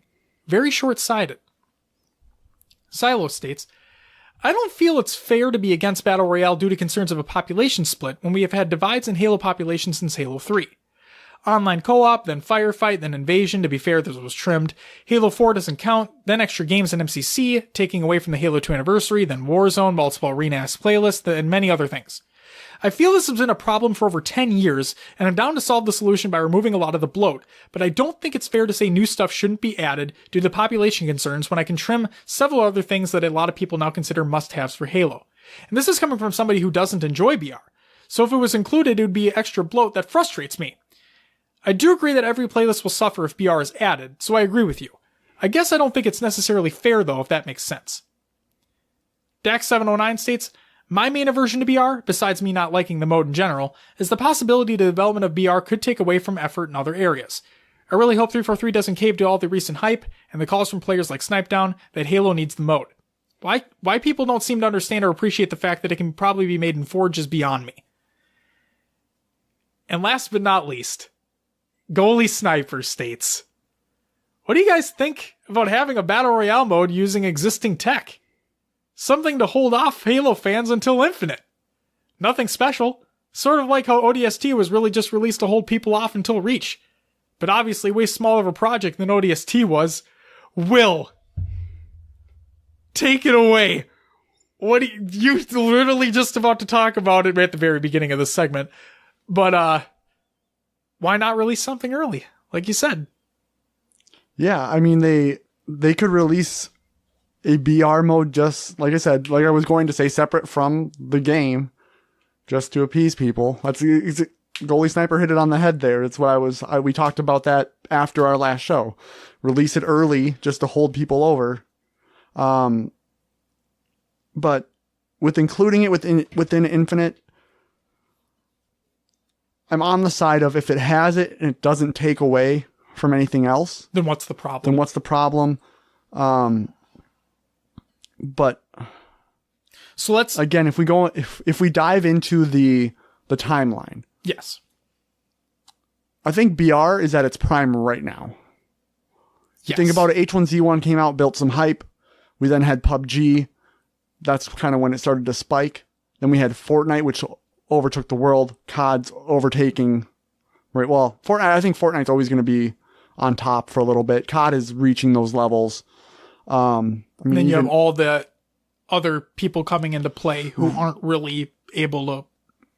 Very short-sighted. Silo states, I don't feel it's fair to be against Battle Royale due to concerns of a population split when we have had divides in Halo population since Halo 3. Online co-op, then firefight, then invasion. To be fair, this was trimmed. Halo 4 doesn't count, then extra games in MCC, taking away from the Halo 2 anniversary, then Warzone, multiple arena-ass playlists, and many other things. I feel this has been a problem for over 10 years, and I'm down to solve the solution by removing a lot of the bloat, but I don't think it's fair to say new stuff shouldn't be added due to population concerns when I can trim several other things that a lot of people now consider must-haves for Halo. And this is coming from somebody who doesn't enjoy BR, so if it was included, it would be extra bloat that frustrates me. I do agree that every playlist will suffer if BR is added, so I agree with you. I guess I don't think it's necessarily fair though, if that makes sense. Dax709 states, my main aversion to BR, besides me not liking the mode in general, is the possibility the development of BR could take away from effort in other areas. I really hope 343 doesn't cave to all the recent hype and the calls from players like Snipedown that Halo needs the mode. Why people don't seem to understand or appreciate the fact that it can probably be made in Forge is beyond me. And last but not least, Goalie Sniper states, what do you guys think about having a Battle Royale mode using existing tech? Something to hold off Halo fans until Infinite. Nothing special. Sort of like how ODST was really just released to hold people off until Reach. But obviously way smaller of a project than ODST was. Will, take it away. What you literally just about to talk about it at the very beginning of this segment. But why not release something early? Like you said. Yeah, I mean they could release a BR mode, just like I said, like I was going to say, separate from the game, just to appease people. Goalie Sniper hit it on the head there. It's what we talked about that after our last show. Release it early just to hold people over. But with including it within Infinite, I'm on the side of if it has it and it doesn't take away from anything else, then what's the problem? But so let's again, if we dive into the timeline, yes, I think BR is at its prime right now. Yes. Think about it. H1Z1 came out, built some hype. We then had PUBG. That's kind of when it started to spike. Then we had Fortnite, which overtook the world. COD's overtaking. Right. Well, Fortnite. I think Fortnite's always going to be on top for a little bit. COD is reaching those levels. And then you have all the other people coming into play who aren't really able to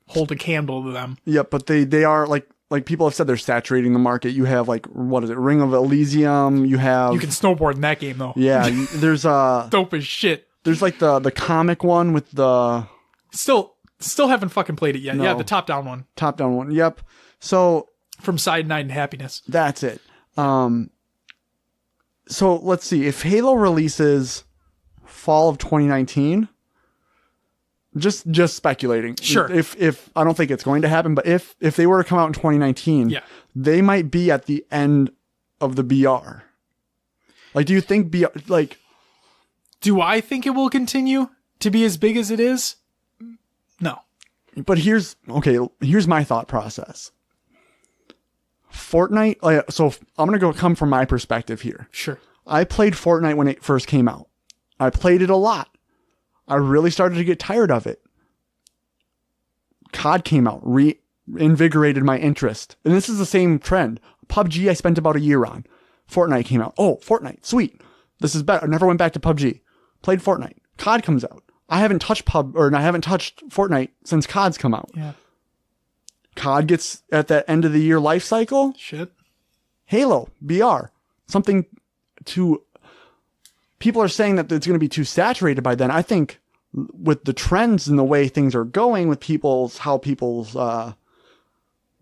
hold a candle to them. Yep, but they are like people have said, they're saturating the market. You have what is it, Ring of Elysium? You can snowboard in that game though. Yeah, there's dope as shit. There's like the comic one with the still haven't fucking played it yet. No. Yeah, the top down one. Yep. So from Side Night and Happiness. That's it. So let's see, if Halo releases fall of 2019, just speculating. Sure. If I don't think it's going to happen, but if they were to come out in 2019, yeah, they might be at the end of the BR. Like, do you think BR, like, do I think it will continue to be as big as it is? No. But here's my thought process. Fortnite, so I'm going to come from my perspective here. Sure. I played Fortnite when it first came out. I played it a lot. I really started to get tired of it. COD came out, reinvigorated my interest. And this is the same trend. PUBG I spent about a year on. Fortnite came out. Oh, Fortnite, sweet. This is better. I never went back to PUBG. Played Fortnite. COD comes out. I haven't touched Fortnite since COD's come out. Yeah. COD gets at that end of the year life cycle. Shit. Halo, BR. Something to... People are saying that it's going to be too saturated by then. I think with the trends and the way things are going with how people's,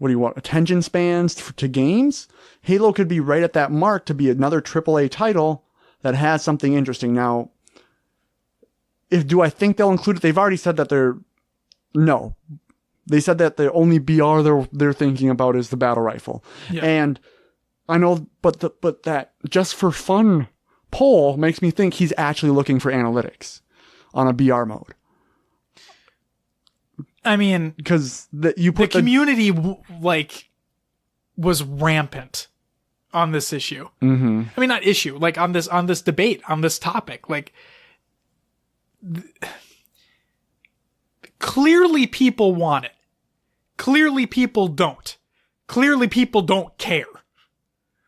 attention spans to games, Halo could be right at that mark to be another AAA title that has something interesting. Now, do I think they'll include it? They've already said that no. They said that the only BR they're thinking about is the battle rifle. Yeah. And I know, but that just for fun poll makes me think he's actually looking for analytics on a BR mode. I mean, because the community was rampant on this issue. Mm-hmm. I mean, not issue, like on this debate, on this topic, clearly people want it. Clearly people don't. Clearly people don't care.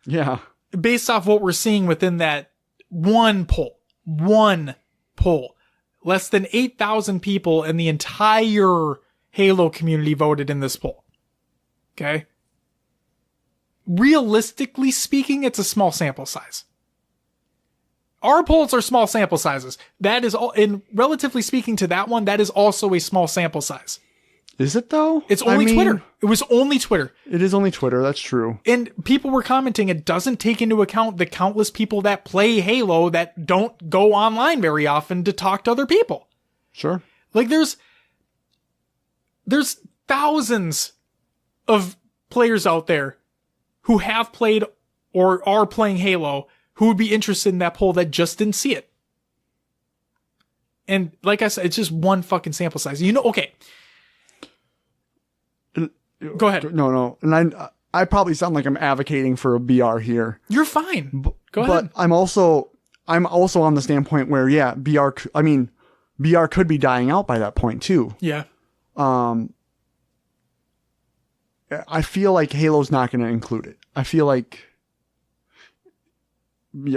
Yeah. Based off what we're seeing within that one poll. Less than 8,000 people in the entire Halo community voted in this poll. Okay? Realistically speaking, it's a small sample size. Our polls are small sample sizes. That is all, and relatively speaking to that one, that is also a small sample size. Is it though? It's only Twitter. It was only Twitter. It is only Twitter. That's true. And people were commenting it doesn't take into account the countless people that play Halo that don't go online very often to talk to other people. Sure. Like there's thousands of players out there who have played or are playing Halo who would be interested in that poll that just didn't see it. And like I said, it's just one fucking sample size. Okay. Go ahead. No. And I probably sound like I'm advocating for a BR here. You're fine. Go But ahead. I'm also on the standpoint where, yeah, BR could be dying out by that point too. Yeah. I feel like Halo's not going to include it. I feel like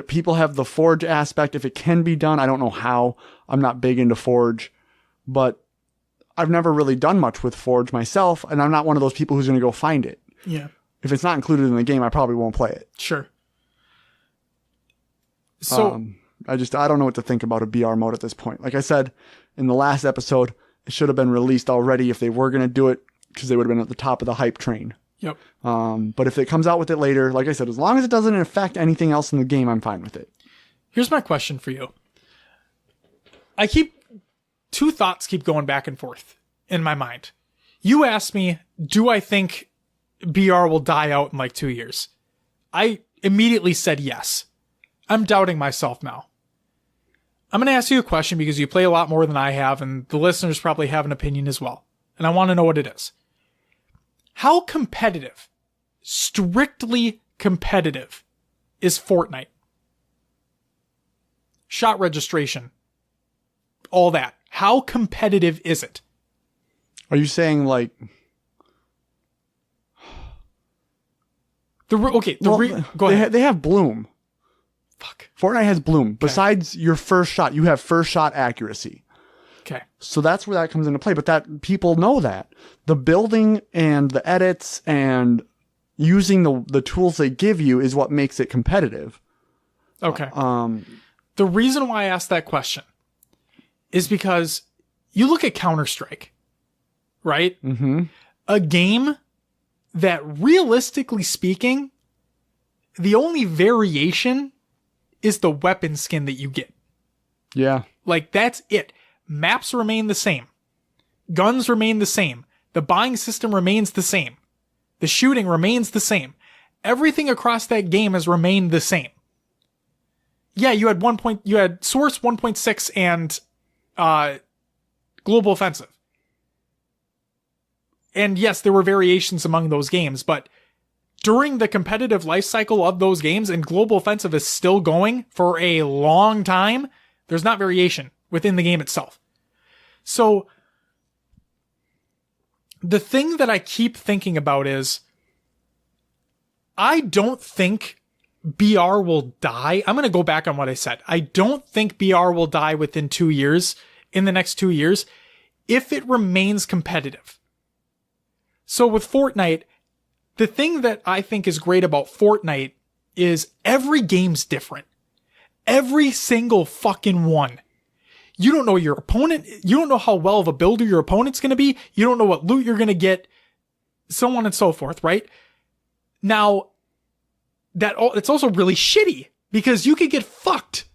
people have the Forge aspect. If it can be done, I don't know how. I'm not big into Forge, but I've never really done much with Forge myself, and I'm not one of those people who's going to go find it. Yeah. If it's not included in the game, I probably won't play it. Sure. So I don't know what to think about a BR mode at this point. Like I said in the last episode, it should have been released already if they were going to do it, because they would have been at the top of the hype train. Yep. But if it comes out with it later, like I said, as long as it doesn't affect anything else in the game, I'm fine with it. Here's my question for you. Two thoughts keep going back and forth in my mind. You asked me, do I think BR will die out in 2 years? I immediately said yes. I'm doubting myself now. I'm going to ask you a question because you play a lot more than I have, and the listeners probably have an opinion as well. And I want to know what it is. How competitive, strictly competitive, is Fortnite? Shot registration. All that. How competitive is it? Are you saying go ahead. They have Bloom. Fuck. Fortnite has Bloom. Okay. Besides your first shot, you have first shot accuracy. Okay. So that's where that comes into play. But that people know that. The building and the edits and using the tools they give you is what makes it competitive. Okay. The reason why I asked that question is because you look at Counter-Strike, right? Mm-hmm. A game that, realistically speaking, the only variation is the weapon skin that you get. Yeah. That's it. Maps remain the same. Guns remain the same. The buying system remains the same. The shooting remains the same. Everything across that game has remained the same. Yeah, you had Source 1.6 and Global Offensive. And yes, there were variations among those games, but during the competitive life cycle of those games, and Global Offensive is still going for a long time, there's not variation within the game itself. So the thing that I keep thinking about is, I don't think BR will die. I'm going to go back on what I said. I don't think BR will die within 2 years, in the next 2 years, if it remains competitive. So with Fortnite, the thing that I think is great about Fortnite is every game's different. Every single fucking one. You don't know your opponent. You don't know how well of a builder your opponent's going to be. You don't know what loot you're going to get, so on and so forth, right? Now, it's also really shitty because you could get fucked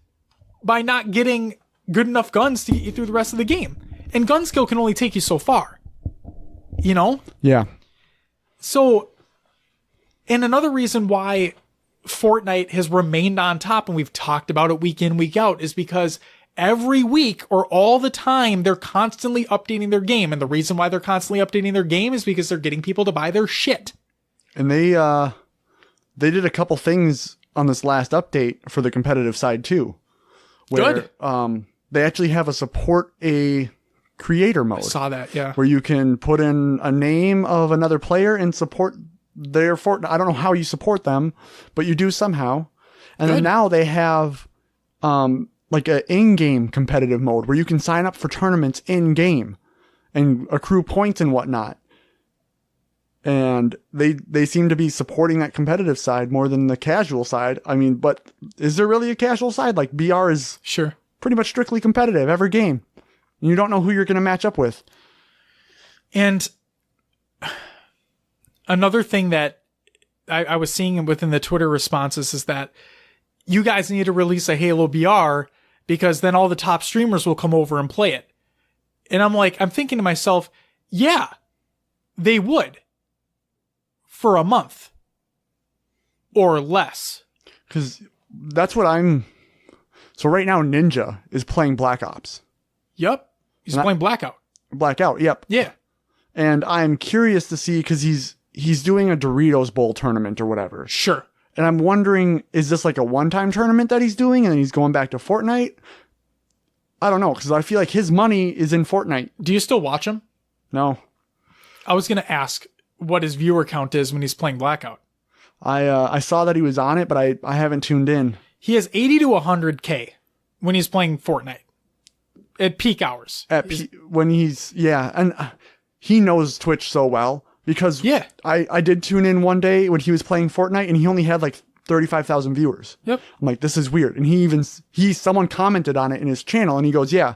by not getting good enough guns to get you through the rest of the game. And gun skill can only take you so far. You know? Yeah. So, and another reason why Fortnite has remained on top, and we've talked about it week in, week out, is because every week or all the time, they're constantly updating their game. And the reason why they're constantly updating their game is because they're getting people to buy their shit. And they did a couple things on this last update for the competitive side too. Where, Good. They actually have a creator mode. I saw that, yeah. Where you can put in a name of another player and support their Fortnite. I don't know how you support them, but you do somehow. And Good. then now they have like an in-game competitive mode where you can sign up for tournaments in-game and accrue points and whatnot. And they seem to be supporting that competitive side more than the casual side. I mean, but is there really a casual side? Like BR is Sure. pretty much strictly competitive every game. You don't know who you're going to match up with. And another thing that I was seeing within the Twitter responses is that you guys need to release a Halo BR because then all the top streamers will come over and play it. And I'm thinking to myself, yeah, they would for a month or less. Because that's what so right now Ninja is playing Black Ops. Yep. He's playing Blackout. Blackout, yep. Yeah. And I'm curious to see, because he's doing a Doritos Bowl tournament or whatever. Sure. And I'm wondering, is this like a one-time tournament that he's doing and then he's going back to Fortnite? I don't know, because I feel like his money is in Fortnite. Do you still watch him? No. I was going to ask what his viewer count is when he's playing Blackout. I saw that he was on it, but I haven't tuned in. He has 80 to 100K when he's playing Fortnite at peak hours. When he's, yeah. And he knows Twitch so well because yeah. I did tune in one day when he was playing Fortnite and he only had like 35,000 viewers. Yep. I'm like, this is weird. And someone commented on it in his channel and he goes, yeah,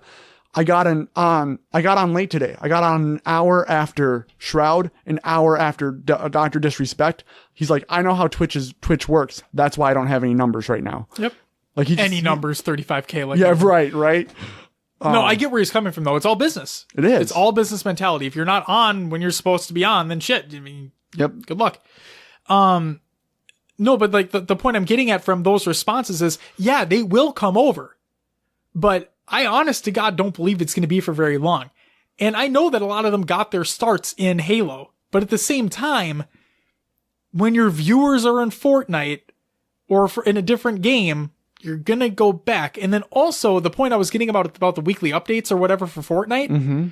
I got on late today. I got on an hour after Shroud, an hour after Dr. Disrespect. He's like, I know how Twitch works. That's why I don't have any numbers right now. Yep. Like any numbers, 35K. Like yeah, right. No, I get where he's coming from though. It's all business. It is. It's all business mentality. If you're not on when you're supposed to be on, then shit. I mean, yep. Good luck. No, but like the point I'm getting at from those responses is, yeah, they will come over, but I honest to God don't believe it's going to be for very long. And I know that a lot of them got their starts in Halo, but at the same time, when your viewers are in Fortnite or in a different game, you're going to go back. And then also the point I was getting about the weekly updates or whatever for Fortnite, mm-hmm.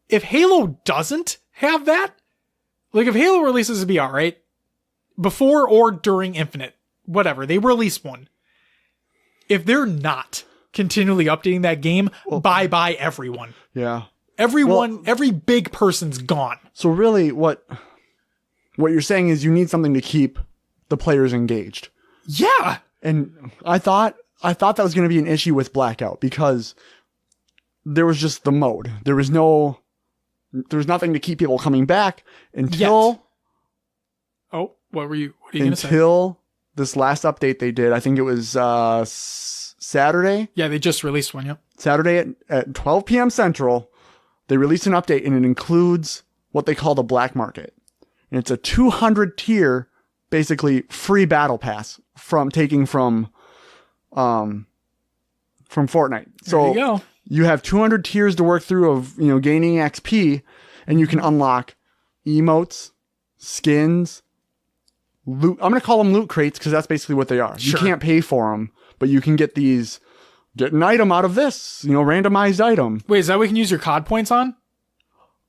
If Halo doesn't have that, like if Halo releases a BR, right? Before or during Infinite, whatever, they release one. If they're not continually updating that game, bye-bye everyone. Yeah. Everyone, every big person's gone. So really what you're saying is you need something to keep the players engaged. Yeah. And I thought that was going to be an issue with Blackout because there was just the mode. There was nothing to keep people coming back until... Yet. Oh, what are you going to say? Until this last update they did. I think it was Saturday. Yeah, they just released one, yeah. Saturday at 12 p.m. Central, they released an update and it includes what they call the black market. And it's a 200 tier, basically free battle pass from Fortnite. So there you go. You have 200 tiers to work through of, gaining XP, and you can unlock emotes, skins, loot. I'm going to call them loot crates because that's basically what they are. Sure. You can't pay for them, but you can get an item out of this, randomized item. Wait, is that what you can use your COD points on?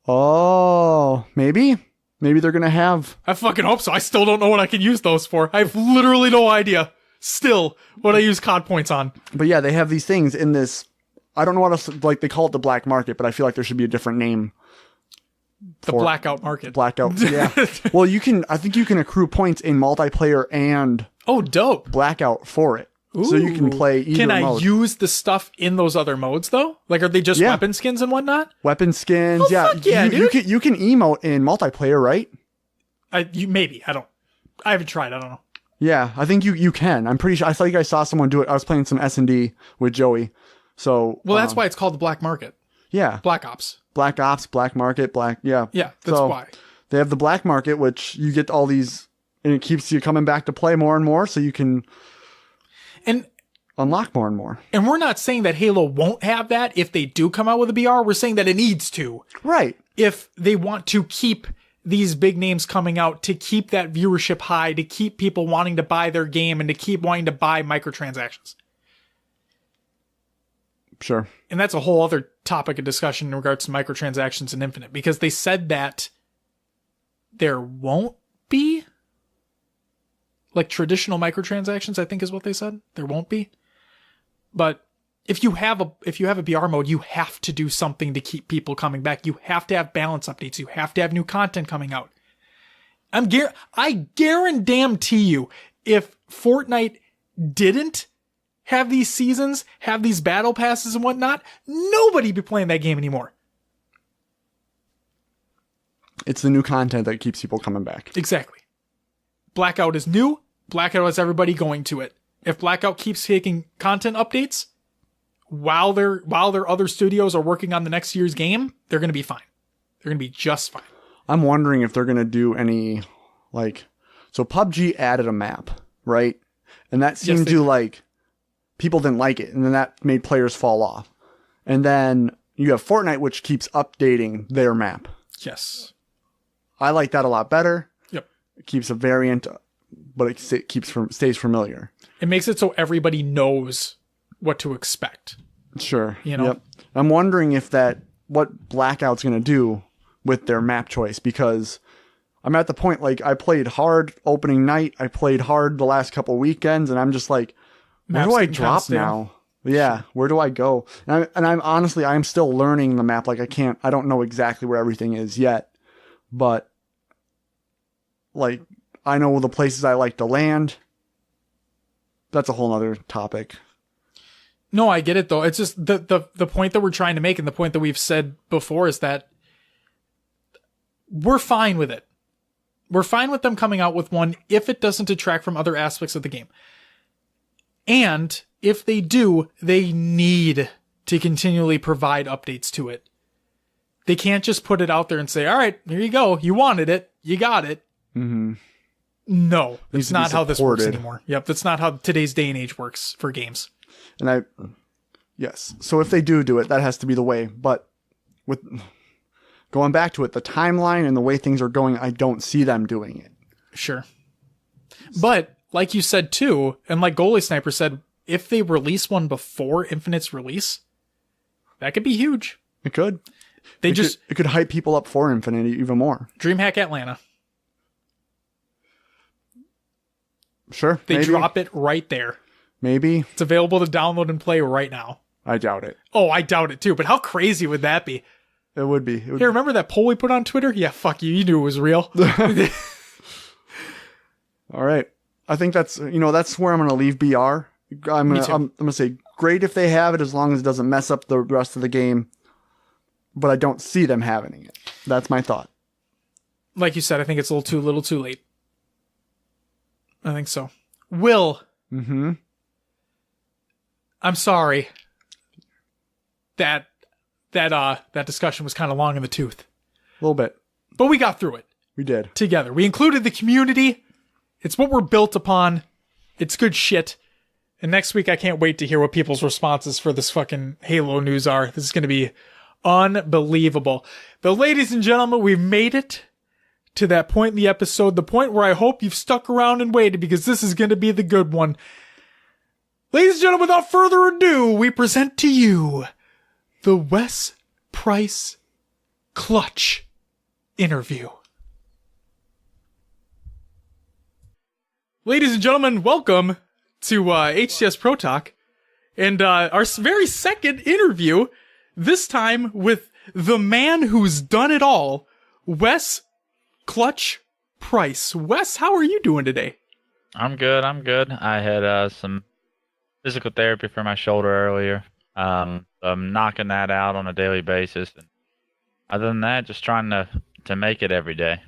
Oh, maybe they're going to have. I fucking hope so. I still don't know what I can use those for. I have literally no idea still what I use COD points on. But yeah, they have these things in this. I don't know what else, like they call it the black market, but I feel like there should be a different name. The blackout market. Blackout. Yeah. Well, I think you can accrue points in multiplayer and dope. blackout for it. Ooh. So you can play either mode. I use the stuff in those other modes though? Like, are they just weapon skins and whatnot? Weapon skins, Fuck yeah, dude. You can emote in multiplayer, right? Maybe. I haven't tried. I don't know. Yeah, I think you can. I'm pretty sure. I think I saw someone do it. I was playing some S&D with Joey. So that's why it's called the black market. Yeah. Black Ops. Black Ops, black market, Yeah, that's why. They have the black market, which you get all these, and it keeps you coming back to play more and more, so you can unlock more and more. And we're not saying that Halo won't have that if they do come out with a BR. We're saying that it needs to. Right. If they want to keep these big names coming out, to keep that viewership high, to keep people wanting to buy their game, and to keep wanting to buy microtransactions. Sure. And that's a whole other topic of discussion in regards to microtransactions and Infinite, because they said that there won't be like traditional microtransactions, I think is what they said. There won't be. But if you have a BR mode, you have to do something to keep people coming back. You have to have balance updates. You have to have new content coming out. I guarantee you, if Fortnite didn't have these seasons, have these battle passes and whatnot, nobody'd be playing that game anymore. It's the new content that keeps people coming back. Exactly. Blackout is new. Blackout has everybody going to it. If Blackout keeps taking content updates while their other studios are working on the next year's game, they're going to be fine. They're going to be just fine. I'm wondering if they're going to do any, so PUBG added a map, right? And that seemed people didn't like it, and then that made players fall off. And then you have Fortnite, which keeps updating their map. Yes. I like that a lot better. Yep. It keeps a variant, but it stays familiar. It makes it so everybody knows what to expect. Sure. You know? Yep. I'm wondering what Blackout's going to do with their map choice, because I'm at the point, I played hard opening night. I played hard the last couple weekends, and I'm just like, where do I drop now? Yeah, where do I go? And I'm honestly, I'm still learning the map. I don't know exactly where everything is yet, but I know the places I like to land. That's a whole nother topic. No, I get it though. It's just the point that we're trying to make, and the point that we've said before, is that we're fine with it. We're fine with them coming out with one if it doesn't detract from other aspects of the game. And if they do, they need to continually provide updates to it. They can't just put it out there and say, all right, here you go. You wanted it. You got it. Mm-hmm. No, that's not how this works anymore. Yep, that's not how today's day and age works for games. And yes. So if they do it, that has to be the way. But with going back to it, the timeline and the way things are going, I don't see them doing it. Sure. But like you said too, and like Goalie Sniper said, if they release one before Infinite's release, that could be huge. It could. It could hype people up for Infinite even more. DreamHack Atlanta. Sure. They drop it right there. Maybe. It's available to download and play right now. I doubt it. Oh, I doubt it too. But how crazy would that be? It would be. Hey, remember that poll we put on Twitter? Yeah, fuck you. You knew it was real. All right. I think that's where I'm going to leave BR. I'm going to say great if they have it, as long as it doesn't mess up the rest of the game. But I don't see them having it. That's my thought. Like you said, I think it's a little too late. I think so. Will. Mm-hmm. I'm sorry. That discussion was kind of long in the tooth. A little bit. But we got through it. We did. Together. We included the community. It's what we're built upon. It's good shit. And next week, I can't wait to hear what people's responses for this fucking Halo news are. This is going to be unbelievable. But ladies and gentlemen, we've made it to that point in the episode, the point where I hope you've stuck around and waited, because this is going to be the good one. Ladies and gentlemen, without further ado, we present to you the Wes Price Clutch interview. Ladies and gentlemen, welcome to HCS Pro Talk, and our very second interview, this time with the man who's done it all, Wes Clutch Price. Wes, how are you doing today? I'm good. I had some physical therapy for my shoulder earlier. I'm knocking that out on a daily basis. And other than that, just trying to make it every day.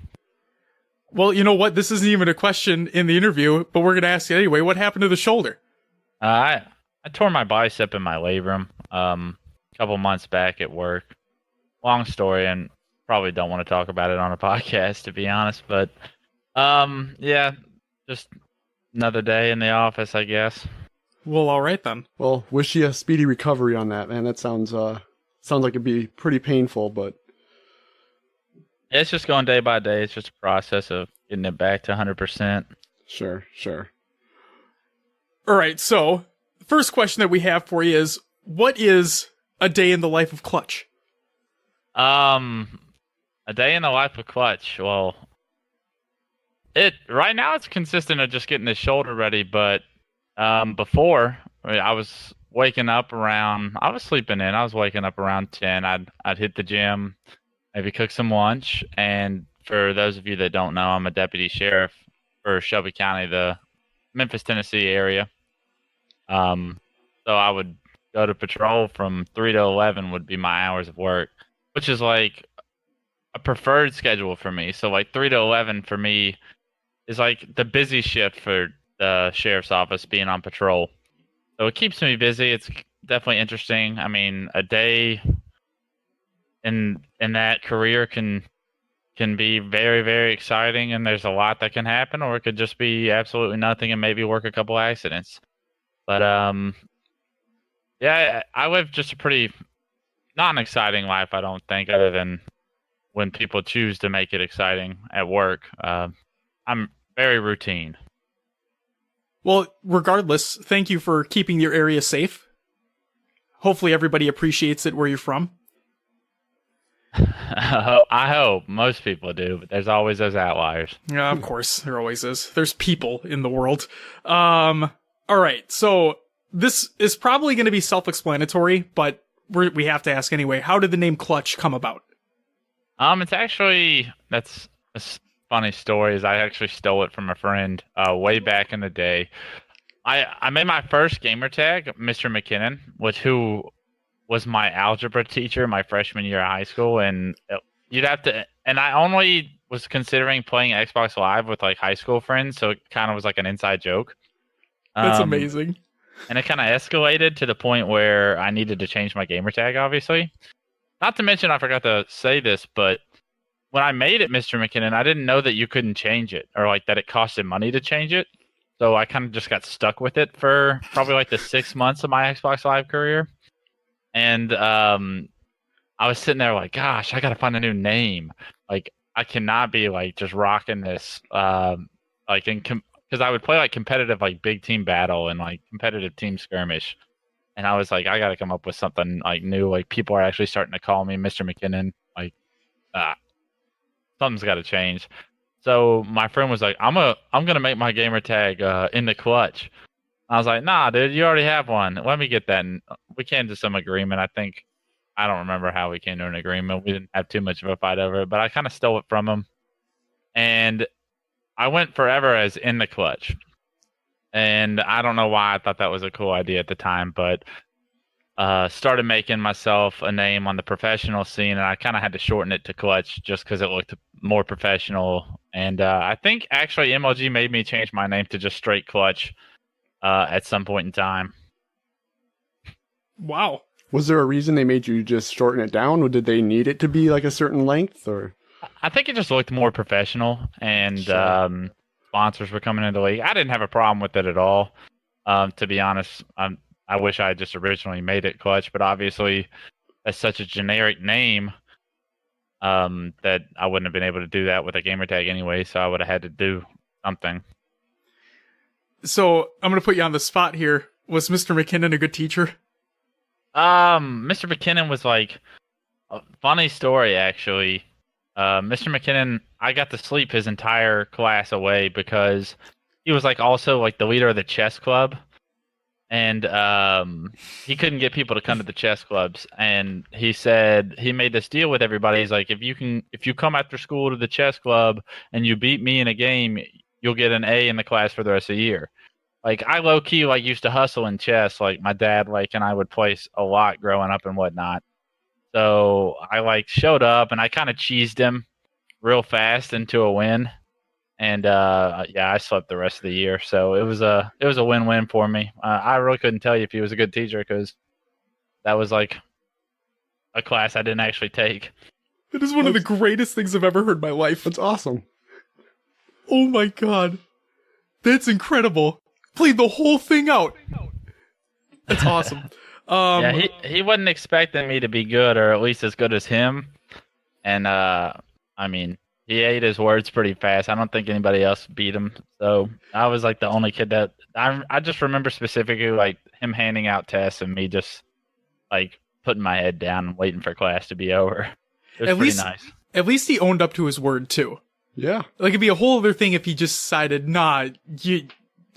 Well, you know what? This isn't even a question in the interview, but we're going to ask you anyway. What happened to the shoulder? I tore my bicep in my labrum a couple months back at work. Long story, and probably don't want to talk about it on a podcast, to be honest. But yeah, just another day in the office, I guess. Well, all right then. Well, wish you a speedy recovery on that, man. That sounds like it'd be pretty painful, but It's just going day by day. It's just a process of getting it back to 100%. sure. All right, so the first question that we have for you is, what is a day in the life of Clutch? A day in the life of Clutch. Well, right now it's consistent of just getting the shoulder ready, but before I was waking up around. I was sleeping in. I was waking up around 10. I'd hit the gym, maybe cook some lunch, and for those of you that don't know, I'm a deputy sheriff for Shelby County, the Memphis, Tennessee area. So I would go to patrol from 3 to 11 would be my hours of work, which is like a preferred schedule for me. So like 3 to 11 for me is like the busy shift for the sheriff's office being on patrol. So it keeps me busy. It's definitely interesting. I mean, a day in that career can be very, very exciting, and there's a lot that can happen, or it could just be absolutely nothing and maybe work a couple accidents. But yeah, I live just a pretty not an exciting life, I don't think, other than when people choose to make it exciting at work. I'm very routine. Well, regardless, thank you for keeping your area safe. Hopefully everybody appreciates it where you're from. I hope most people do, but there's always those outliers. Yeah, of course, there always is. There's people in the world. All right, so this is probably going to be self-explanatory, but we have to ask anyway. How did the name Clutch come about? It's actually, that's a funny story, is I actually stole it from a friend way back in the day. I made my first gamer tag, Mr. McKinnon, who was my algebra teacher my freshman year of high school, and you'd have to, and I only was considering playing Xbox Live with like high school friends, so it kind of was like an inside joke. That's amazing. And it kind of escalated to the point where I needed to change my gamer tag, obviously. Not to mention, I forgot to say this, but when I made it Mr. McKinnon, I didn't know that you couldn't change it, or like that it costed money to change it. So I kind of just got stuck with it for probably like the 6 months of my Xbox Live career. And I was sitting there like, gosh, I got to find a new name. Like, I cannot be like just rocking this, like because I would play like competitive, like big team battle and like competitive team skirmish. And I was like, I got to come up with something like new. Like, people are actually starting to call me Mr. McKinnon. Like, something's got to change. So my friend was like, I'm gonna make my gamer tag in the Clutch. I was like, nah, dude, you already have one. Let me get that. And we came to some agreement. I don't remember how we came to an agreement. We didn't have too much of a fight over it, but I kind of stole it from him. And I went forever as in the Clutch. And I don't know why I thought that was a cool idea at the time, but started making myself a name on the professional scene, and I kind of had to shorten it to Clutch just because it looked more professional. And I think actually MLG made me change my name to just straight Clutch at some point in time. Wow. Was there a reason they made you just shorten it down, or did they need it to be like a certain length? Or I think it just looked more professional, and sure. Sponsors were coming into the league. I didn't have a problem with it at all. To be honest, I wish I had just originally made it Clutch, but obviously that's such a generic name that I wouldn't have been able to do that with a gamer tag anyway, so I would have had to do something. So I'm going to put you on the spot here. Was Mr. McKinnon a good teacher? Mr. McKinnon was like a funny story, actually. Mr. McKinnon, I got to sleep his entire class away because he was like also like the leader of the chess club. and he couldn't get people to come to the chess clubs. And he said he made this deal with everybody. He's like, if you come after school to the chess club and you beat me in a game, you'll get an A in the class for the rest of the year. Like, I low key like used to hustle in chess. Like, my dad and I would play a lot growing up and whatnot. So I showed up and I kind of cheesed him real fast into a win. And I slept the rest of the year. So it was a win-win for me. I really couldn't tell you if he was a good teacher because that was like a class I didn't actually take. It is one of the greatest things I've ever heard in my life. That's awesome. Oh my god. That's incredible. Played the whole thing out. That's awesome. He wasn't expecting me to be good, or at least as good as him. And he ate his words pretty fast. I don't think anybody else beat him. So I was like the only kid that I just remember specifically like him handing out tests and me just like putting my head down and waiting for class to be over. It was pretty nice. At least he owned up to his word too. Yeah. Like, it'd be a whole other thing if he just decided, nah, you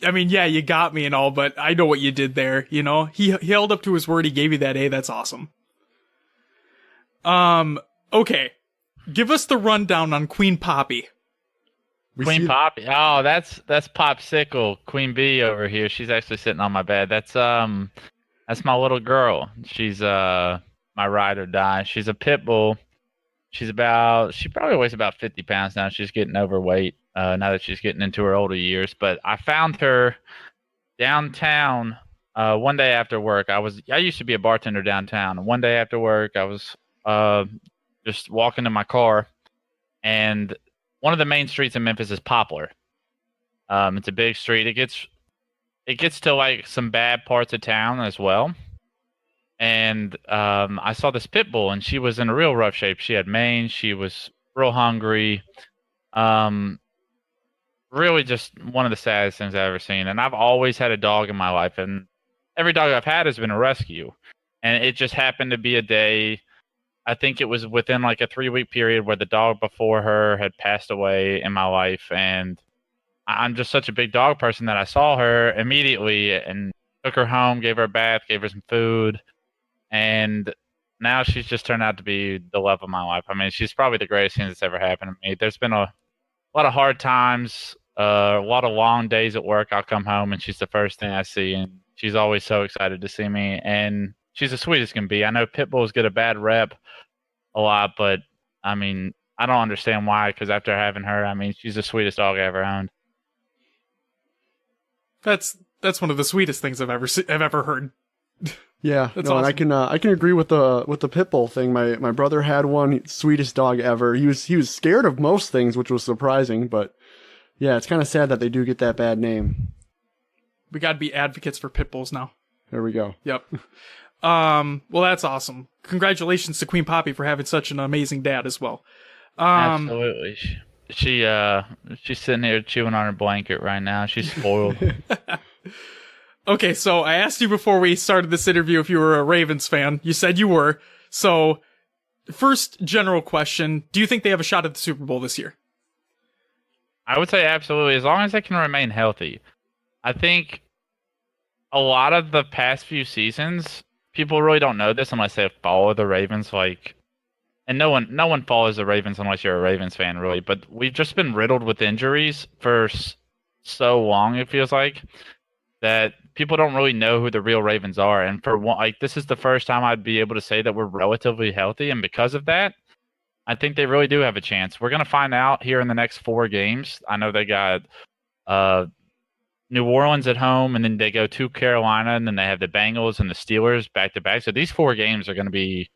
got me and all, but I know what you did there, you know? He held up to his word, he gave you that A, that's awesome. Okay. Give us the rundown on Queen Poppy. Queen Poppy. Oh, that's Popsicle, Queen Bee over here. She's actually sitting on my bed. That's my little girl. She's my ride or die. She's a pit bull. She probably weighs about 50 pounds now. She's getting overweight now that she's getting into her older years. But I found her downtown one day after work. I used to be a bartender downtown. One day after work, I was just walking to my car, and one of the main streets in Memphis is Poplar. It's a big street. It gets to like some bad parts of town as well. And I saw this pit bull, and she was in a real rough shape. She had mange. She was real hungry. Really just one of the saddest things I've ever seen. And I've always had a dog in my life, and every dog I've had has been a rescue. And it just happened to be a day, I think it was within like a 3-week period where the dog before her had passed away in my life. And I'm just such a big dog person that I saw her immediately and took her home, gave her a bath, gave her some food. And now she's just turned out to be the love of my life. I mean, she's probably the greatest thing that's ever happened to me. There's been a lot of hard times, a lot of long days at work. I'll come home and she's the first thing I see, and she's always so excited to see me. And she's the sweetest can be. I know pit bulls get a bad rep a lot, but I mean, I don't understand why, because after having her, I mean, she's the sweetest dog I ever owned. That's one of the sweetest things I've ever heard. Yeah, That's no, awesome. and I can agree with the pit bull thing. My brother had one, sweetest dog ever. He was scared of most things, which was surprising, but yeah, it's kind of sad that they do get that bad name. We gotta be advocates for pit bulls now. There we go. Yep. Well, that's awesome. Congratulations to Queen Poppy for having such an amazing dad as well. Absolutely. She's sitting here chewing on her blanket right now. She's spoiled. Okay, so I asked you before we started this interview if you were a Ravens fan. You said you were. So, first general question, do you think they have a shot at the Super Bowl this year? I would say absolutely, as long as they can remain healthy. I think a lot of the past few seasons, people really don't know this unless they follow the Ravens. And no one follows the Ravens unless you're a Ravens fan, really. But we've just been riddled with injuries for so long, it feels like, that people don't really know who the real Ravens are. And for one, this is the first time I'd be able to say that we're relatively healthy. And because of that, I think they really do have a chance. We're going to find out here in the next 4 games. I know they got New Orleans at home, and then they go to Carolina, and then they have the Bengals and the Steelers back to back. So these 4 games are going to be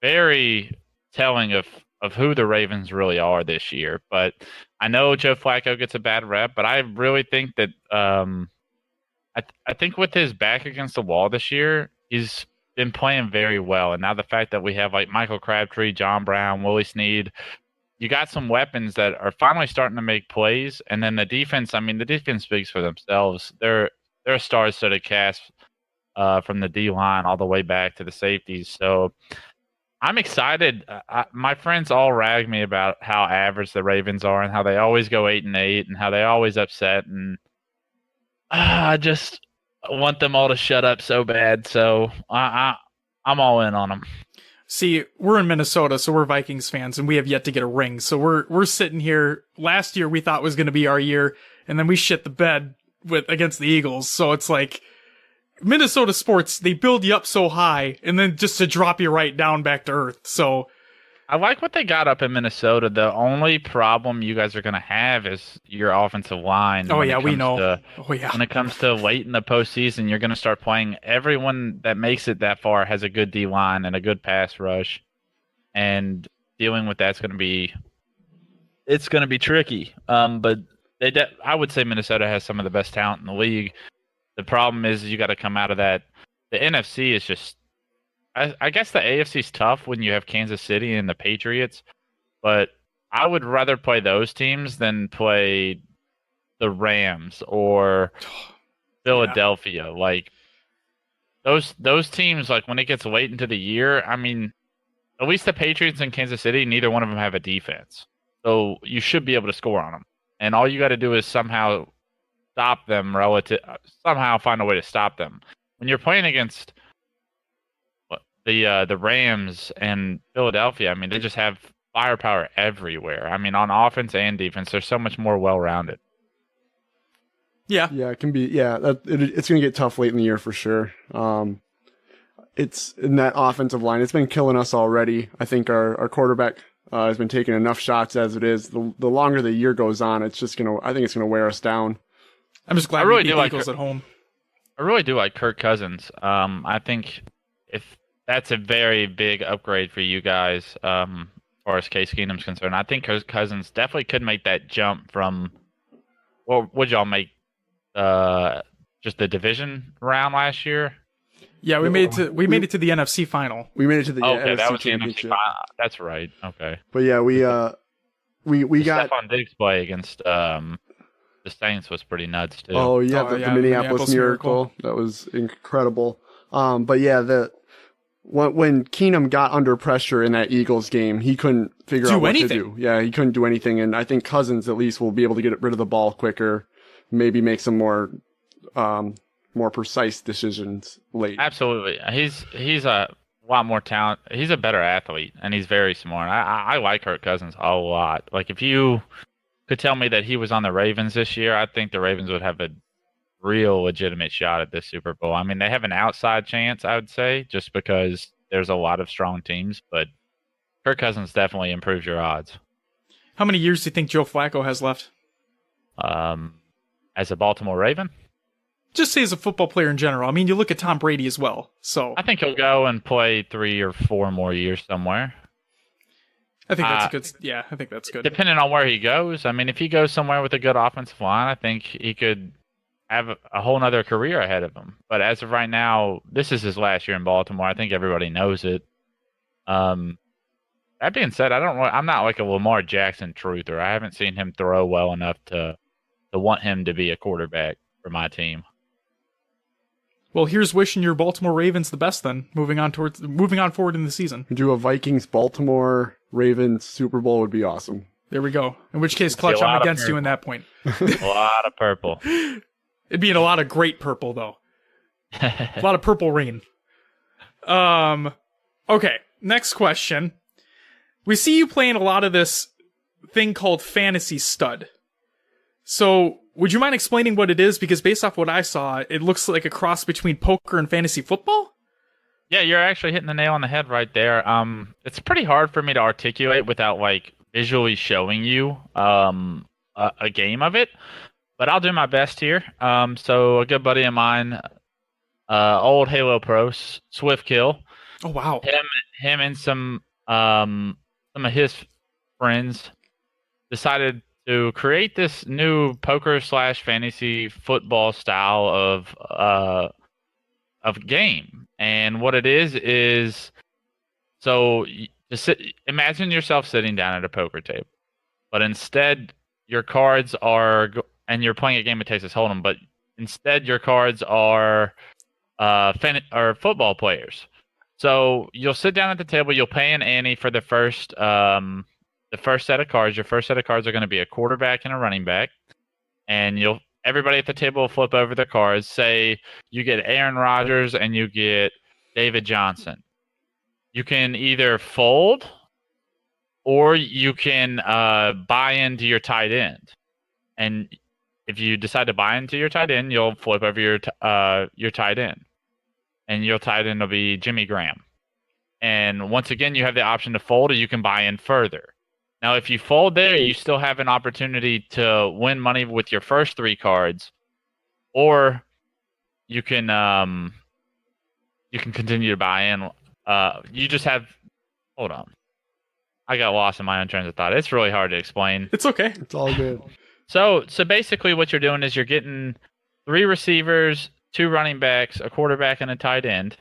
very telling of who the Ravens really are this year. But I know Joe Flacco gets a bad rep, but I really think that I think with his back against the wall this year, he's been playing very well. And now the fact that we have like Michael Crabtree, John Brown, Willie Snead, you got some weapons that are finally starting to make plays. And then the defense, I mean, the defense speaks for themselves. They're a star-studded cast from the D-line all the way back to the safeties. So I'm excited. My friends all rag me about how average the Ravens are and how they always go 8-8 and how they always upset. And want them all to shut up so bad. So I'm all in on them. See, we're in Minnesota, so we're Vikings fans, and we have yet to get a ring. So we're sitting here. Last year we thought was going to be our year, and then we shit the bed against the Eagles. So it's like Minnesota sports, they build you up so high, and then just to drop you right down back to earth. So I like what they got up in Minnesota. The only problem you guys are going to have is your offensive line. Oh yeah, we know. When it comes to late in the postseason, you're going to start playing. Everyone that makes it that far has a good D line and a good pass rush, and dealing with that's going to be tricky. But I would say Minnesota has some of the best talent in the league. The problem is you got to come out of that. The NFC is just. I guess the AFC is tough when you have Kansas City and the Patriots, but I would rather play those teams than play the Rams or Philadelphia. Yeah. Like those teams, like when it gets late into the year, I mean, at least the Patriots and Kansas City, neither one of them have a defense, so you should be able to score on them. And all you got to do is somehow stop them. Somehow find a way to stop them. When you're playing against the Rams and Philadelphia, I mean, they just have firepower everywhere. I mean, on offense and defense, they're so much more well-rounded. Yeah. Yeah, it can be. Yeah, it's going to get tough late in the year for sure. It's in that offensive line. It's been killing us already. I think our quarterback has been taking enough shots as it is. The longer the year goes on, I think it's going to wear us down. I'm just glad we beat the Eagles at home. I really do like Kirk Cousins. I think that's a very big upgrade for you guys, as far as Case Keenum's concerned. I think Cousins definitely could make that jump from. Well, would y'all make just the division round last year? Yeah, we made it to the NFC final. We made it to the NFC that was championship. The NFC final. That's right. Okay. But yeah, we got Stephon Diggs play against the Saints was pretty nuts too. Oh yeah, the Minneapolis Miracle. That was incredible. But yeah, when Keenum got under pressure in that Eagles game, he couldn't figure out what to do. Yeah, he couldn't do anything, and I think Cousins at least will be able to get rid of the ball quicker, maybe make some more precise decisions late. Absolutely, he's a lot more talent. He's a better athlete, and he's very smart. I like Kirk Cousins a lot. Like if you could tell me that he was on the Ravens this year, I think the Ravens would have a real legitimate shot at this Super Bowl. I mean, they have an outside chance, I would say, just because there's a lot of strong teams, but Kirk Cousins definitely improves your odds. How many years do you think Joe Flacco has left? As a Baltimore Raven? Just say as a football player in general. I mean, you look at Tom Brady as well. So I think he'll go and play 3 or 4 more years somewhere. I think that's good. Yeah, I think that's good. Depending on where he goes. I mean, if he goes somewhere with a good offensive line, I think he could have a whole nother career ahead of him. But as of right now, this is his last year in Baltimore. I think everybody knows it. That being said, I'm not like a Lamar Jackson truther. I haven't seen him throw well enough to want him to be a quarterback for my team. Well, here's wishing your Baltimore Ravens the best then, moving on forward in the season. Do a Vikings-Baltimore Ravens Super Bowl would be awesome. There we go. In which case, Clutch, I'm against you in that point. A lot of purple. It'd be in a lot of great purple, though. A lot of purple rain. Okay, next question. We see you playing a lot of this thing called Fantasy Stud. So, would you mind explaining what it is? Because based off what I saw, it looks like a cross between poker and fantasy football? Yeah, you're actually hitting the nail on the head right there. It's pretty hard for me to articulate without, like, visually showing you a game of it. But I'll do my best here. So a good buddy of mine, old Halo Pro, Swiftkill. Oh wow! Him and some of his friends decided to create this new poker/fantasy football style of game. And what it is so imagine yourself sitting down at a poker table, but instead your cards are. And you're playing a game of Texas Hold'em, but instead your cards are football players. So you'll sit down at the table, you'll pay an ante for the first set of cards. Your first set of cards are going to be a quarterback and a running back, and everybody at the table will flip over their cards. Say you get Aaron Rodgers and you get David Johnson. You can either fold or you can buy into your tight end. And if you decide to buy into your tight end, you'll flip over your tight end. And your tight end will be Jimmy Graham. And once again, you have the option to fold or you can buy in further. Now, if you fold there, you still have an opportunity to win money with your first 3 cards, or you can continue to buy in. You just have. Hold on, I got lost in my own train of thought. It's really hard to explain. It's okay. It's all good. So basically, what you're doing is you're getting 3 receivers, 2 running backs, a quarterback, and a tight end.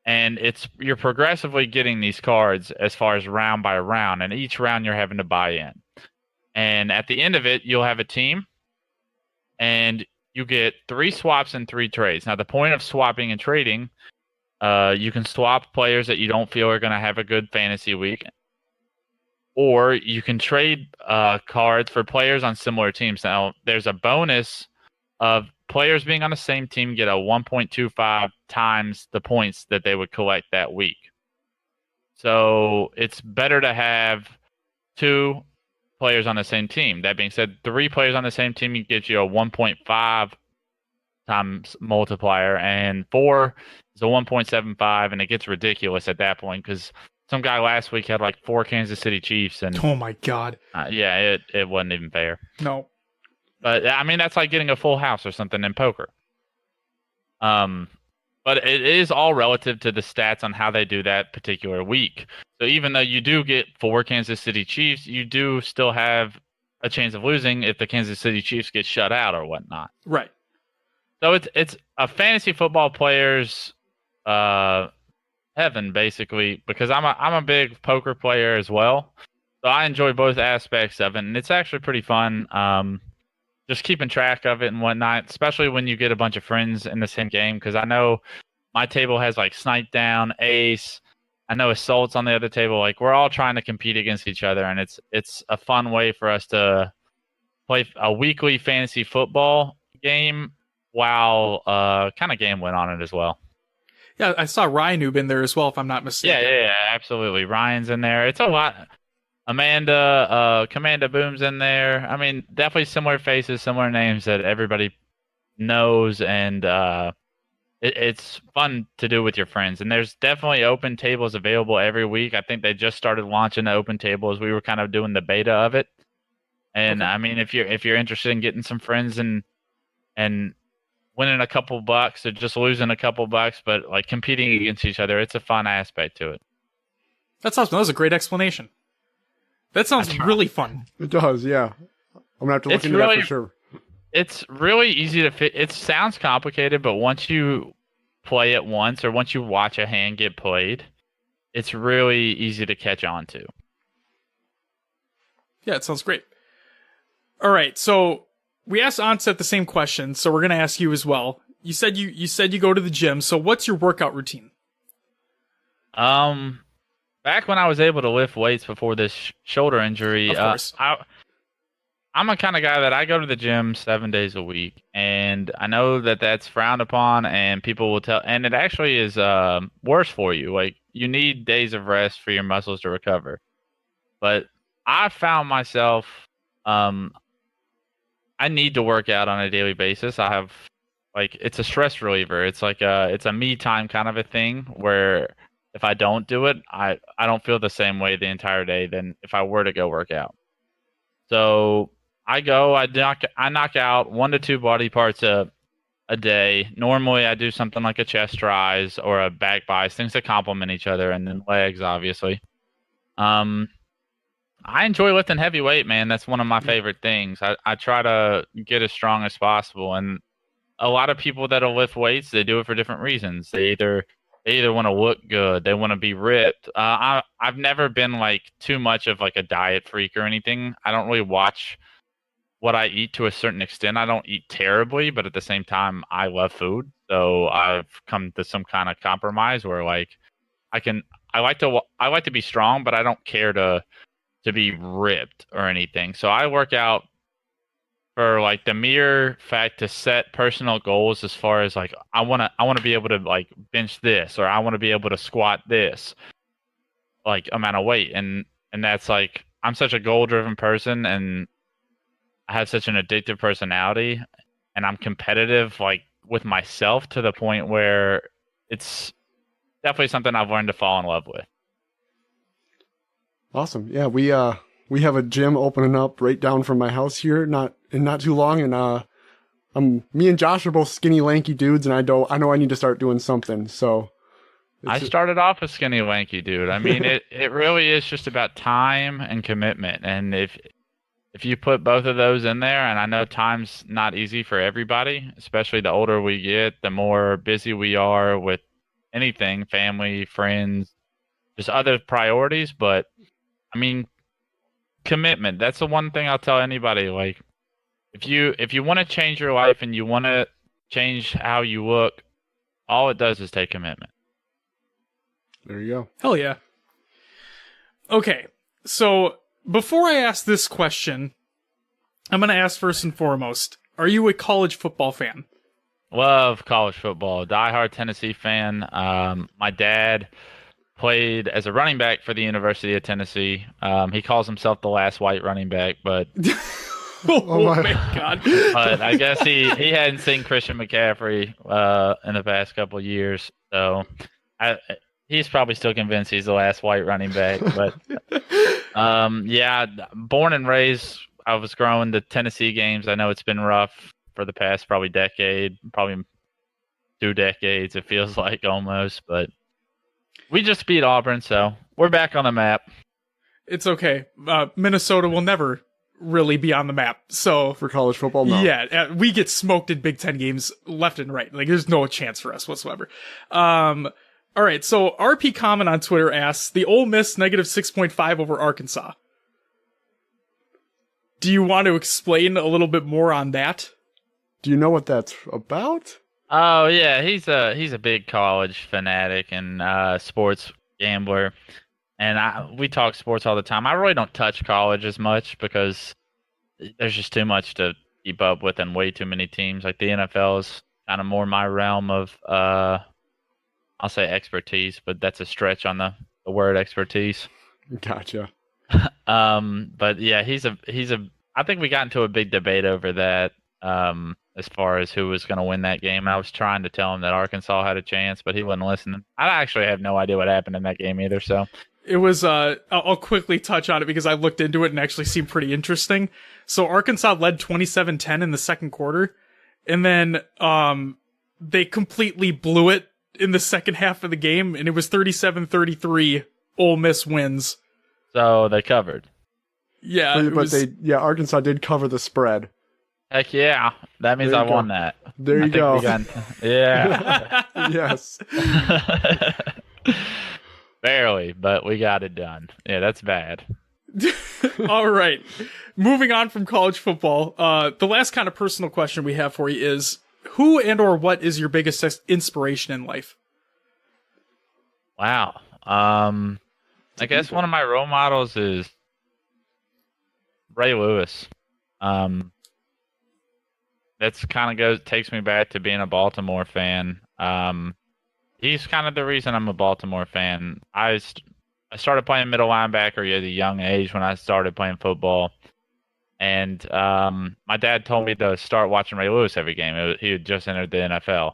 And you're progressively getting these cards as far as round by round, and each round you're having to buy in. And at the end of it, you'll have a team, and you get 3 swaps and 3 trades. Now, the point of swapping and trading, you can swap players that you don't feel are going to have a good fantasy week, or you can trade cards for players on similar teams. Now, there's a bonus of players being on the same team get a 1.25 times the points that they would collect that week. So it's better to have 2 players on the same team. That being said, 3 players on the same team gives you a 1.5 times multiplier, and 4 is a 1.75, and it gets ridiculous at that point because some guy last week had like 4 Kansas City Chiefs, and Oh my God. yeah, it wasn't even fair. No. But I mean, that's like getting a full house or something in poker. But it is all relative to the stats on how they do that particular week. So even though you do get 4 Kansas City Chiefs, you do still have a chance of losing if the Kansas City Chiefs get shut out or whatnot. Right. So it's a fantasy football player's heaven, basically, because I'm a big poker player as well. So I enjoy both aspects of it, and it's actually pretty fun. Just keeping track of it and whatnot, especially when you get a bunch of friends in the same game, because I know my table has like Snipe Down, Ace. I know Assault's on the other table. Like, we're all trying to compete against each other, and it's a fun way for us to play a weekly fantasy football game while kind of gambling on it as well. Yeah, I saw Ryanoob in there as well, if I'm not mistaken. Yeah, absolutely. Ryan's in there. It's a lot. Amanda, Commanda Boom's in there. I mean, definitely similar faces, similar names that everybody knows, and it's fun to do with your friends. And there's definitely open tables available every week. I think they just started launching the open tables. We were kind of doing the beta of it. And okay. I mean, if you're interested in getting some friends and winning a couple bucks or just losing a couple bucks, but like competing against each other, it's a fun aspect to it. That's awesome. That was a great explanation. That sounds really fun. It does, yeah. I'm gonna have to look into that for sure. It's really easy to fit. It sounds complicated, but once you play it once or once you watch a hand get played, it's really easy to catch on to. Yeah, it sounds great. All right, so we asked Onset the same question, so we're gonna ask you as well. You said you go to the gym. So what's your workout routine? Back when I was able to lift weights before this shoulder injury, of course. I'm a kind of guy that I go to the gym 7 days a week, and I know that that's frowned upon, and people will tell, and it actually is worse for you. Like, you need days of rest for your muscles to recover. But I found myself, I need to work out on a daily basis. I have, like, it's a stress reliever. It's like it's a me time kind of a thing where if I don't do it, I don't feel the same way the entire day than if I were to go work out. So I knock out 1 to 2 body parts a day. Normally I do something like a chest rise or a back biceps, things that complement each other, and then legs, obviously. I enjoy lifting heavy weight, man. That's one of my favorite things. I try to get as strong as possible, and a lot of people that'll lift weights, they do it for different reasons. They either want to look good, they want to be ripped. I've never been like too much of like a diet freak or anything. I don't really watch what I eat to a certain extent. I don't eat terribly, but at the same time, I love food. So I've come to some kind of compromise where like I like to be strong, but I don't care to be ripped or anything. So I work out for like the mere fact to set personal goals as far as like I wanna be able to like bench this, or I want to be able to squat this like amount of weight, and that's like I'm such a goal driven person, and I have such an addictive personality, and I'm competitive like with myself to the point where it's definitely something I've learned to fall in love with. Awesome. Yeah, we have a gym opening up right down from my house here, not too long, and me and Josh are both skinny, lanky dudes, and I know I need to start doing something. So I started off a skinny, lanky dude. I mean, it really is just about time and commitment, and if you put both of those in there, and I know time's not easy for everybody, especially the older we get, the more busy we are with anything, family, friends, just other priorities. But I mean, commitment, that's the one thing I'll tell anybody. Like, if you want to change your life and you want to change how you look, all it does is take commitment. There you go. Hell yeah. Okay, so before I ask this question, I'm going to ask first and foremost, are you a college football fan? Love college football. Diehard Tennessee fan. My dad played as a running back for the University of Tennessee. He calls himself the last white running back, but oh my God. But I guess he hadn't seen Christian McCaffrey in the past couple of years, so he's probably still convinced he's the last white running back. But yeah, born and raised, I was growing to Tennessee games. I know it's been rough for the past probably decade, probably 2 decades, it feels like almost. But we just beat Auburn, so we're back on the map. It's okay. Minnesota will never really be on the map. So For college football, no. Yeah, we get smoked in Big Ten games left and right. Like, there's no chance for us whatsoever. All right, so RP Common on Twitter asks, the Ole Miss negative 6.5 over Arkansas. Do you want to explain a little bit more on that? Do you know what that's about? Oh yeah, he's a big college fanatic and sports gambler, and we talk sports all the time. I really don't touch college as much because there's just too much to keep up with and way too many teams. Like the NFL is kind of more my realm of I'll say expertise, but that's a stretch on the word expertise. Gotcha. But yeah, I think we got into a big debate over that. As far as who was going to win that game. I was trying to tell him that Arkansas had a chance, but he wasn't listening. I actually have no idea what happened in that game either, so. It was, I'll quickly touch on it because I looked into it and actually seemed pretty interesting. So Arkansas led 27-10 in the second quarter, and then they completely blew it in the second half of the game, and it was 37-33, Ole Miss wins. So they covered. Yeah, Arkansas did cover the spread. Heck yeah. That means I won that. There you go. Yeah. Yes. Barely, but we got it done. Yeah, that's bad. All right. Moving on from college football, the last kind of personal question we have for you is, who and or what is your biggest inspiration in life? Wow. I guess one of my role models is Ray Lewis. That's kind of takes me back to being a Baltimore fan. He's kind of the reason I'm a Baltimore fan. I started playing middle linebacker at a young age when I started playing football. And my dad told me to start watching Ray Lewis every game. He had just entered the NFL.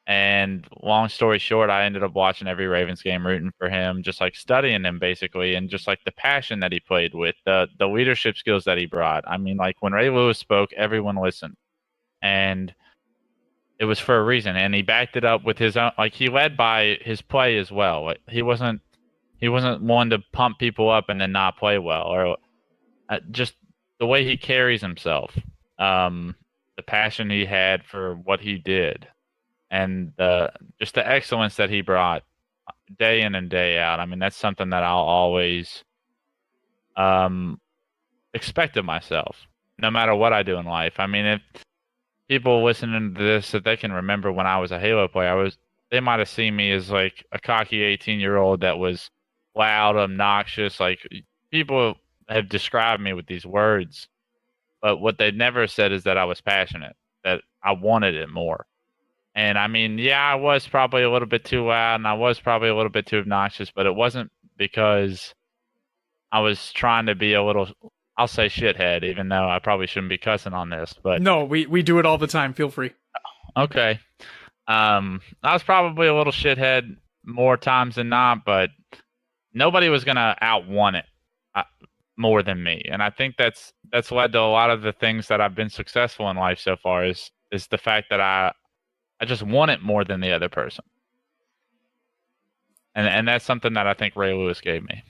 And long story short, I ended up watching every Ravens game, rooting for him, just like studying him basically, and just like the passion that he played with, the leadership skills that he brought. I mean, like when Ray Lewis spoke, everyone listened. And it was for a reason, and he backed it up with his own. Like he led by his play as well. Like, he wasn't one to pump people up and then not play well, or just the way he carries himself, the passion he had for what he did, and just the excellence that he brought day in and day out. I mean, that's something that I'll always expect of myself, no matter what I do in life. I mean, if people listening to this, if they can remember when I was a Halo player, they might have seen me as like a cocky 18-year-old that was loud, obnoxious. Like, people have described me with these words, But what they never said is that I was passionate, that I wanted it more. And I mean, yeah, I was probably a little bit too loud and I was probably a little bit too obnoxious, but it wasn't because I was trying to be a little, I'll say shithead, even though I probably shouldn't be cussing on this. But No, we do it all the time. Feel free. okay. I was probably a little shithead more times than not, but nobody was going to outwant it more than me. And I think that's led to a lot of the things that I've been successful in life so far is the fact that I just want it more than the other person. And that's something that I think Ray Lewis gave me.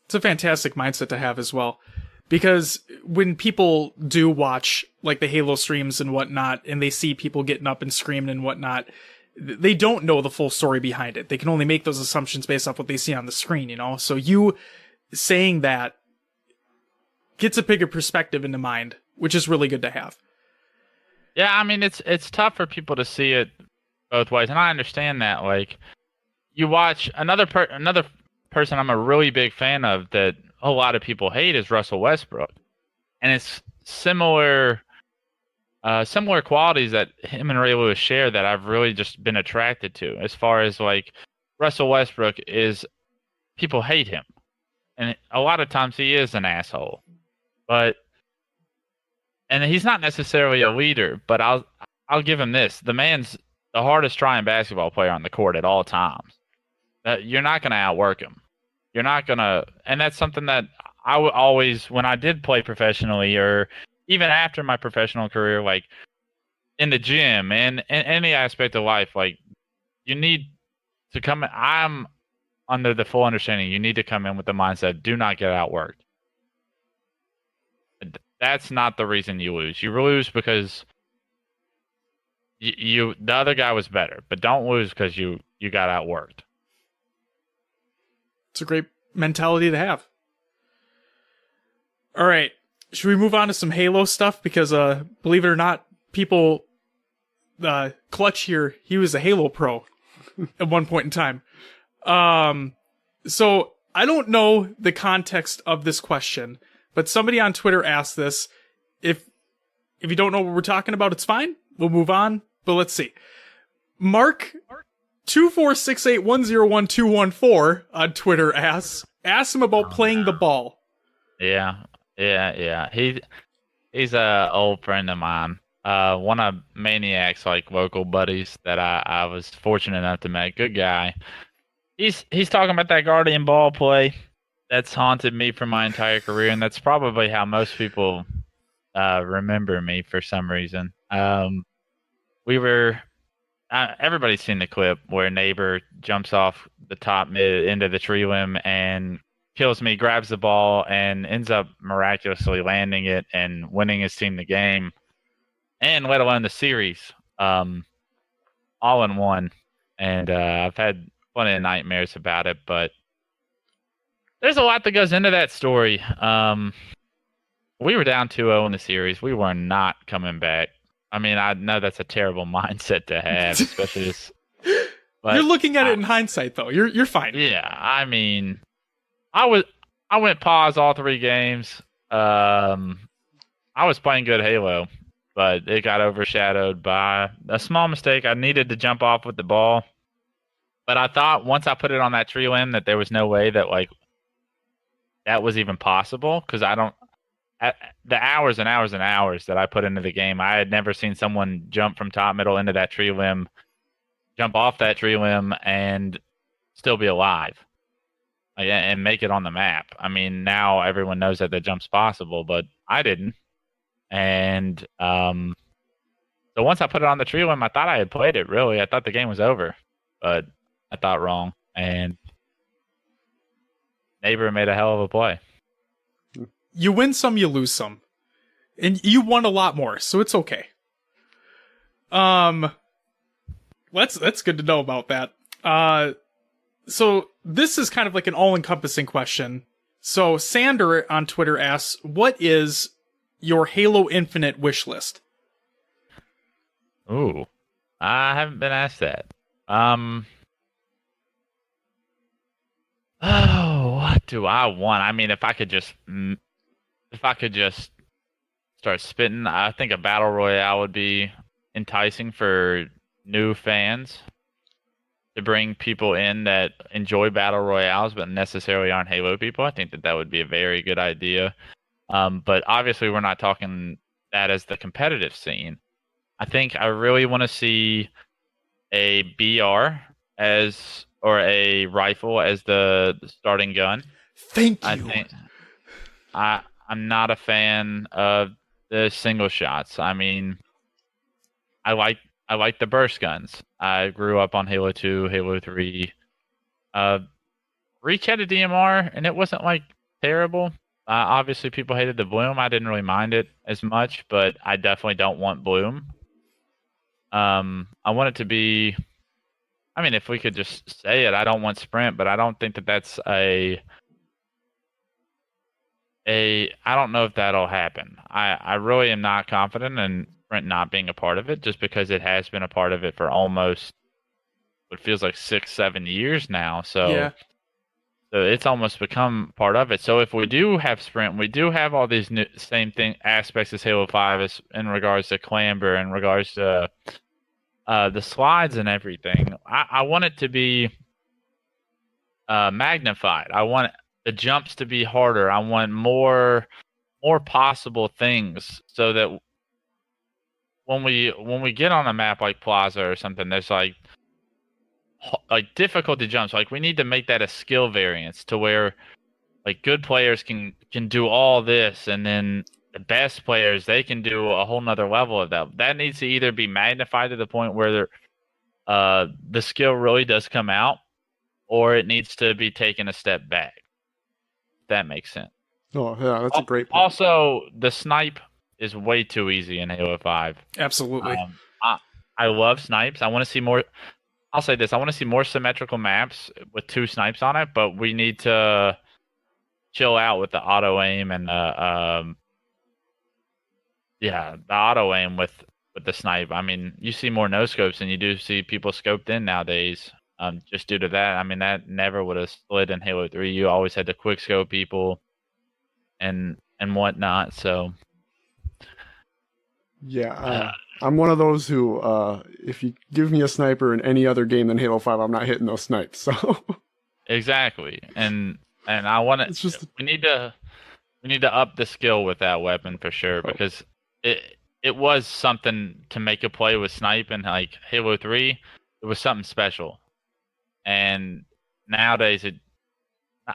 It's a fantastic mindset to have as well. Because when people do watch like the Halo streams and whatnot, and they see people getting up and screaming and whatnot, they don't know the full story behind it. They can only make those assumptions based off what they see on the screen, you know? So you saying that gets a bigger perspective into mind, which is really good to have. Yeah, I mean, it's tough for people to see it both ways, and I understand that. Like, you watch another person I'm a really big fan of that a lot of people hate is Russell Westbrook, and it's similar qualities that him and Ray Lewis share that I've really just been attracted to. As far as like Russell Westbrook is, people hate him, and a lot of times he is an asshole, and he's not necessarily a leader, but I'll give him this: the man's the hardest trying basketball player on the court at all times. You're not going to outwork him. You're not going to, and that's something that I would always, when I did play professionally or even after my professional career, like in the gym and in any aspect of life, like you need to come in. I'm under the full understanding you need to come in with the mindset, do not get outworked. That's not the reason you lose. You lose because the other guy was better, but don't lose because you got outworked. It's a great mentality to have. All right. Should we move on to some Halo stuff? Because, believe it or not, people, Clutch here, he was a Halo pro at one point in time. So I don't know the context of this question, but somebody on Twitter asked this. If you don't know what we're talking about, it's fine. We'll move on. But let's see. Mark 246810114 on Twitter asks him about playing the ball. Yeah. He's a old friend of mine. One of Maniac's like local buddies that I was fortunate enough to meet. Good guy. He's talking about that Guardian ball play that's haunted me for my entire career, and that's probably how most people remember me for some reason. We were. Everybody's seen the clip where Neighbor jumps off the top mid into the tree limb and kills me, grabs the ball, and ends up miraculously landing it and winning his team the game, and let alone the series, all in one. And I've had plenty of nightmares about it, but there's a lot that goes into that story. We were down 2-0 in the series. We were not coming back. I mean, I know that's a terrible mindset to have, especially this. But you're looking at it in hindsight, though. You're fine. Yeah, I mean, I went pause all 3 games. I was playing good Halo, but it got overshadowed by a small mistake. I needed to jump off with the ball, but I thought once I put it on that tree limb that there was no way that like that was even possible because the hours and hours and hours that I put into the game, I had never seen someone jump from top middle into that tree limb, jump off that tree limb, and still be alive and make it on the map. I mean, now everyone knows that the jump's possible, but I didn't. And so once I put it on the tree limb, I thought I had played it, really. I thought the game was over, but I thought wrong. And Neighbor made a hell of a play. You win some, you lose some. And you won a lot more, so it's okay. That's good to know about that. So this is kind of like an all-encompassing question. So Sander on Twitter asks, what is your Halo Infinite wish list? Ooh, I haven't been asked that. Oh, what do I want? I mean, if I could just start spitting. I think a Battle Royale would be enticing for new fans to bring people in that enjoy Battle Royales but necessarily aren't Halo people. I think that would be a very good idea. But obviously, we're not talking that as the competitive scene. I think I really want to see a BR or a rifle as the starting gun. Thank you. I think I'm not a fan of the single shots. I mean, I like the burst guns. I grew up on Halo 2, Halo 3. Reach had a DMR, and it wasn't like terrible. Obviously, people hated the bloom. I didn't really mind it as much, but I definitely don't want bloom. I want it to be. I mean, if we could just say it, I don't want sprint, but I don't think that that's I don't know if that'll happen. I really am not confident in sprint not being a part of it, just because it has been a part of it for almost what feels like 6-7 years now. So, yeah. So it's almost become part of it. So if we do have sprint, we do have all these new, same thing aspects as Halo 5 in regards to clamber, in regards to the slides and everything. I want it to be magnified. I want the jumps to be harder. I want more possible things, so that when we get on a map like Plaza or something, there's like difficulty jumps. Like, we need to make that a skill variance to where like good players can do all this, and then the best players, they can do a whole nother level of that. That needs to either be magnified to the point where the skill really does come out, or it needs to be taken a step back. If that makes sense. Oh, yeah, that's a great point. Also, the snipe is way too easy in Halo 5. Absolutely. I love snipes. I want to see more. I'll say this. I want to see more symmetrical maps with 2 snipes on it, but we need to chill out with the auto aim and the auto aim with the snipe. I mean, you see more no scopes than you do see people scoped in nowadays. Just due to that. I mean, that never would have slid in Halo 3. You always had to quick scope people and whatnot. So yeah, I'm one of those who, if you give me a sniper in any other game than Halo 5, I'm not hitting those snipes. So exactly, and I want to. We need to up the skill with that weapon for sure, because it was something to make a play with snipe, and like Halo 3, it was something special. And nowadays,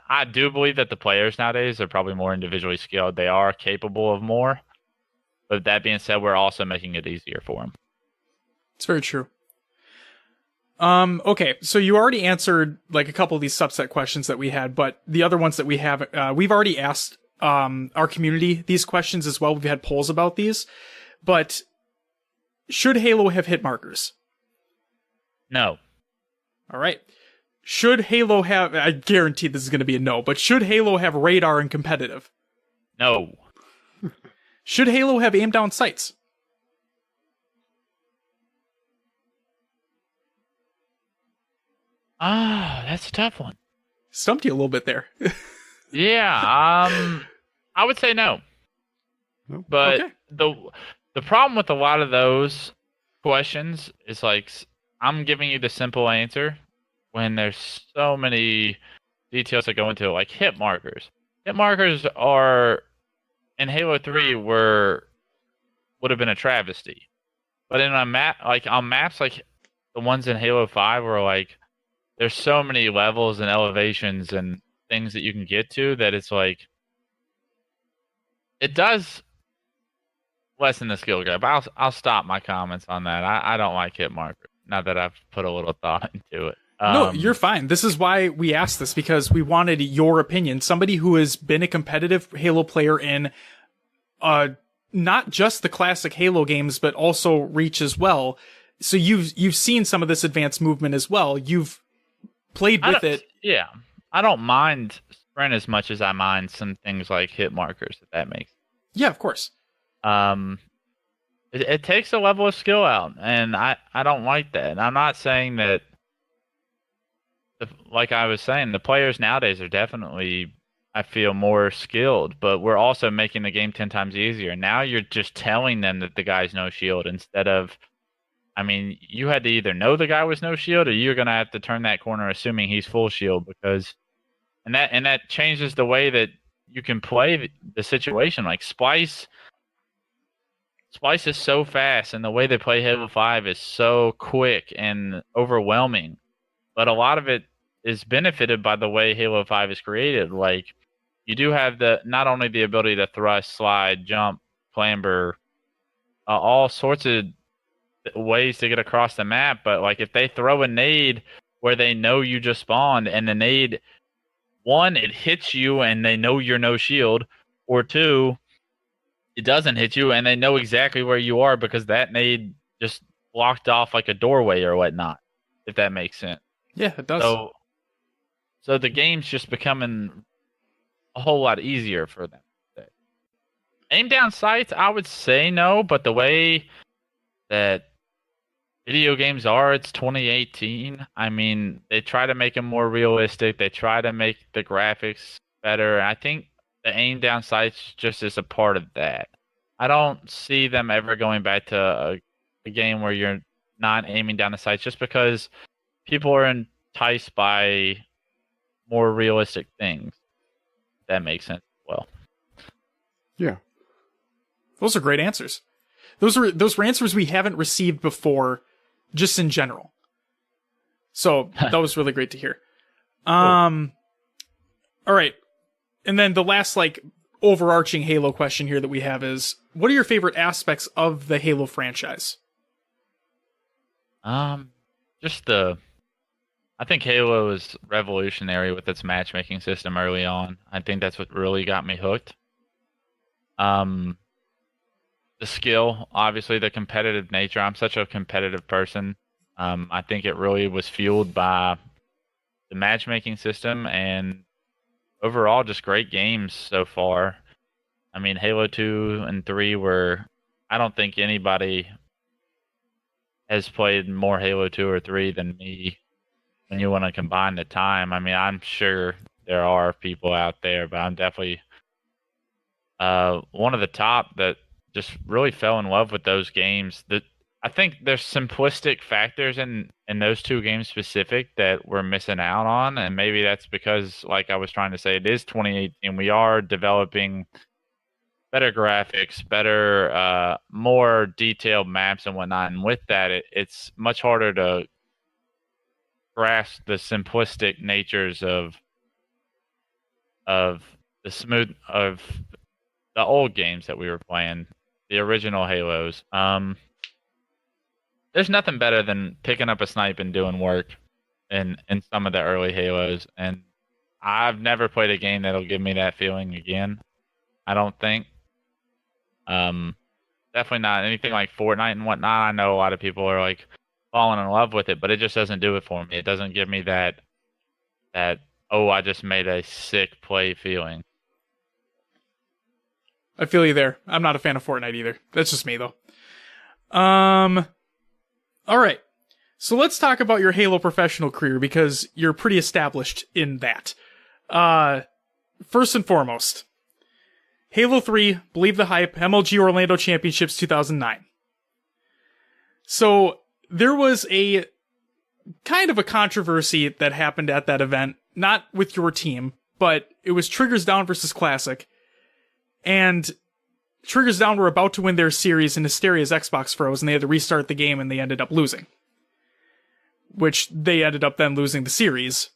I do believe that the players nowadays are probably more individually skilled. They are capable of more. But that being said, we're also making it easier for them. It's very true. Okay, so you already answered like a couple of these subset questions that we had, but the other ones that we have, we've already asked our community these questions as well. We've had polls about these. But should Halo have hit markers? No. All right. Should Halo have, I guarantee this is going to be a no, but should Halo have radar in competitive? No. Should Halo have aim down sights? That's a tough one. Stumped you a little bit there. Yeah, I would say no. But okay. The problem with a lot of those questions is like, I'm giving you the simple answer when there's so many details that go into it, like hit markers. Hit markers are in Halo 3 would have been a travesty. But in a map, like on maps like the ones in Halo 5 where like there's so many levels and elevations and things that you can get to that it's like it does lessen the skill gap. I'll stop my comments on that. I don't like hit markers. Now that I've put a little thought into it. No, you're fine. This is why we asked this, because we wanted your opinion. Somebody who has been a competitive Halo player in not just the classic Halo games, but also Reach as well. So you've seen some of this advanced movement as well. You've played with it. Yeah. I don't mind sprint as much as I mind some things like hit markers, if that makes sense. Yeah, of course. It takes a level of skill out, and I don't like that. And I'm not saying that, like I was saying, the players nowadays are definitely, I feel more skilled, but we're also making the game 10 times easier. Now you're just telling them that the guy's no shield instead of, I mean, you had to either know the guy was no shield or you're going to have to turn that corner assuming he's full shield because, and that changes the way that you can play the situation. Like Splice is so fast and the way they play Halo 5 is so quick and overwhelming. But a lot of it is benefited by the way Halo 5 is created. Like, you do have not only the ability to thrust, slide, jump, clamber, all sorts of ways to get across the map, but like if they throw a nade where they know you just spawned and the nade, one, it hits you and they know you're no shield, or two, it doesn't hit you and they know exactly where you are because that nade just blocked off like a doorway or whatnot, if that makes sense. Yeah, it does. So the game's just becoming a whole lot easier for them. Aim down sights, I would say no, but the way that video games are, it's 2018. I mean, they try to make them more realistic. They try to make the graphics better. I think the aim down sights just is a part of that. I don't see them ever going back to a game where you're not aiming down the sights just because people are enticed by more realistic things. That makes sense as well. Yeah. Those are great answers. Those were answers we haven't received before, just in general. So that was really great to hear. All right. And then the last overarching Halo question here that we have is, what are your favorite aspects of the Halo franchise? I think Halo is revolutionary with its matchmaking system early on. I think that's what really got me hooked. The skill, obviously, the competitive nature. I'm such a competitive person. I think it really was fueled by the matchmaking system and overall just great games so far. I mean, Halo 2 and 3 were, I don't think anybody has played more Halo 2 or 3 than me. When you want to combine the time, I mean, I'm sure there are people out there, but I'm definitely one of the top that just really fell in love with those games. I think there's simplistic factors in those two games specific that we're missing out on, and maybe that's because, like I was trying to say, it is 2018. We are developing better graphics, better, more detailed maps and whatnot, and with that, it's much harder to grasp the simplistic natures of the old games that we were playing, the original Halos. There's nothing better than picking up a snipe and doing work in some of the early Halos, and I've never played a game that'll give me that feeling again. I don't think. Definitely not anything like Fortnite and whatnot. I know a lot of people are falling in love with it, but it just doesn't do it for me. It doesn't give me that oh, I just made a sick play feeling. I feel you there. I'm not a fan of Fortnite either. That's just me though. All right. So let's talk about your Halo professional career because you're pretty established in that. First and foremost, Halo 3, Believe the Hype, MLG Orlando Championships 2009. So there was a kind of a controversy that happened at that event, not with your team, but it was Triggers Down versus Classic. And Triggers Down were about to win their series and Hysteria's Xbox froze and they had to restart the game and they ended up losing. Which they ended up then losing the series.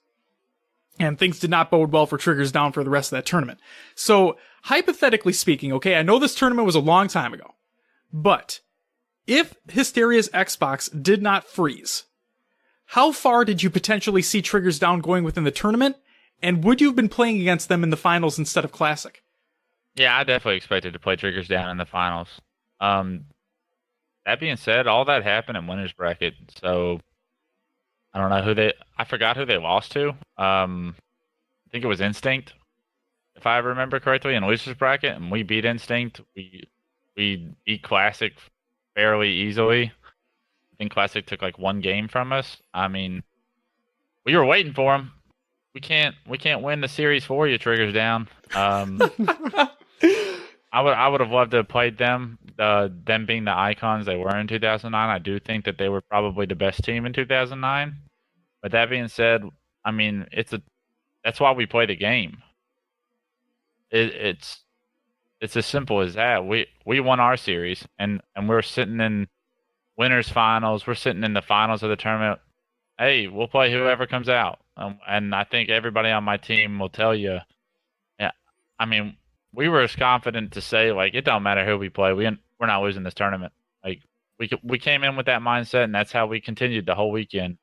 And things did not bode well for Triggers Down for the rest of that tournament. So, hypothetically speaking, okay, I know this tournament was a long time ago, but if Hysteria's Xbox did not freeze, how far did you potentially see Triggers Down going within the tournament? And would you have been playing against them in the finals instead of Classic? Yeah, I definitely expected to play Triggers Down in the finals. That being said, all that happened in winners bracket, so I don't know I forgot who they lost to. I think it was Instinct, if I remember correctly, in losers bracket, and we beat Instinct. We beat Classic fairly easily. I think Classic took one game from us. I mean, we were waiting for them. we can't win the series for you, Triggers Down. I would have loved to have played them. Them being the icons they were in 2009, I do think that they were probably the best team in 2009. But that being said, I mean that's why we play the game. It's as simple as that. We won our series, and we're sitting in winners finals. We're sitting in the finals of the tournament. Hey, we'll play whoever comes out, and I think everybody on my team will tell you. Yeah, I mean, we were as confident to say like it don't matter who we play. We're not losing this tournament. Like we came in with that mindset, and that's how we continued the whole weekend.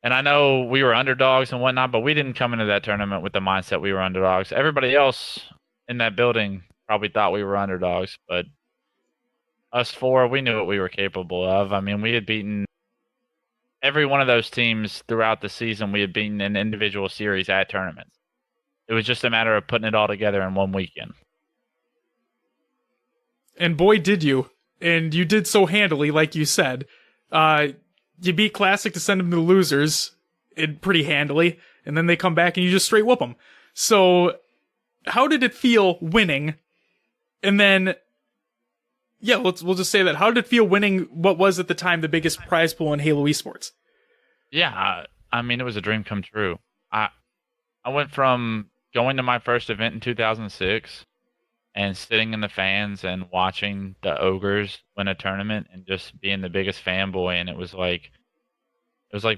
And I know we were underdogs and whatnot, but we didn't come into that tournament with the mindset we were underdogs. Everybody else in that building probably thought we were underdogs, but us four, we knew what we were capable of. I mean, we had beaten every one of those teams throughout the season. We had beaten in individual series at tournaments. It was just a matter of putting it all together in one weekend. And boy, did you. And you did so handily, like you said. You beat Classic to send them to the losers pretty handily, and then they come back and you just straight whoop them. So, how did it feel winning? And then, yeah, we'll just say that. How did it feel winning what was at the time the biggest prize pool in Halo Esports? Yeah, I mean, it was a dream come true. I went from going to my first event in 2006 and sitting in the fans and watching the Ogres win a tournament and just being the biggest fanboy. And it was like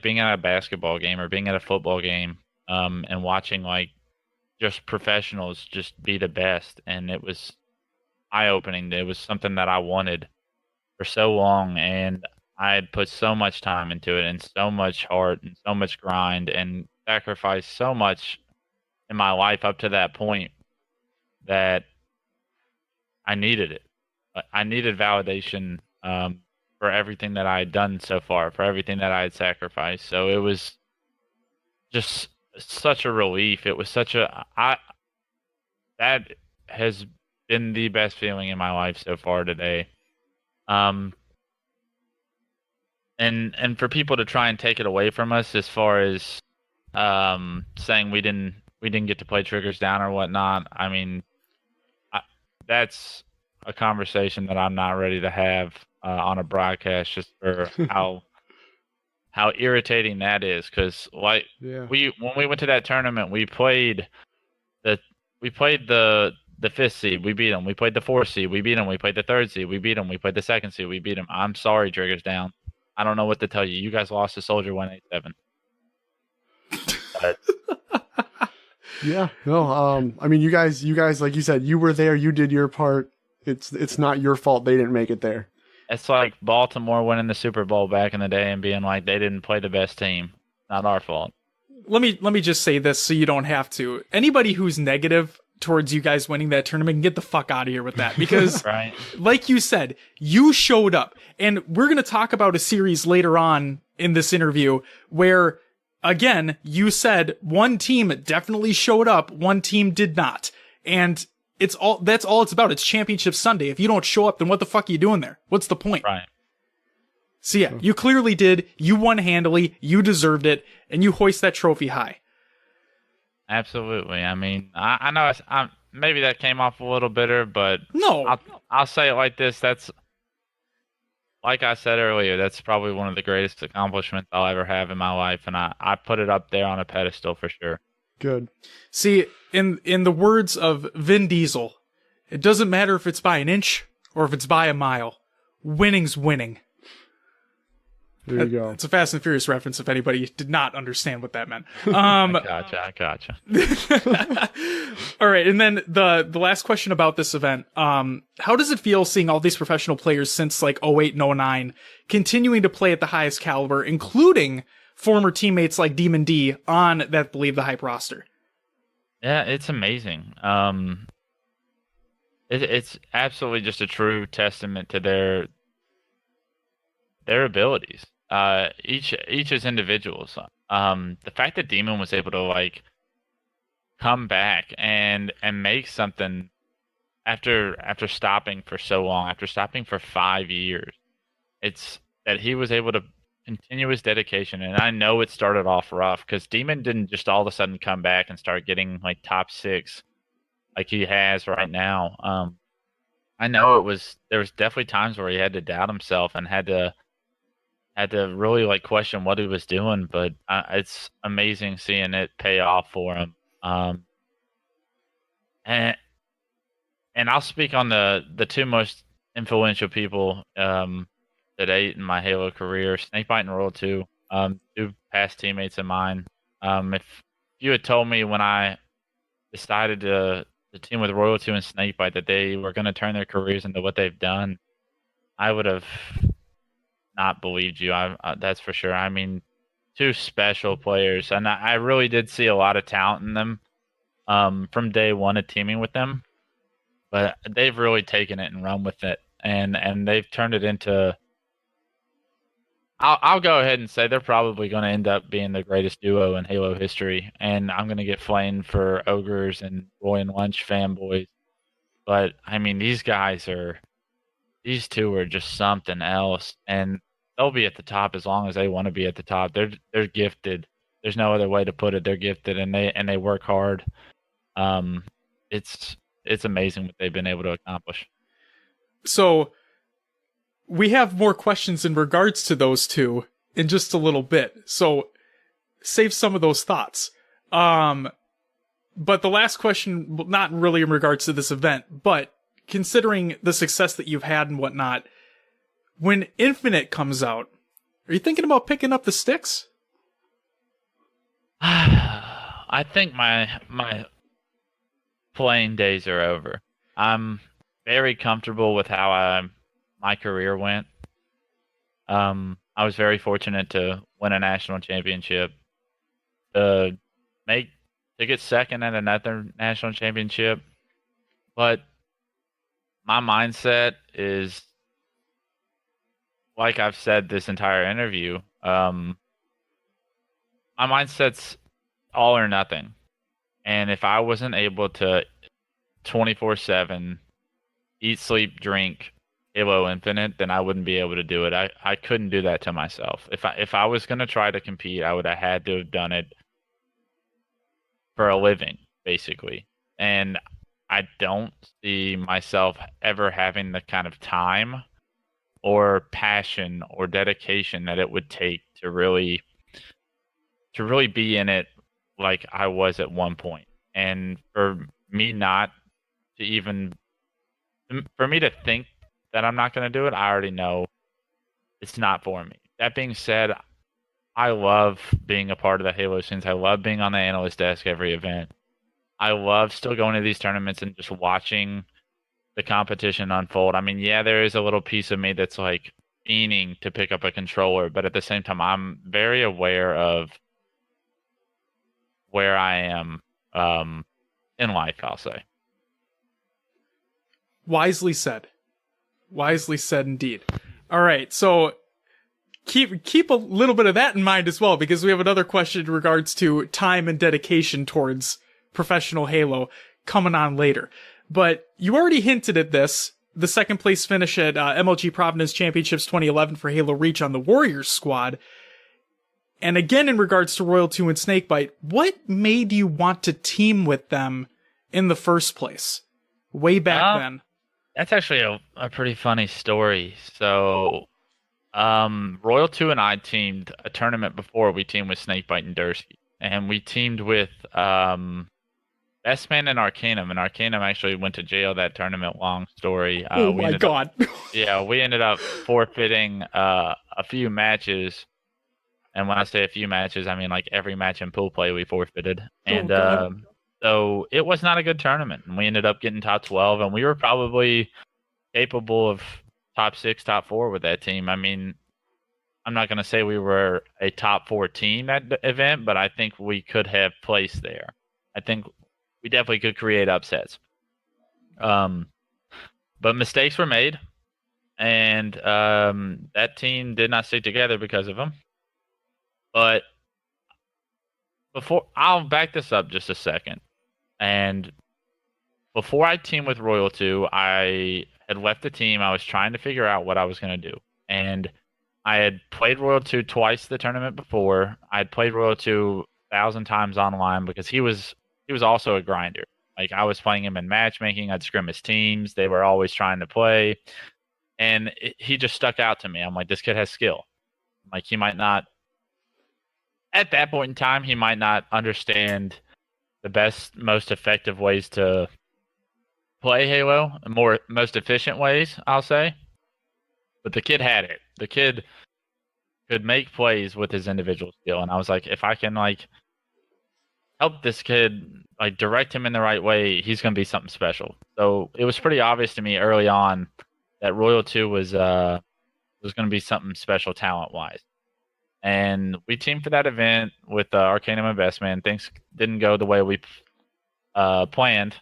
being at a basketball game or being at a football game, and watching like just professionals just be the best. And it was eye-opening. It was something that I wanted for so long, and I had put so much time into it and so much heart and so much grind and sacrificed so much in my life up to that point that I needed it. I needed validation for everything that I had done so far, for everything that I had sacrificed. So it was just such a relief. It was such that has been the best feeling in my life so far today. And for people to try and take it away from us as far as saying we didn't get to play Triggers Down or whatnot. I mean, that's a conversation that I'm not ready to have on a broadcast, just for how irritating that is. Because like when we went to that tournament, we played the fifth seed, we beat them. We played the fourth seed, we beat them. We played the third seed, we beat them. We played the second seed, we beat them. I'm sorry, Triggers Down. I don't know what to tell you. You guys lost to Soldier 187. But yeah, no. I mean, you guys, like you said, you were there. You did your part. It's not your fault they didn't make it there. It's like Baltimore winning the Super Bowl back in the day and being like they didn't play the best team. Not our fault. Let me just say this so you don't have to. Anybody who's negative towards you guys winning that tournament can get the fuck out of here with that, because right. Like you said, you showed up, and we're going to talk about a series later on in this interview where, again, you said one team definitely showed up, one team did not. And that's all it's about. It's Championship Sunday. If you don't show up, then what the fuck are you doing there? What's the point? Right. So yeah, you clearly did. You won handily. You deserved it, and you hoist that trophy high. Absolutely. I mean, I know maybe that came off a little bitter, but no, I'll say it like this. That's, like I said earlier, that's probably one of the greatest accomplishments I'll ever have in my life, and I put it up there on a pedestal for sure. Good. See, in the words of Vin Diesel, it doesn't matter if it's by an inch or if it's by a mile. Winning's winning. There you go. It's a Fast and Furious reference if anybody did not understand what that meant. I gotcha. All right, and then the last question about this event. How does it feel seeing all these professional players since like 08 and 09 continuing to play at the highest caliber, including former teammates like Demon D on that Believe the Hype roster? Yeah, it's amazing. It's absolutely just a true testament to their abilities. Each as individuals. The fact that Demon was able to like come back and make something after stopping for so long, after stopping for 5 years, it's that he was able continuous dedication, and I know it started off rough because Demon didn't just all of a sudden come back and start getting like top 6 like he has right now. I know there was definitely times where he had to doubt himself and had to really like question what he was doing, but it's amazing seeing it pay off for him. And I'll speak on the two most influential people to date in my Halo career, Snakebite and Royal 2, two past teammates of mine. If you had told me when I decided to team with Royal 2 and Snakebite that they were going to turn their careers into what they've done, I would have not believed you. That's for sure. I mean, two special players, and I really did see a lot of talent in them from day one of teaming with them. But they've really taken it and run with it, and they've turned it into. I'll go ahead and say they're probably going to end up being the greatest duo in Halo history, and I'm going to get flamed for ogres and Roy and Lunch fanboys. But I mean, these two are just something else, and they'll be at the top as long as they want to be at the top. They're gifted. There's no other way to put it. They're gifted, and they work hard. It's amazing what they've been able to accomplish. So we have more questions in regards to those two in just a little bit. So save some of those thoughts. But the last question, not really in regards to this event, but considering the success that you've had and whatnot, when Infinite comes out, are you thinking about picking up the sticks? I think my playing days are over. I'm very comfortable with how my career went. I was very fortunate to win a national championship, to get second at another national championship, but my mindset is, like I've said this entire interview, my mindset's all or nothing. And if I wasn't able to 24/7 eat, sleep, drink Halo Infinite, then I wouldn't be able to do it. I couldn't do that to myself. If I was going to try to compete, I would have had to have done it for a living, basically. And I don't see myself ever having the kind of time or passion or dedication that it would take to really be in it like I was at one point. And for me to think that I'm not going to do it, I already know it's not for me. That being said, I love being a part of the Halo scenes. I love being on the analyst desk every event. I love still going to these tournaments and just watching the competition unfold. I mean, yeah, there is a little piece of me that's like fiending to pick up a controller, but at the same time, I'm very aware of where I am in life, I'll say. Wisely said. Wisely said indeed. All right, so keep a little bit of that in mind as well, because we have another question in regards to time and dedication towards professional Halo coming on later. But you already hinted at this, the second place finish at MLG Providence Championships 2011 for Halo Reach on the Warriors squad. And again, in regards to Royal 2 and Snakebite, what made you want to team with them in the first place? Way back then. That's actually a pretty funny story. So, Royal 2 and I teamed a tournament before. We teamed with Snakebite and Dursky. And we teamed with Bestman and Arcanum. And Arcanum actually went to jail that tournament. Long story. Oh my God. We ended up forfeiting a few matches. And when I say a few matches, I mean like every match in pool play we forfeited. And so it was not a good tournament. And we ended up getting top 12. And we were probably capable of top 6, top 4 with that team. I mean, I'm not going to say we were a top 4 team at the event, but I think we could have placed there. I think we definitely could create upsets. But mistakes were made. And that team did not stick together because of them. But I'll back this up just a second. And before I teamed with Royal 2, I had left the team. I was trying to figure out what I was going to do. And I had played Royal 2 twice the tournament before. I had played Royal 2 1,000 times online because he was also a grinder. Like, I was playing him in matchmaking. I'd scrim his teams. They were always trying to play. And he just stuck out to me. I'm like, this kid has skill. Like, he might not, at that point in time, he might not understand the best, most effective ways to play Halo, most efficient ways, I'll say. But the kid had it. The kid could make plays with his individual skill. And I was like, if I can, like, help this kid, like, direct him in the right way, he's going to be something special. So it was pretty obvious to me early on that Royal 2 was going to be something special talent-wise. And we teamed for that event with Arcanum and Bestman. Things didn't go the way we planned.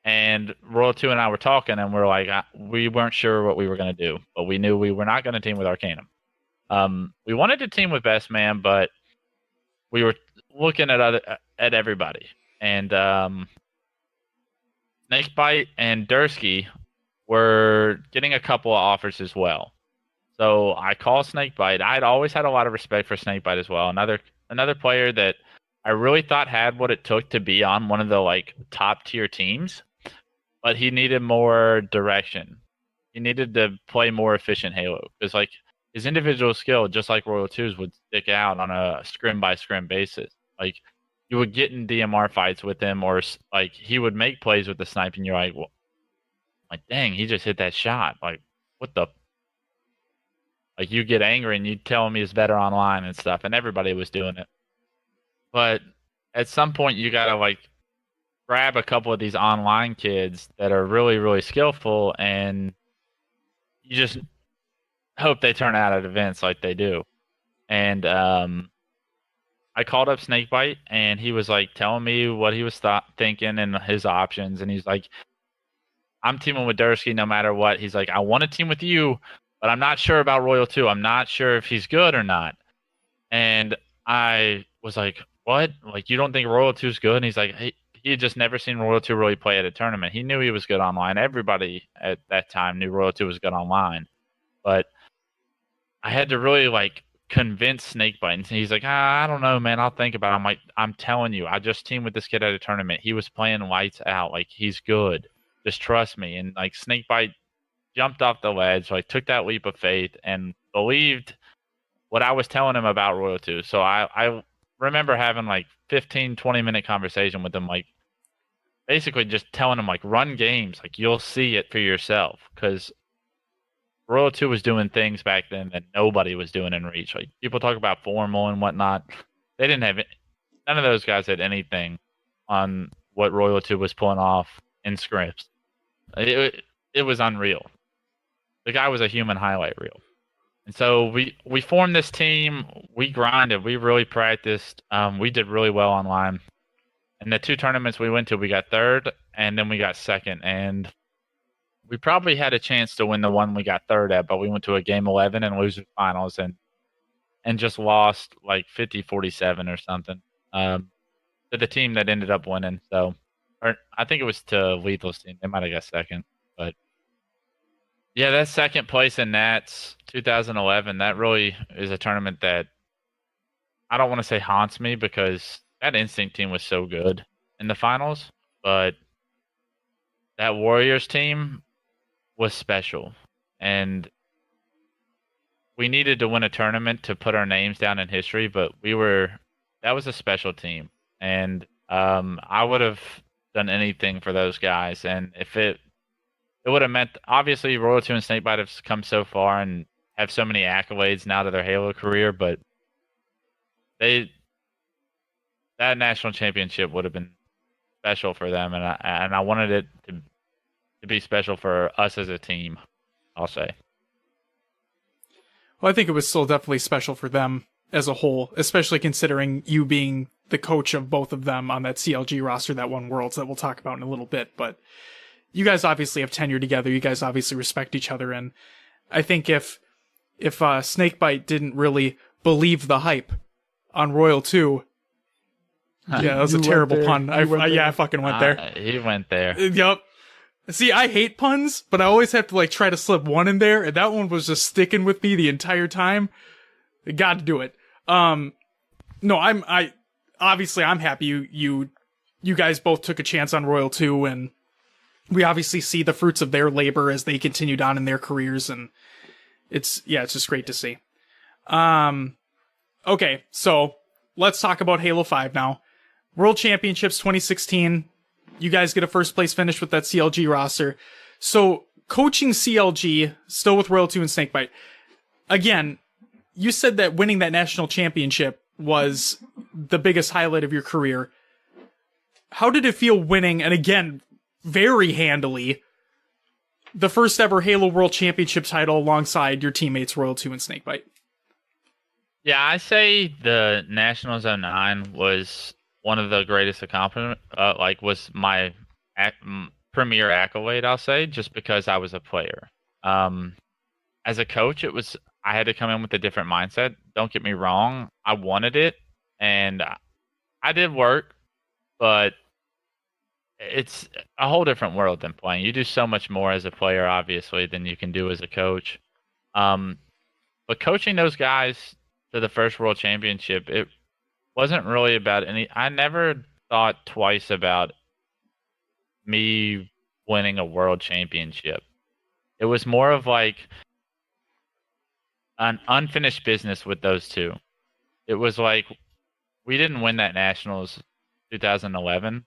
And Royal 2 and I were talking, and we're like, we weren't sure what we were going to do. But we knew we were not going to team with Arcanum. We wanted to team with Bestman, but we were looking at everybody. And Snakebite and Dursky were getting a couple of offers as well. So I called Snakebite. I'd always had a lot of respect for Snakebite as well. Another player that I really thought had what it took to be on one of the, like, top tier teams, but he needed more direction. He needed to play more efficient Halo because, like, his individual skill, just like Royal 2's, would stick out on a scrim by scrim basis. Like, you would get in DMR fights with him, or, like, he would make plays with the snipe, and you're like, well, like, dang, he just hit that shot. Like, what the? Like, you get angry and you tell him he's better online and stuff, and everybody was doing it. But at some point, you gotta, like, grab a couple of these online kids that are really, really skillful, and you just hope they turn out at events like they do. And I called up Snakebite, and he was, like, telling me what he was thinking and his options, and he's like, I'm teaming with Dursky no matter what. He's like, I want to team with you, but I'm not sure about Royal 2. I'm not sure if he's good or not. And I was like, what? Like, you don't think Royal 2 is good? And he's like, hey, he had just never seen Royal 2 really play at a tournament. He knew he was good online. Everybody at that time knew Royal 2 was good online. But I had to really, like, convince Snakebite. And he's like, I don't know, man. I'll think about it. I'm like, I'm telling you, I just teamed with this kid at a tournament. He was playing lights out. Like, he's good. Just trust me. And, like, Snakebite jumped off the ledge, like, took that leap of faith and believed what I was telling him about Royal 2. So I remember having, like, 15, 20-minute conversation with him, like, basically just telling him, like, run games. Like, you'll see it for yourself. Because Royal 2 was doing things back then that nobody was doing in Reach. Like, people talk about formal and whatnot. They didn't have it. None of those guys had anything on what Royal 2 was pulling off in Scrims. It was unreal. The guy was a human highlight reel. And so we formed this team. We grinded. We really practiced. We did really well online. And the 2 tournaments we went to, we got 3rd, and then we got 2nd. And we probably had a chance to win the one we got 3rd at, but we went to a game 11 and losers finals and just lost like 50-47 or something to the team that ended up winning. So, or I think it was to Lethal's team. They might have got 2nd, but yeah, that 2nd place in Nats 2011. That really is a tournament that I don't want to say haunts me because that Instinct team was so good in the finals, but that Warriors team was special, and we needed to win a tournament to put our names down in history. But that was a special team, and I would have done anything for those guys. And if it would have meant, obviously, Royal 2 and Snakebite have come so far and have so many accolades now to their Halo career, but that national championship would have been special for them, and I wanted it to be special for us as a team, I'll say. Well, I think it was still definitely special for them as a whole, especially considering you being the coach of both of them on that CLG roster that won Worlds that we'll talk about in a little bit. But you guys obviously have tenure together. You guys obviously respect each other. And I think if Snakebite didn't really believe the hype on Royal 2, yeah, that was a terrible pun. I fucking went there. He went there. Yep. See, I hate puns, but I always have to like try to slip one in there, and that one was just sticking with me the entire time. I got to do it. No, I obviously I'm happy you guys both took a chance on Royal 2, and we obviously see the fruits of their labor as they continued on in their careers, and it's just great to see. Okay, so let's talk about Halo 5 now. World Championships 2016. You guys get a first place finish with that CLG roster. So, coaching CLG, still with Royal 2 and Snakebite. Again, you said that winning that national championship was the biggest highlight of your career. How did it feel winning, and again, very handily, the first ever Halo World Championship title alongside your teammates Royal 2 and Snakebite? Yeah, I say the Nationals 09 was one of the greatest accomplishments, was my premier accolade, I'll say, just because I was a player. As a coach, I had to come in with a different mindset. Don't get me wrong. I wanted it, and I did work, but it's a whole different world than playing. You do so much more as a player, obviously, than you can do as a coach. But coaching those guys to the first World Championship, it wasn't really about I never thought twice about me winning a World Championship. It was more of like an unfinished business with those two. It was like we didn't win that Nationals 2011,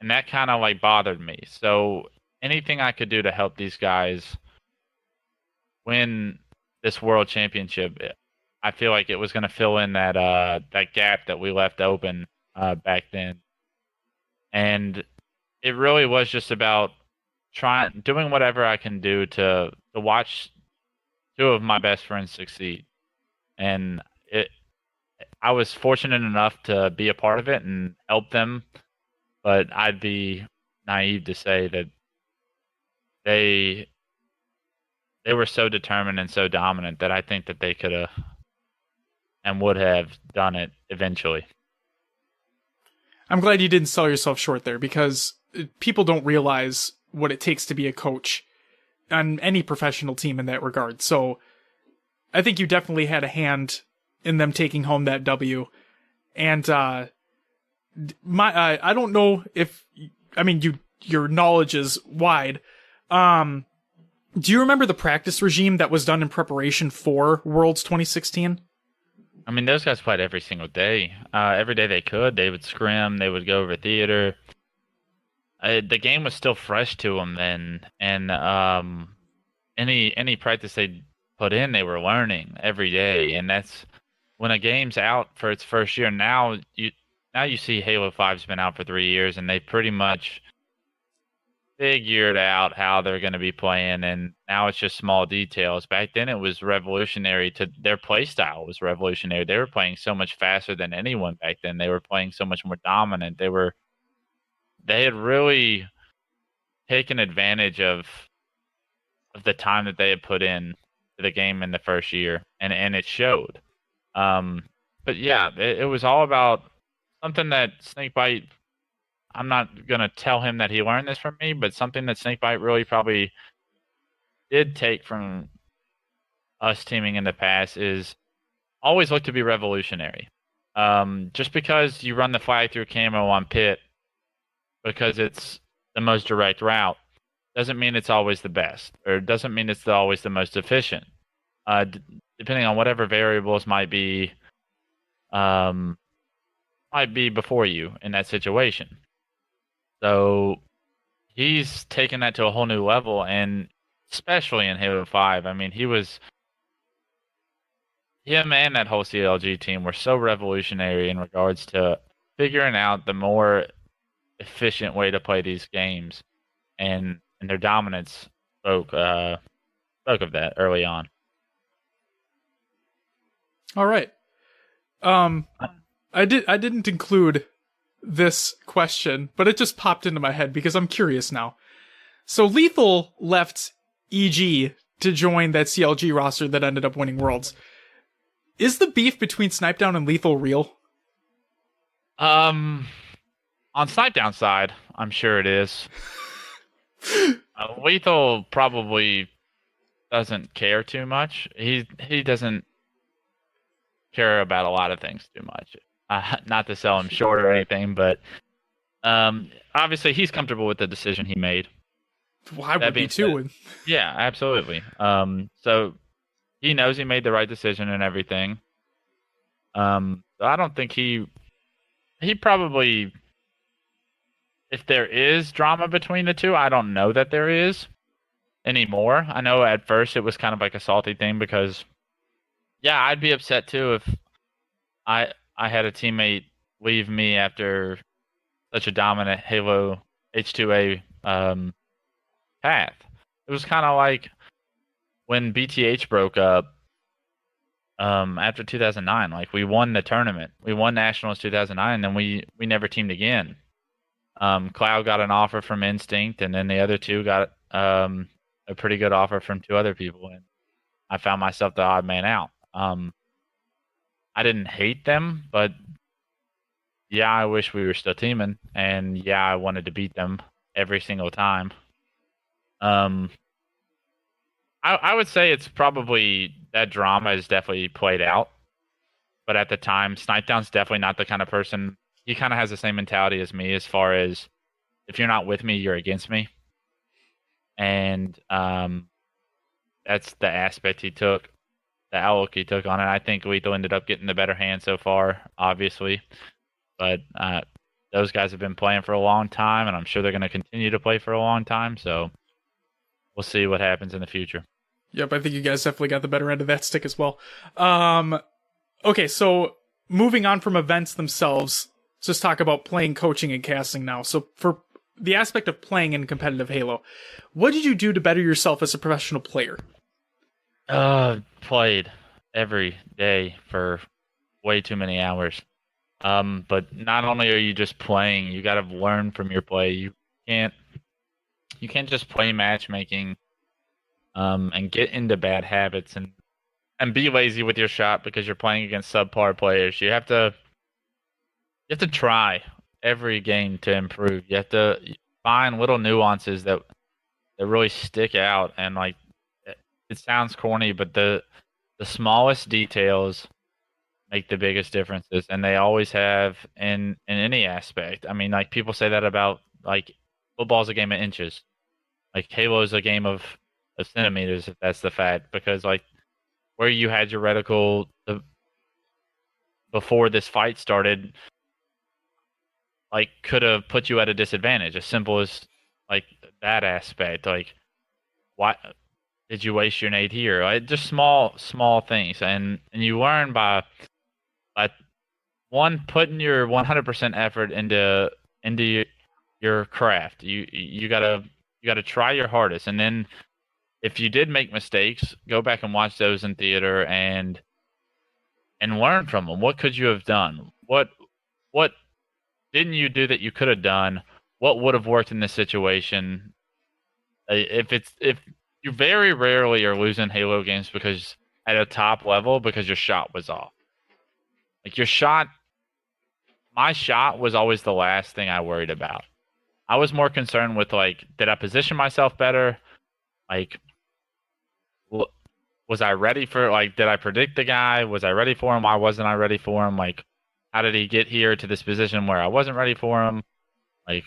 and that kind of like bothered me. So anything I could do to help these guys win this World Championship, I feel like it was going to fill in that that gap that we left open back then. And it really was just about doing whatever I can do to watch two of my best friends succeed. And I was fortunate enough to be a part of it and help them, but I'd be naive to say that they were so determined and so dominant that I think that they could have and would have done it eventually. I'm glad you didn't sell yourself short there, because people don't realize what it takes to be a coach on any professional team in that regard. So I think you definitely had a hand in them taking home that W. And I don't know if, your knowledge is wide. Do you remember the practice regime that was done in preparation for Worlds 2016? I mean, those guys played every single day. Every day they could. They would scrim. They would go over theater. The game was still fresh to them then. And any practice they put in, they were learning every day. And that's when a game's out for its first year. Now you see Halo 5's been out for 3 years, and they pretty much figured out how they're going to be playing, and now it's just small details. Back then it was revolutionary. To their play style was revolutionary. They were playing so much faster than anyone back then. They were playing so much more dominant. They had really taken advantage of the time that they had put in to the game in the first year, and it showed. But yeah, it was all about something that Snakebite, I'm not going to tell him that he learned this from me, but something that Snakebite really probably did take from us teaming in the past is always look to be revolutionary. Just because you run the flag through camo on pit because it's the most direct route doesn't mean it's always the best, or doesn't mean it's always the most efficient. Depending on whatever variables might be before you in that situation. So he's taken that to a whole new level, and especially in Halo 5. I mean, him and that whole CLG team were so revolutionary in regards to figuring out the more efficient way to play these games, and their dominance spoke of that early on. All right. I didn't include this question, but it just popped into my head because I'm curious now. So Lethal left EG to join that CLG roster that ended up winning Worlds. Is the beef between Snipedown and Lethal real? On Snipedown side, I'm sure it is. Lethal probably doesn't care too much. He doesn't care about a lot of things too much. Not to sell him short or anything, but obviously he's comfortable with the decision he made. Well, I would be too. Yeah, absolutely. So he knows he made the right decision and everything. So I don't think he probably, if there is drama between the two, I don't know that there is anymore. I know at first it was kind of like a salty thing because, yeah, I'd be upset too if I had a teammate leave me after such a dominant Halo H2A path. It was kind of like when BTH broke up after 2009. Like, we won the tournament. We won Nationals 2009, and then we never teamed again. Cloud got an offer from Instinct, and then the other two got a pretty good offer from two other people, and I found myself the odd man out. I didn't hate them, but yeah, I wish we were still teaming, and yeah, I wanted to beat them every single time. I would say it's probably that drama is definitely played out, but at the time, Snipedown's definitely not the kind of person. He kind of has the same mentality as me, as far as if you're not with me, you're against me, and that's the aspect he took, the outlook he took on it. I think Lethal ended up getting the better hand so far, obviously, but those guys have been playing for a long time, and I'm sure they're going to continue to play for a long time. So we'll see what happens in the future. Yep, I think you guys definitely got the better end of that stick as well. Okay, so moving on from events themselves, let's just talk about playing, coaching, and casting now. So for the aspect of playing in competitive Halo, what did you do to better yourself as a professional player? Played every day for way too many hours. But not only are you just playing, you got to learn from your play. You can't just play matchmaking and get into bad habits and be lazy with your shot because you're playing against subpar players. You have to try every game to improve. You have to find little nuances that really stick out, and like, it sounds corny, but the smallest details make the biggest differences, and they always have in any aspect. I mean, like, people say that about, like, football's a game of inches. Like, Halo's a game of centimeters, if that's the fact, because, like, where you had your reticle before this fight started, like, could have put you at a disadvantage. As simple as, like, that aspect. Like, why did you waste your nade here? Like, just small things, and you learn by one, putting your 100% effort into your craft. You gotta try your hardest, and then if you did make mistakes, go back and watch those in theater and learn from them. What could you have done? What didn't you do that you could have done? What would have worked in this situation? If you very rarely are losing Halo games because at a top level because your shot was off. Like, my shot was always the last thing I worried about. I was more concerned with, like, did I position myself better? Like, was I ready for, like, did I predict the guy? Was I ready for him? Why wasn't I ready for him? Like, how did he get here to this position where I wasn't ready for him? Like,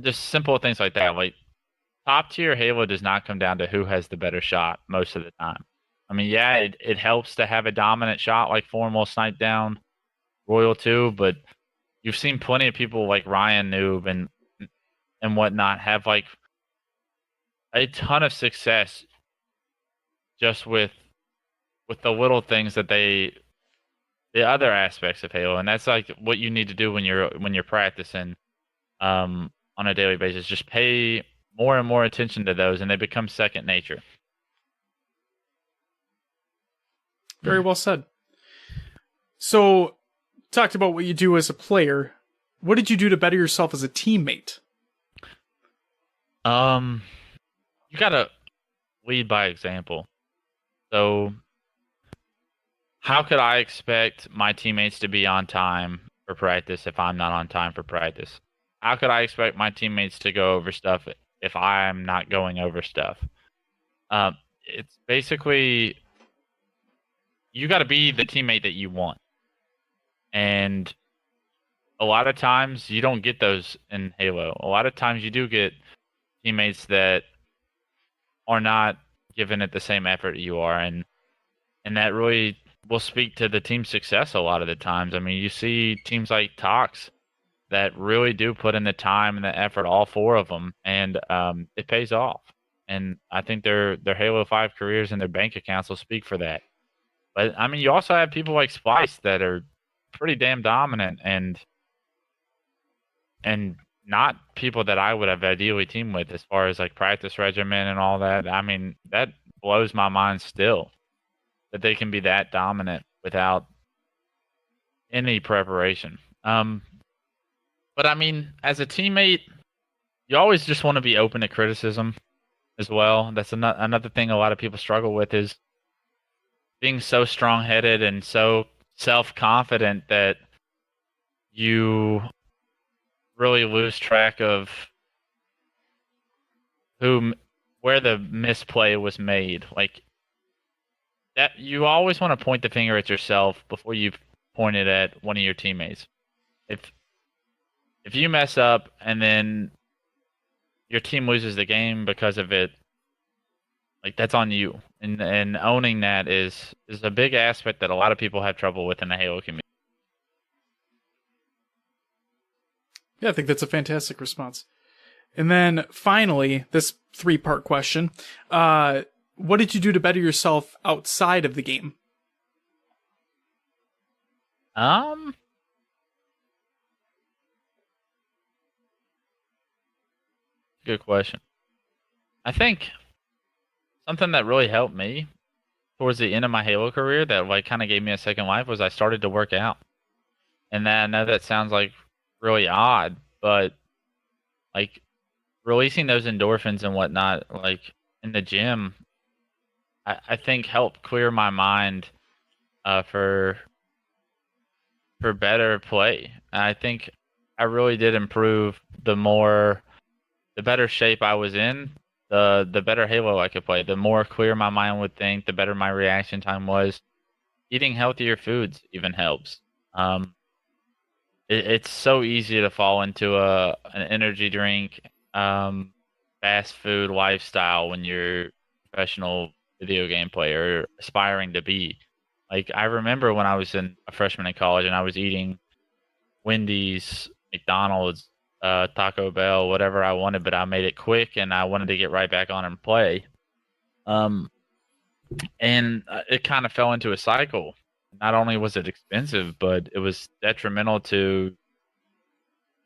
just simple things like that. Like, top tier Halo does not come down to who has the better shot most of the time. I mean, yeah, it helps to have a dominant shot like Formal, Snipe Down, Royal 2, but you've seen plenty of people like Ryan Noob and whatnot have, like, a ton of success just with the little things that the other aspects of Halo, and that's, like, what you need to do when you're practicing on a daily basis. Just pay more and more attention to those, and they become second nature. Very well said. So, talked about what you do as a player. What did you do to better yourself as a teammate? You gotta lead by example. So, how could I expect my teammates to be on time for practice if I'm not on time for practice? How could I expect my teammates to go over stuff if I'm not going over stuff. It's basically you got to be the teammate that you want. And a lot of times you don't get those in Halo. A lot of times you do get teammates that are not giving it the same effort you are, and that really will speak to the team's success a lot of the times. I mean, you see teams like Tox that really do put in the time and the effort, all four of them, and it pays off. And I think their Halo 5 careers and their bank accounts will speak for that. But I mean, you also have people like Splice that are pretty damn dominant and not people that I would have ideally teamed with as far as like practice regimen and all that. I mean, that blows my mind still that they can be that dominant without any preparation. But I mean, as a teammate, you always just want to be open to criticism as well. That's another thing a lot of people struggle with is being so strong-headed and so self-confident that you really lose track of where the misplay was made. Like that, you always want to point the finger at yourself before you point it at one of your teammates. If you mess up and then your team loses the game because of it, like that's on you. And owning that is a big aspect that a lot of people have trouble with in the Halo community. Yeah, I think that's a fantastic response. And then finally, this 3-part question. What did you do to better yourself outside of the game? Good question. I think something that really helped me towards the end of my Halo career that like kind of gave me a second life was I started to work out. And I know that sounds like really odd, but like releasing those endorphins and whatnot, like in the gym, I think helped clear my mind for better play. And I think I really did improve the better shape I was in, the better Halo I could play. The more clear my mind would think, the better my reaction time was. Eating healthier foods even helps. It's so easy to fall into an energy drink, fast food lifestyle when you're a professional video game player or aspiring to be. Like I remember when I was a freshman in college and I was eating Wendy's, McDonald's, Taco Bell, whatever I wanted, but I made it quick and I wanted to get right back on and play. And it kind of fell into a cycle. Not only was it expensive, but it was detrimental to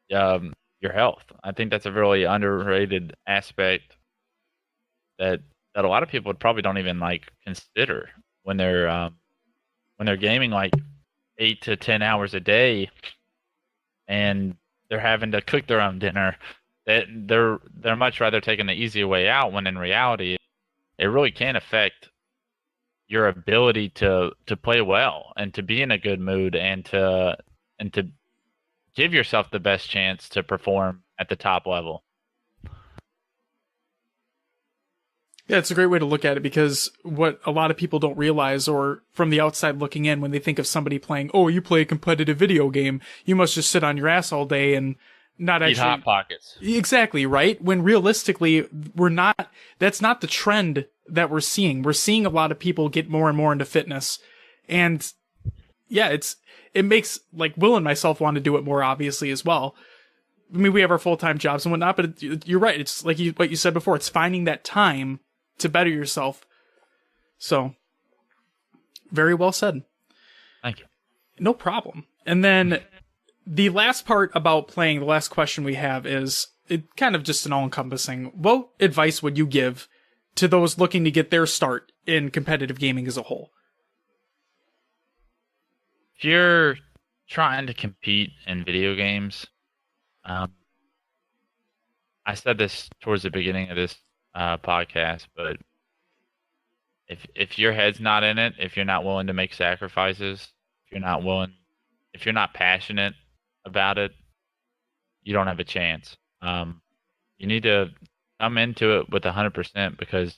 your health. I think that's a really underrated aspect that a lot of people probably don't even like consider when they're gaming like 8 to 10 hours a day and they're having to cook their own dinner. They're much rather taking the easier way out when in reality it really can affect your ability to play well and to be in a good mood and to give yourself the best chance to perform at the top level. Yeah, it's a great way to look at it because what a lot of people don't realize, or from the outside looking in, when they think of somebody playing, oh, you play a competitive video game, you must just sit on your ass all day and not Eat actually Hot Pockets. Exactly, right? When realistically, that's not the trend that we're seeing. We're seeing a lot of people get more and more into fitness. And yeah, it makes like Will and myself want to do it more, obviously, as well. I mean, we have our full-time jobs and whatnot, but you're right. It's like what you said before. It's finding that time to better yourself. So, very well said. Thank you. No problem. And then the last part about playing, the last question we have is it kind of just an all-encompassing. What advice would you give to those looking to get their start in competitive gaming as a whole? If you're trying to compete in video games, I said this towards the beginning of this podcast, but if your head's not in it, if you're not willing to make sacrifices, if you're not passionate about it, you don't have a chance. You need to come into it with 100% because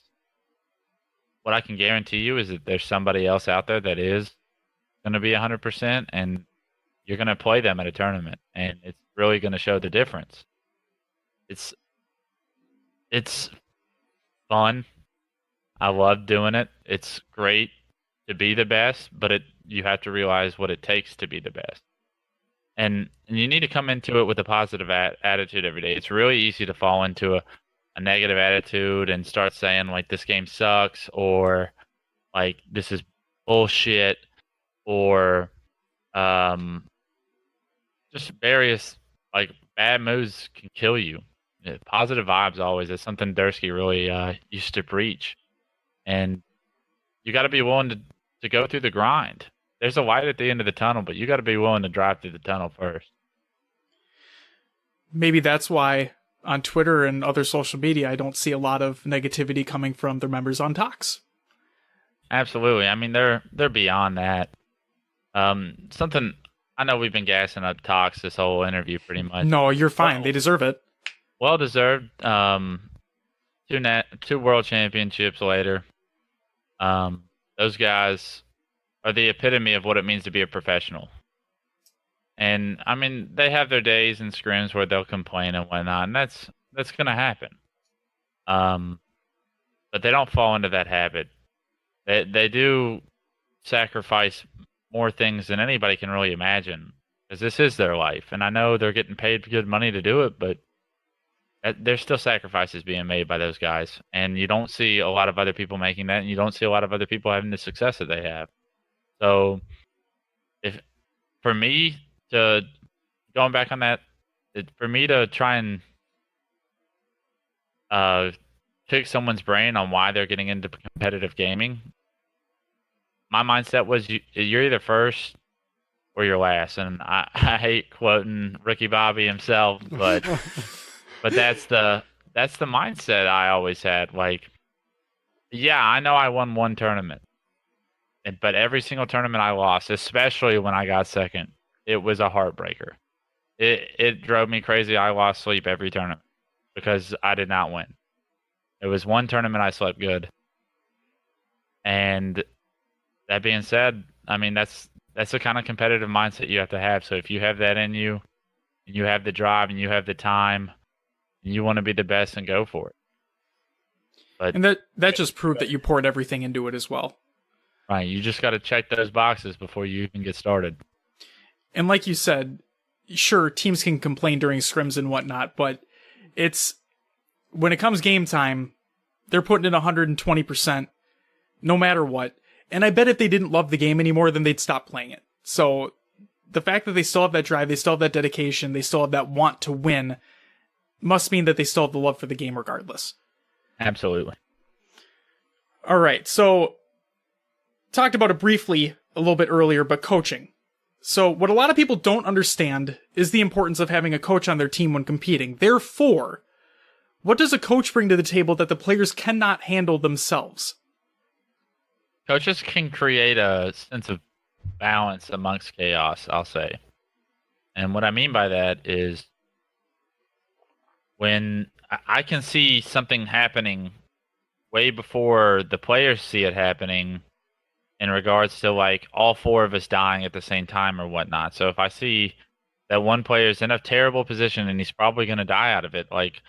what I can guarantee you is that there's somebody else out there that is going to be 100%, and you're going to play them at a tournament, and it's really going to show the difference. It's fun. I love doing it. It's great to be the best, but you have to realize what it takes to be the best. And you need to come into it with a positive attitude every day. It's really easy to fall into a negative attitude and start saying, like, this game sucks, or, like, this is bullshit, or just various, like, bad moods can kill you. Positive vibes always is something Dursky really used to preach. And you got to be willing to go through the grind. There's a light at the end of the tunnel, but you got to be willing to drive through the tunnel first. Maybe that's why on Twitter and other social media, I don't see a lot of negativity coming from their members on Talks. Absolutely. I mean, they're beyond that. Something I know we've been gassing up Talks this whole interview pretty much. No, you're fine. They deserve it. Well deserved. 2 world championships later. Those guys are the epitome of what it means to be a professional. And I mean, they have their days in scrims where they'll complain and whatnot, and that's going to happen. But they don't fall into that habit. They do sacrifice more things than anybody can really imagine, because this is their life. And I know they're getting paid good money to do it, but there's still sacrifices being made by those guys. And you don't see a lot of other people making that, and you don't see a lot of other people having the success that they have. So for me to, going back on that, for me to try and pick someone's brain on why they're getting into competitive gaming, my mindset was you're either first or you're last. And I hate quoting Ricky Bobby himself, but but that's the mindset I always had. Like, yeah, I know I won one tournament, but every single tournament I lost, especially when I got second, it was a heartbreaker. It drove me crazy. I lost sleep every tournament because I did not win. It was one tournament I slept good. And that being said, I mean, that's the kind of competitive mindset you have to have. So if you have that in you, and you have the drive, and you have the time, and you want to be the best, and go for it. But, and that just proved that you poured everything into it as well. Right. You just got to check those boxes before you even get started. And like you said, sure, teams can complain during scrims and whatnot, but it's when it comes game time, they're putting in 120% no matter what. And I bet if they didn't love the game anymore, then they'd stop playing it. So the fact that they still have that drive, they still have that dedication, they still have that want to win, must mean that they still have the love for the game regardless. Absolutely. All right, so talked about it briefly a little bit earlier, but coaching. So what a lot of people don't understand is the importance of having a coach on their team when competing. Therefore, what does a coach bring to the table that the players cannot handle themselves? Coaches can create a sense of balance amongst chaos, I'll say. And what I mean by that is when I can see something happening way before the players see it happening in regards to, like, all 4 of us dying at the same time or whatnot. So if I see that one player is in a terrible position and he's probably going to die out of it, like,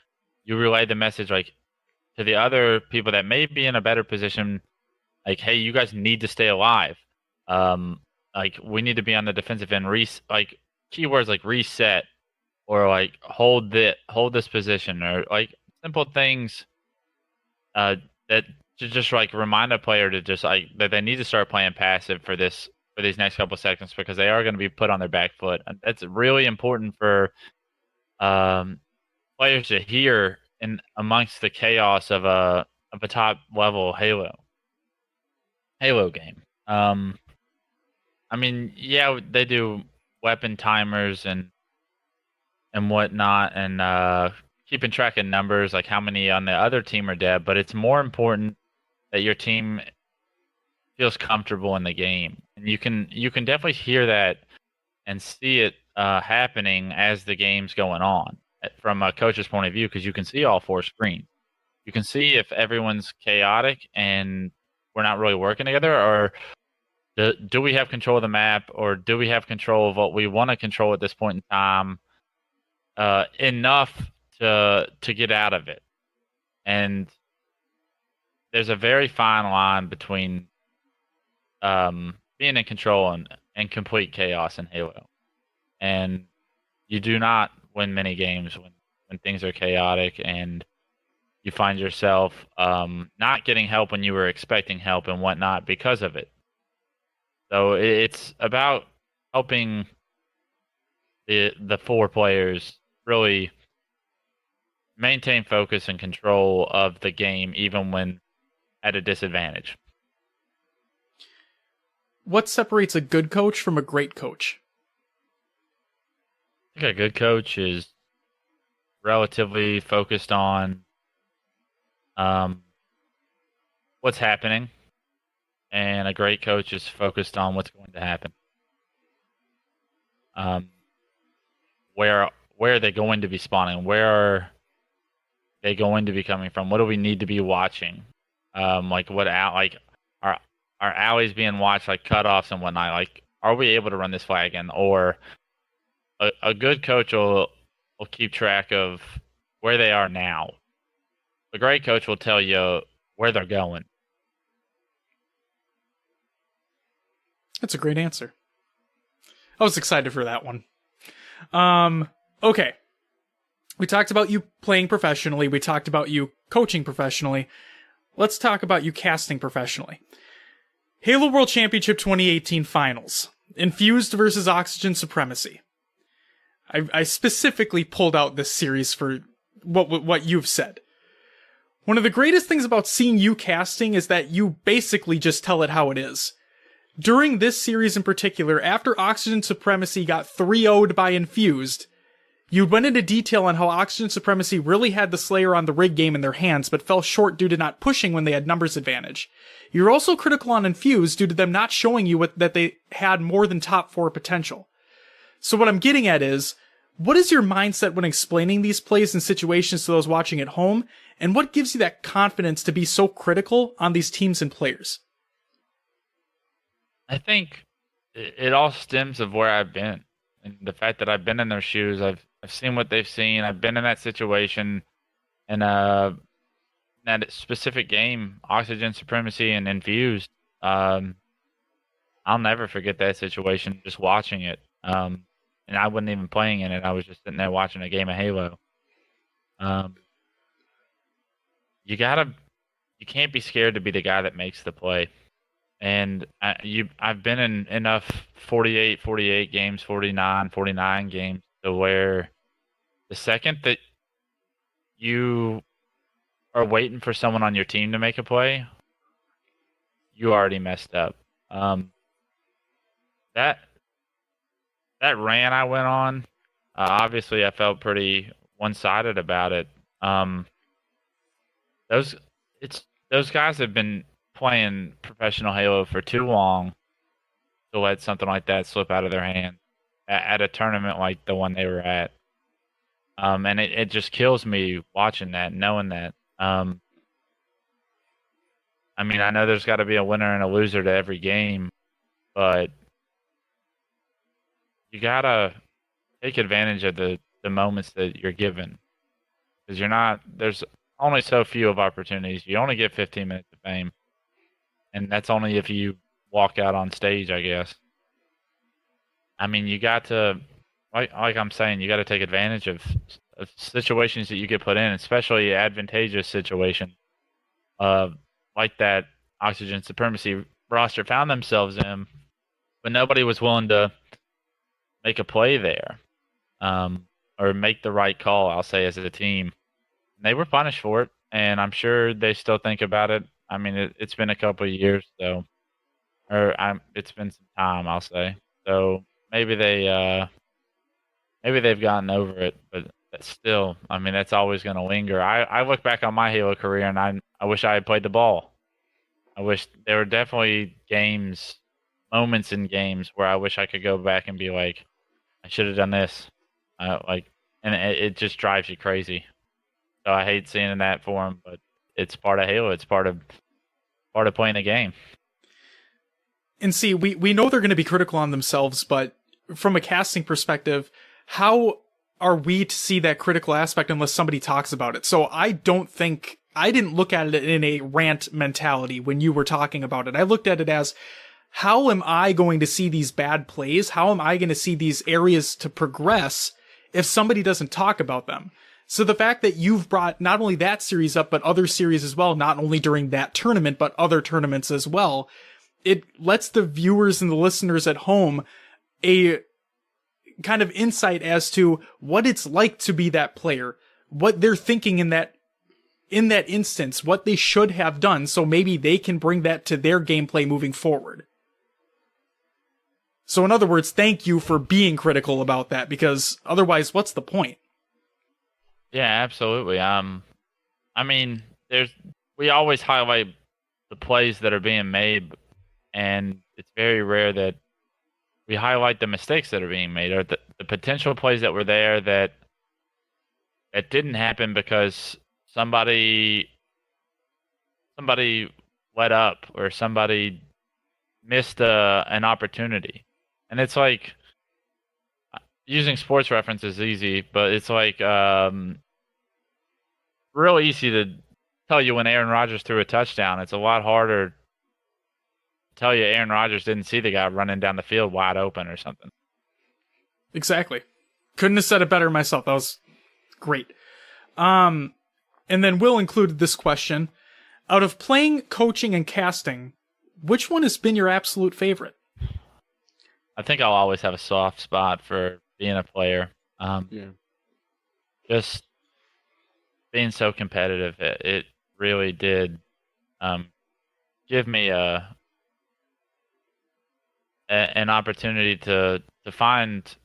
you relay the message, like, to the other people that may be in a better position, like, hey, you guys need to stay alive. Like, we need to be on the defensive end. Like, keywords like reset, or like hold this position, or like simple things that to just like remind a player to just like that they need to start playing passive for these next couple seconds, because they are going to be put on their back foot. And that's really important for players to hear in amongst the chaos of a top level Halo game. I mean, yeah, they do weapon timers and whatnot, and keeping track of numbers, like how many on the other team are dead. But it's more important that your team feels comfortable in the game, and you can definitely hear that and see it happening as the game's going on from a coach's point of view, because you can see all 4 screens. you can see if everyone's chaotic and we're not really working together, or do we have control of the map, or do we have control of what we want to control at this point in time, enough to get out of it. And there's a very fine line between being in control and complete chaos in Halo. And you do not win many games when things are chaotic and you find yourself not getting help when you were expecting help and whatnot because of it. So it's about helping the 4 players really maintain focus and control of the game even when at a disadvantage. What separates a good coach from a great coach? I think a good coach is relatively focused on what's happening, and a great coach is focused on what's going to happen. Where are they going to be spawning? Where are they going to be coming from? What do we need to be watching? Are alleys being watched, like cutoffs and whatnot? Like, are we able to run this flag in? Or a good coach will keep track of where they are now. A great coach will tell you where they're going. That's a great answer. I was excited for that one. Okay. We talked about you playing professionally. We talked about you coaching professionally. Let's talk about you casting professionally. Halo World Championship 2018 Finals. Infused versus Oxygen Supremacy. I specifically pulled out this series for what you've said. One of the greatest things about seeing you casting is that you basically just tell it how it is. During this series in particular, after Oxygen Supremacy got 3-0'd by Infused, you went into detail on how Oxygen Supremacy really had the Slayer on the rig game in their hands, but fell short due to not pushing when they had numbers advantage. You're also critical on Infused due to them not showing you that they had more than top 4 potential. So what I'm getting at is, what is your mindset when explaining these plays and situations to those watching at home, and what gives you that confidence to be so critical on these teams and players? I think it all stems of where I've been, and the fact that I've been in their shoes. I've seen what they've seen. I've been in that situation, and that specific game, Oxygen Supremacy and Infused. I'll never forget that situation. Just watching it, and I wasn't even playing in it. I was just sitting there watching a game of Halo. You can't be scared to be the guy that makes the play. And I've been in enough 48 games, 49 games to where the second that you are waiting for someone on your team to make a play, you already messed up. That rant I went on, obviously I felt pretty one-sided about it. Those guys have been playing professional Halo for too long to let something like that slip out of their hand at a tournament like the one they were at. And it just kills me watching that, knowing that. I mean, I know there's got to be a winner and a loser to every game, but you got to take advantage of the moments that you're given. Because there's only so few of opportunities. You only get 15 minutes of fame. And that's only if you walk out on stage, I guess. I mean, you got to, like I'm saying, you got to take advantage of situations that you get put in, especially advantageous situations, like that Oxygen Supremacy roster found themselves in, but nobody was willing to make a play there, or make the right call, I'll say, as a team. And they were punished for it, and I'm sure they still think about it. I mean, it's been a couple of years, it's been some time, I'll say. So maybe they've gotten over it, but still, I mean, that's always going to linger. I look back on my Halo career, and I wish I had played the ball. I wish there were definitely moments in games where I wish I could go back and be like, I should have done this. And it just drives you crazy. So I hate seeing that for them, but it's part of Halo. It's part of playing the game. And see, we know they're going to be critical on themselves, but from a casting perspective, how are we to see that critical aspect unless somebody talks about it? So I didn't look at it in a rant mentality when you were talking about it. I looked at it as, how am I going to see these bad plays? How am I going to see these areas to progress if somebody doesn't talk about them? So the fact that you've brought not only that series up, but other series as well, not only during that tournament, but other tournaments as well, it lets the viewers and the listeners at home a kind of insight as to what it's like to be that player, what they're thinking in that instance, what they should have done, so maybe they can bring that to their gameplay moving forward. So in other words, thank you for being critical about that, because otherwise, what's the point? Yeah, absolutely. I mean, we always highlight the plays that are being made, and it's very rare that we highlight the mistakes that are being made, or the potential plays that were there that didn't happen because somebody let up or somebody missed an opportunity. And it's like, using sports reference is easy, but it's like real easy to tell you when Aaron Rodgers threw a touchdown. It's a lot harder to tell you Aaron Rodgers didn't see the guy running down the field wide open or something. Exactly. Couldn't have said it better myself. That was great. And then Will included this question. Out of playing, coaching, and casting, which one has been your absolute favorite? I think I'll always have a soft spot for being a player. Just being so competitive, it really did give me an opportunity to find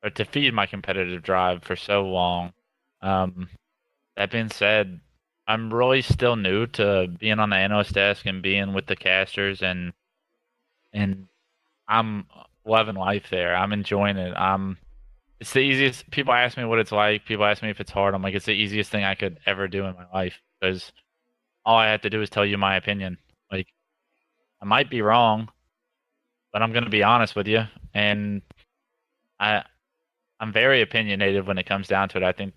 or to feed my competitive drive for so long. That being said, I'm really still new to being on the analyst desk and being with the casters, and I'm loving life there. I'm enjoying it. It's the easiest. People ask me what it's like. People ask me if it's hard. I'm like, it's the easiest thing I could ever do in my life, because all I have to do is tell you my opinion. Like, I might be wrong, but I'm going to be honest with you. And I'm very opinionated when it comes down to it. I think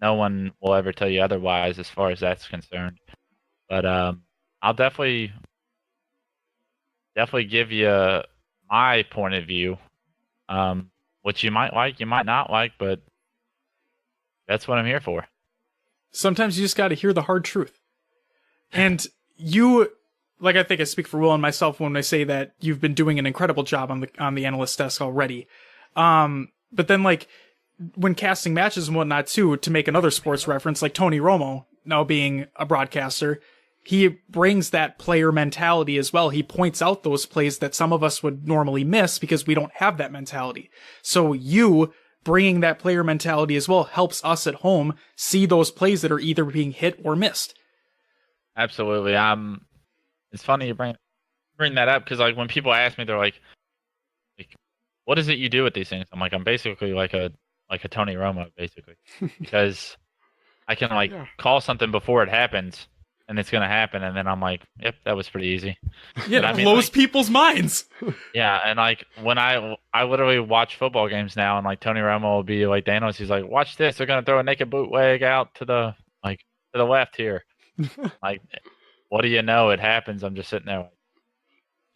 no one will ever tell you otherwise as far as that's concerned. But I'll definitely give you my point of view, which you might like, you might not like, but that's what I'm here for. Sometimes you just got to hear the hard truth. And you, like, I think I speak for Will and myself when I say that you've been doing an incredible job on the analyst desk already. But then, like, when casting matches and whatnot too, to make another sports reference, like Tony Romo, now being a broadcaster, he brings that player mentality as well. He points out those plays that some of us would normally miss because we don't have that mentality. So you bringing that player mentality as well helps us at home see those plays that are either being hit or missed. Absolutely. It's funny you bring that up, because like when people ask me, they're like, what is it you do with these things? I'm like, I'm basically like a Tony Romo, basically, because I can call something before it happens, and it's going to happen. And then I'm like, yep, that was pretty easy. Yeah, it blows people's minds. Yeah. And like when I literally watch football games now, and like Tony Romo will be like, the analyst, he's like, watch this. They're going to throw a naked bootleg out to the left here. Like, what do you know? It happens. I'm just sitting there like,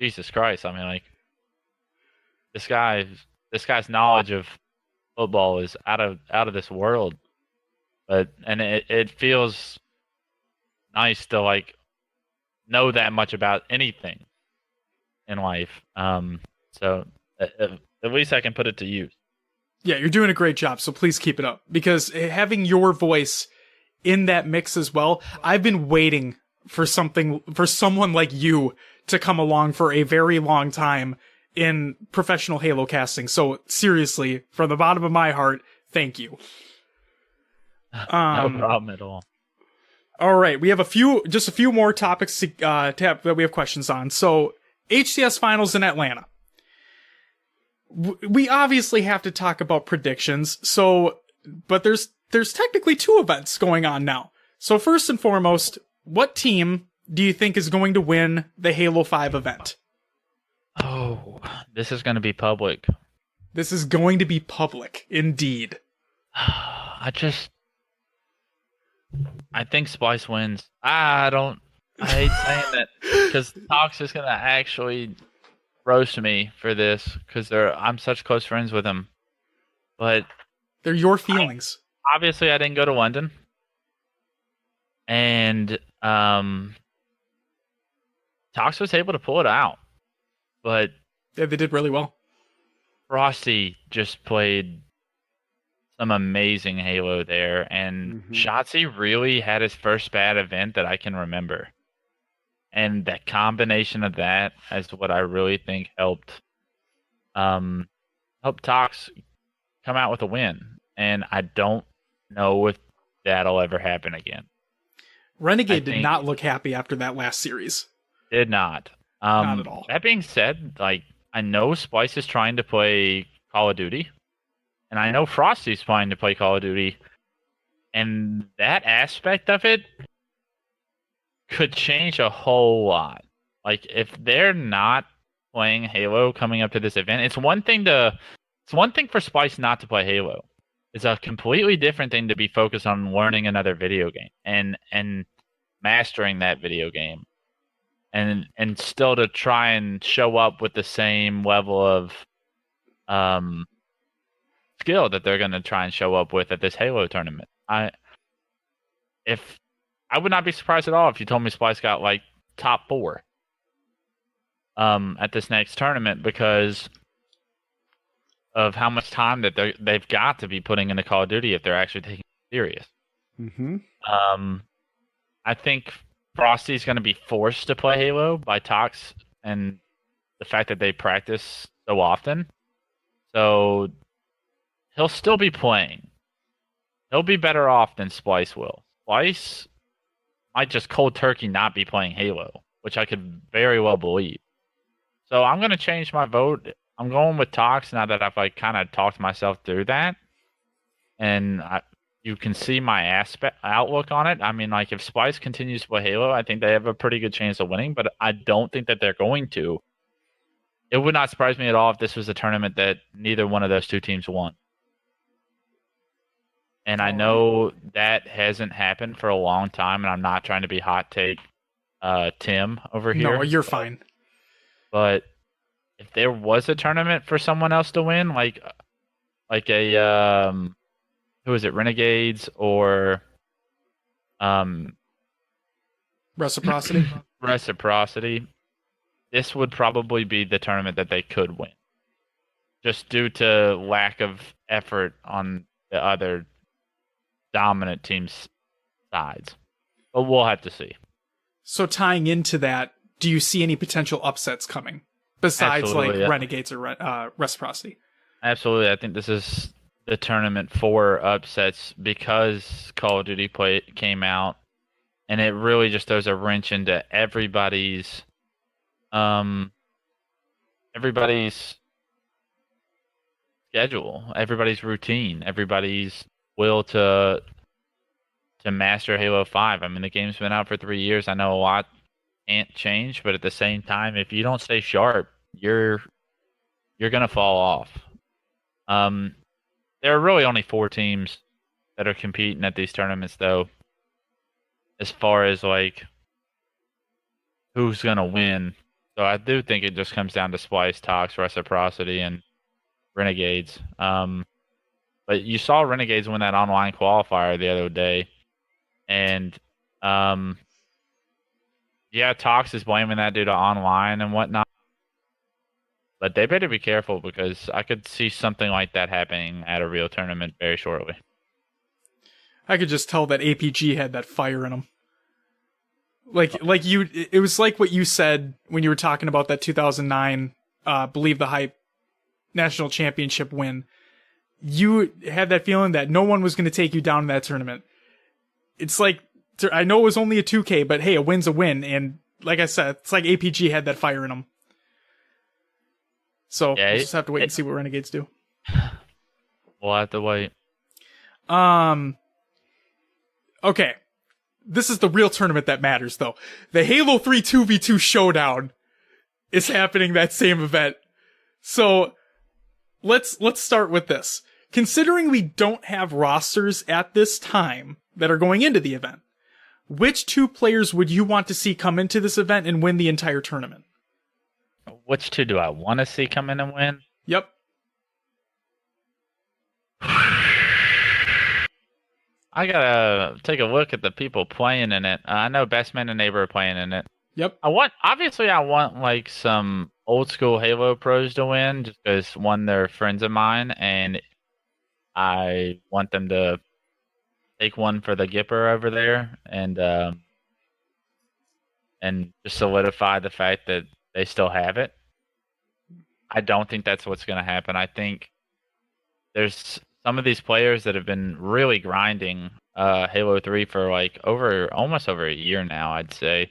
Jesus Christ. I mean, like, this guy's knowledge of football is out of this world. And it feels nice to like know that much about anything in life. So at least I can put it to use. Yeah, you're doing a great job, so please keep it up, because having your voice in that mix as well, I've been waiting for someone like you to come along for a very long time in professional Halo casting. So seriously, from the bottom of my heart, thank you. No problem at all. All right, we have a few more topics that we have questions on. So, HCS Finals in Atlanta. We obviously have to talk about predictions. So, but there's technically two events going on now. So first and foremost, what team do you think is going to win the Halo 5 event? Oh, this is going to be public. This is going to be public, indeed. I think Splice wins. I hate saying that because Tox is going to actually roast me for this because I'm such close friends with him. But they're your feelings. Obviously, I didn't go to London. And Tox was able to pull it out. But yeah, they did really well. Frosty just played some amazing Halo there, and Shotzi really had his first bad event that I can remember. And that combination of that is what I really think helped Tox come out with a win. And I don't know if that'll ever happen again. Renegade did not look happy after that last series. Did not. Not at all. That being said, like, I know Splice is trying to play Call of Duty, and I know Frosty's trying to play Call of Duty, and that aspect of it could change a whole lot. Like, if they're not playing Halo coming up to this event, it's one thing for Splice not to play Halo. It's a completely different thing to be focused on learning another video game and mastering that video game. And still to try and show up with the same level of skill that they're going to try and show up with at this Halo tournament. I would not be surprised at all if you told me Splice got like top 4 at this next tournament because of how much time that they've got to be putting into Call of Duty if they're actually taking it serious. I think Frosty's going to be forced to play Halo by Tox and the fact that they practice so often. So he'll still be playing. He'll be better off than Splice will. Splice might just cold turkey not be playing Halo, which I could very well believe. So I'm going to change my vote. I'm going with Tox now that I've like kind of talked myself through that. And you can see my outlook on it. I mean, like, if Splice continues to play Halo, I think they have a pretty good chance of winning, but I don't think that they're going to. It would not surprise me at all if this was a tournament that neither one of those two teams won. And I know that hasn't happened for a long time, and I'm not trying to be hot take Tim over here. No, you're fine. But if there was a tournament for someone else to win, like a who is it, Renegades or Reciprocity? Reciprocity, this would probably be the tournament that they could win. Just due to lack of effort on the other dominant team's sides. But we'll have to see. So tying into that, do you see any potential upsets coming? Besides Renegades or Reciprocity? Absolutely. I think this is the tournament for upsets because Call of Duty came out, and it really just throws a wrench into everybody's schedule, everybody's routine, everybody's will to master Halo 5. I mean, the game's been out for 3 years. I know a lot can't change, but at the same time, if you don't stay sharp, you're gonna fall off. There are really only 4 teams that are competing at these tournaments, though, as far as like who's gonna win. So I do think it just comes down to Splice, Tox, Reciprocity, and Renegades. But you saw Renegades win that online qualifier the other day, and yeah, Tox is blaming that due to online and whatnot. But they better be careful because I could see something like that happening at a real tournament very shortly. I could just tell that APG had that fire in them. It was like what you said when you were talking about that 2009 Believe the Hype national championship win. You had that feeling that no one was going to take you down in that tournament. It's like, I know it was only a 2K, but hey, a win's a win. And like I said, it's like APG had that fire in them. So yeah, we'll just have to wait and see what Renegades do. We'll have to wait. Okay. this is the real tournament that matters, though. The Halo 3 2v2 showdown is happening that same event. So let's start with this. Considering we don't have rosters at this time that are going into the event, which 2 players would you want to see come into this event and win the entire tournament? Which 2 do I want to see come in and win? Yep. I gotta take a look at the people playing in it. I know Bestman and Neighbor are playing in it. Yep. I want like some old school Halo pros to win, just because one, they're friends of mine, and I want them to take one for the Gipper over there, and just solidify the fact that they still have it. I don't think that's what's going to happen. I think there's some of these players that have been really grinding Halo 3 for like almost over a year now, I'd say,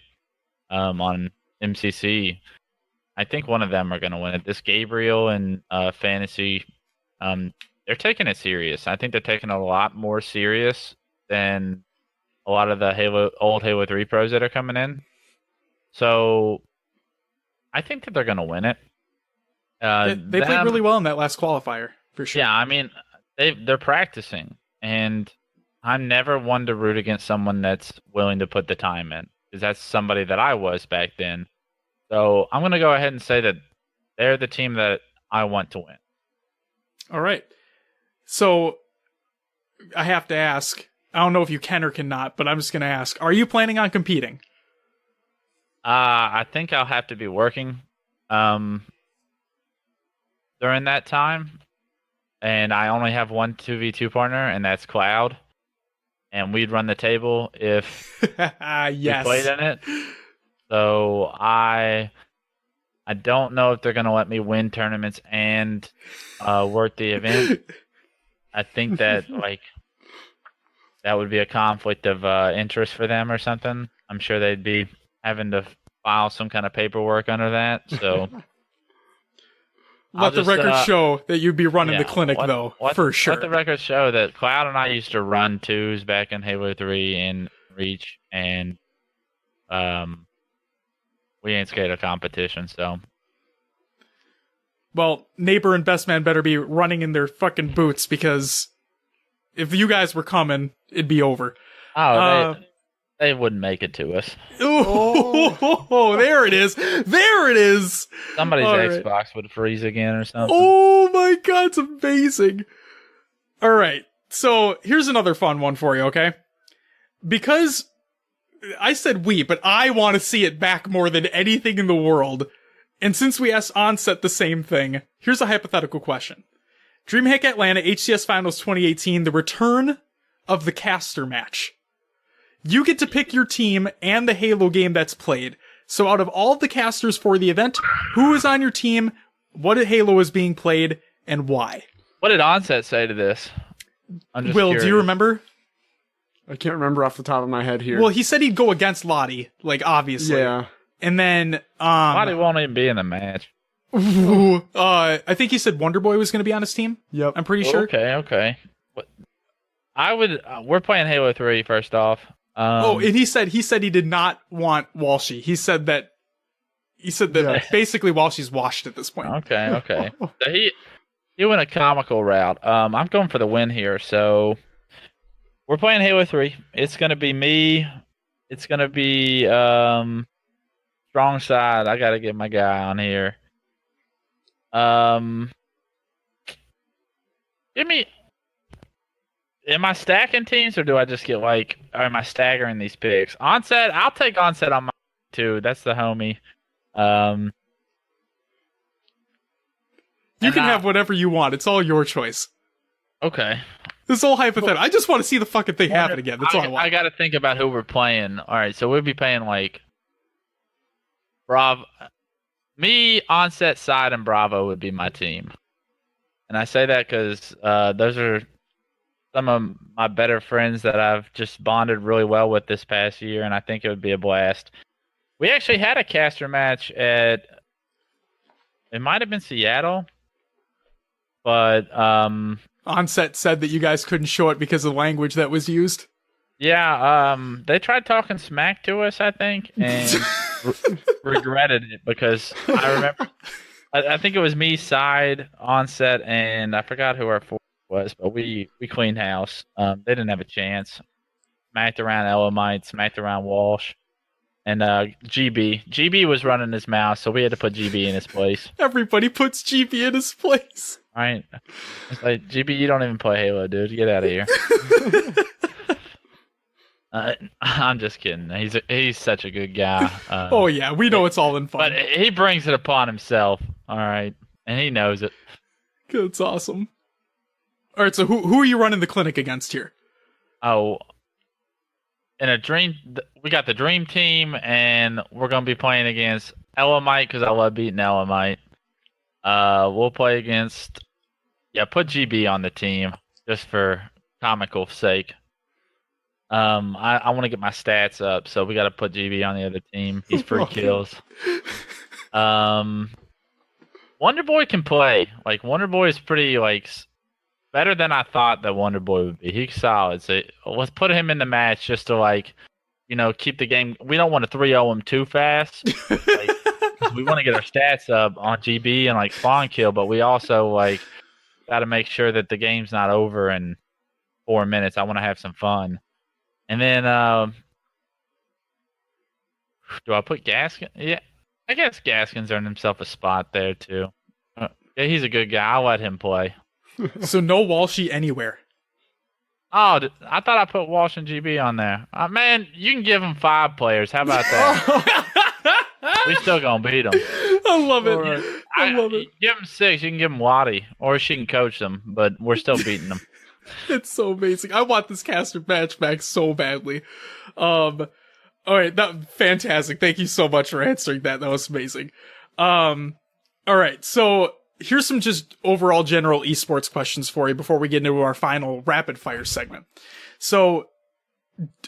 on MCC. I think one of them are going to win it. This Gabriel and Fantasy, they're taking it serious. I think they're taking it a lot more serious than a lot of the old Halo 3 pros that are coming in. So I think that they're going to win it. They played really well in that last qualifier, for sure. Yeah, I mean, they're practicing, and I'm never one to root against someone that's willing to put the time in, because that's somebody that I was back then. So I'm going to go ahead and say that they're the team that I want to win. All right. So I have to ask, I don't know if you can or cannot, but I'm just going to ask, are you planning on competing? I think I'll have to be working during that time. And I only have one 2v2 partner, and that's Cloud. And we'd run the table if yes. we played in it. So I don't know if they're going to let me win tournaments and work the event. I think that that would be a conflict of interest for them or something. I'm sure they'd be having to file some kind of paperwork under that. So let the record show that you'd be running the clinic, for sure. Let the record show that Cloud and I used to run 2s back in Halo 3 and Reach, and we ain't scared of competition, so. Well, Neighbor and Best Man better be running in their fucking boots, because if you guys were coming, it'd be over. Oh, they wouldn't make it to us. Oh, there it is. There it is. Somebody's Xbox would freeze again or something. Oh my god, it's amazing. All right. So here's another fun one for you, okay? Because I said we, but I want to see it back more than anything in the world. And since we asked Onset the same thing, here's a hypothetical question. DreamHack Atlanta HCS Finals 2018, the return of the caster match. You get to pick your team and the Halo game that's played. So out of all of the casters for the event, who is on your team, what Halo is being played, and why? What did Onset say to this? I'm just Will, curious. do you remember? I can't remember off the top of my head here. Well, he said he'd go against Lottie, obviously. Yeah. And then Lottie won't even be in the match. I think he said Wonder Boy was going to be on his team. Yep. I'm pretty sure. Okay. We're playing Halo 3 first off. And he said he did not want Walshy. He said that basically Walshy's washed at this point. Okay. So he went a comical route. I'm going for the win here. So we're playing Halo 3. It's gonna be me. It's gonna be strong side. I gotta get my guy on here. Am I stacking teams, or do I just get or am I staggering these picks? Onset, I'll take Onset on my too. That's the homie. You can have whatever you want. It's all your choice. Okay. This whole hypothetical. I just want to see the fucking thing happen again. That's all I want. I got to think about who we're playing. All right, so we'll be playing Bravo. Me, Onset, Side, and Bravo would be my team. And I say that because those are some of my better friends that I've just bonded really well with this past year, and I think it would be a blast. We actually had a caster match it might have been Seattle, but Onset said that you guys couldn't show it because of the language that was used. Yeah, they tried talking smack to us, I think, and regretted it because I remember. I think it was me, side, onset, and I forgot who our fourth was, but we cleaned house. They didn't have a chance. Smacked around Elamite, smacked around Walsh, and GB. GB was running his mouth, so we had to put GB in his place. Everybody puts GB in his place. Right? It's like, GB, you don't even play Halo, dude. Get out of here. I'm just kidding. He's such a good guy. Oh yeah, we know it's all in fun. But he brings it upon himself. All right, and he knows it. That's awesome. All right, so who are you running the clinic against here? Oh, we got the dream team, and we're gonna be playing against Elamite because I love beating Elamite. We'll play against put GB on the team just for comical sake. I want to get my stats up, so we got to put GB on the other team. He's free kills. Wonder Boy can play. Like, Wonder Boy is pretty, like, better than I thought that Wonder Boy would be. He's solid. So let's put him in the match just to, like, keep the game. We don't want to 3-0 him too fast. Like, we want to get our stats up on GB and, like, spawn kill, but we also, like, got to make sure that the game's not over in 4 minutes. I want to have some fun. And then, do I put Gaskin? Yeah, I guess Gaskin's earned himself a spot there, too. Yeah, he's a good guy. I'll let him play. So no Walshy anywhere. Oh, I thought I put Walsh and GB on there. Man, you can give him 5 players. How about that? We still gonna beat them. I love it. Right. I love it. Give him 6. You can give him Waddy, or she can coach them, but we're still beating them. It's so amazing. I want this caster match back so badly. All right, that fantastic. Thank you so much for answering that. That was amazing. All right, so here's some just overall general esports questions for you before we get into our final rapid fire segment. So,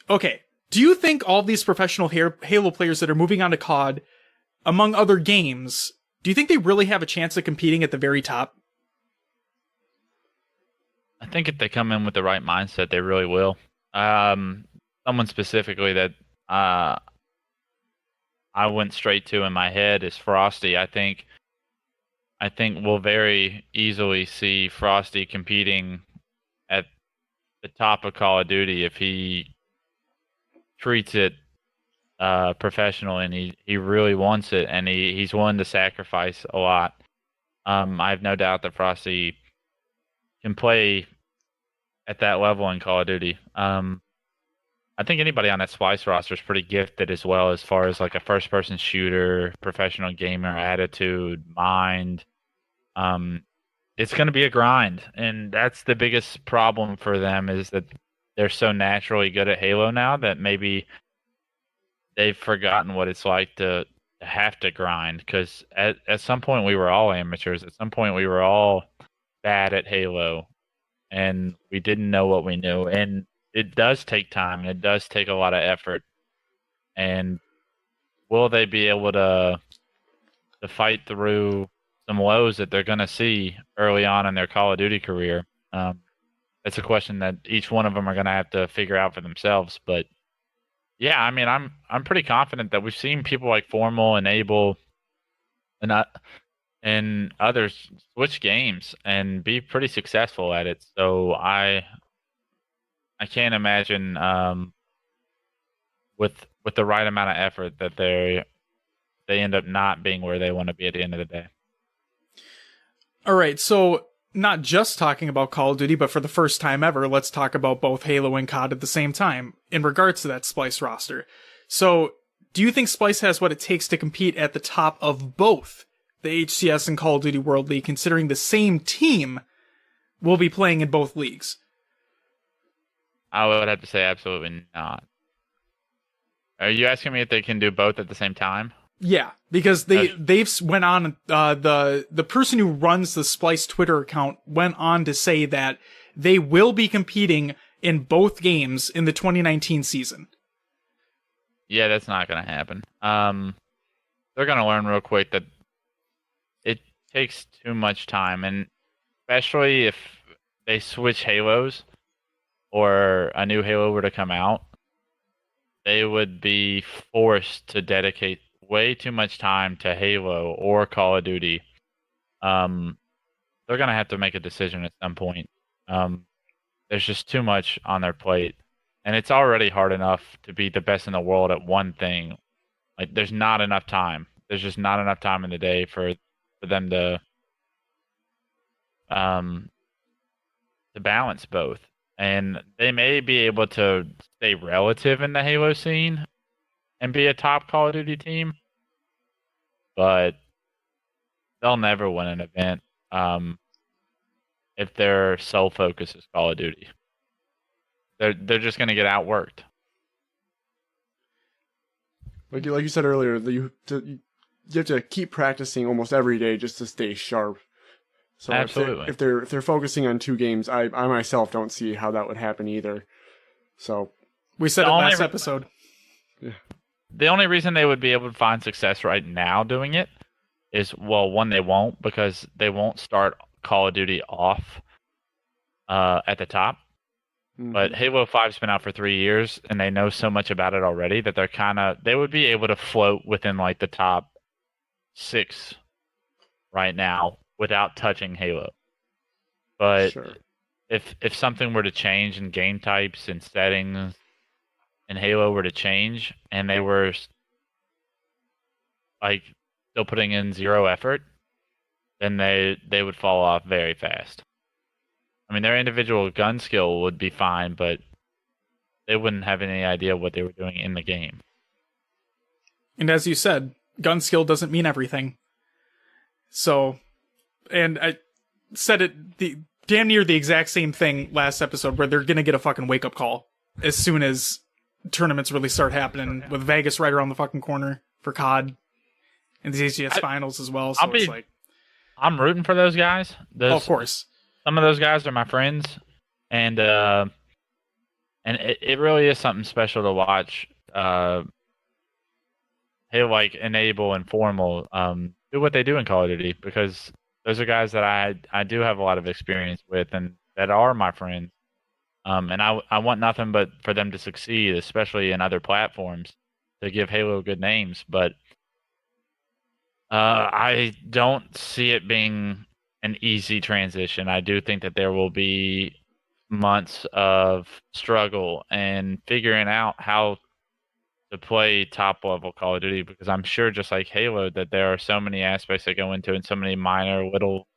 okay, do you think all these professional Halo players that are moving on to COD, among other games, do you think they really have a chance of competing at the very top? I think if they come in with the right mindset, they really will. Someone specifically that I went straight to in my head is Frosty. I think we'll very easily see Frosty competing at the top of Call of Duty if he treats it professionally and he really wants it and he's willing to sacrifice a lot. I have no doubt that Frosty can play at that level in Call of Duty. I think anybody on that Splice roster is pretty gifted as well as far as like a first-person shooter, professional gamer attitude, mind. It's going to be a grind, and that's the biggest problem for them is that they're so naturally good at Halo now that maybe they've forgotten what it's like to have to grind because at some point we were all amateurs. At some point we were all bad at Halo, and we didn't know what we knew. And it does take time, and it does take a lot of effort. And will they be able to fight through some lows that they're going to see early on in their Call of Duty career? It's a question that each one of them are going to have to figure out for themselves. But yeah, I mean, I'm pretty confident that we've seen people like Formal and Abel and others switch games and be pretty successful at it. So I can't imagine with the right amount of effort that they end up not being where they want to be at the end of the day. All right, so not just talking about Call of Duty, but for the first time ever, let's talk about both Halo and COD at the same time in regards to that Splice roster. So, do you think Splice has what it takes to compete at the top of both the HCS and Call of Duty World League, considering the same team will be playing in both leagues? I would have to say absolutely not. Are you asking me if they can do both at the same time? Yeah, because they've went on, the person who runs the Splice Twitter account went on to say that they will be competing in both games in the 2019 season. Yeah, that's not going to happen. They're going to learn real quick that it takes too much time, and especially if they switch Halos, or a new Halo were to come out, they would be forced to dedicate way too much time to Halo or Call of Duty. They're going to have to make a decision at some point. There's just too much on their plate. And it's already hard enough to be the best in the world at one thing. Like, there's not enough time. There's just not enough time in the day for them to balance both. And they may be able to stay relative in the Halo scene and be a top Call of Duty team, but they'll never win an event if their sole focus is Call of Duty. They're just going to get outworked. Like you said earlier, that you have to keep practicing almost every day just to stay sharp. So Absolutely. if they're focusing on 2 games, I myself don't see how that would happen either. So we said it last episode. Yeah. The only reason they would be able to find success right now doing it is, well, one, they won't, because they won't start Call of Duty off at the top. Mm-hmm. But Halo 5's been out for 3 years, and they know so much about it already that they would be able to float within like the top 6 right now without touching Halo. But sure. if something were to change in game types and settings, and Halo were to change, and they were like still putting in 0 effort, then they would fall off very fast. I mean, their individual gun skill would be fine, but they wouldn't have any idea what they were doing in the game. And as you said, gun skill doesn't mean everything. So, and I said it damn near the exact same thing last episode, where they're going to get a fucking wake-up call as soon as tournaments really start happening, with Vegas right around the fucking corner for COD and the HCS finals as well. So I'm rooting for those guys. Of course. Some of those guys are my friends, and it really is something special to watch. Like Enable and Formal do what they do in Call of Duty, because those are guys that I do have a lot of experience with and that are my friends. And I want nothing but for them to succeed, especially in other platforms, to give Halo good names. But I don't see it being an easy transition. I do think that there will be months of struggle and figuring out how to play top level Call of Duty, because I'm sure, just like Halo, that there are so many aspects that go into it, and so many minor little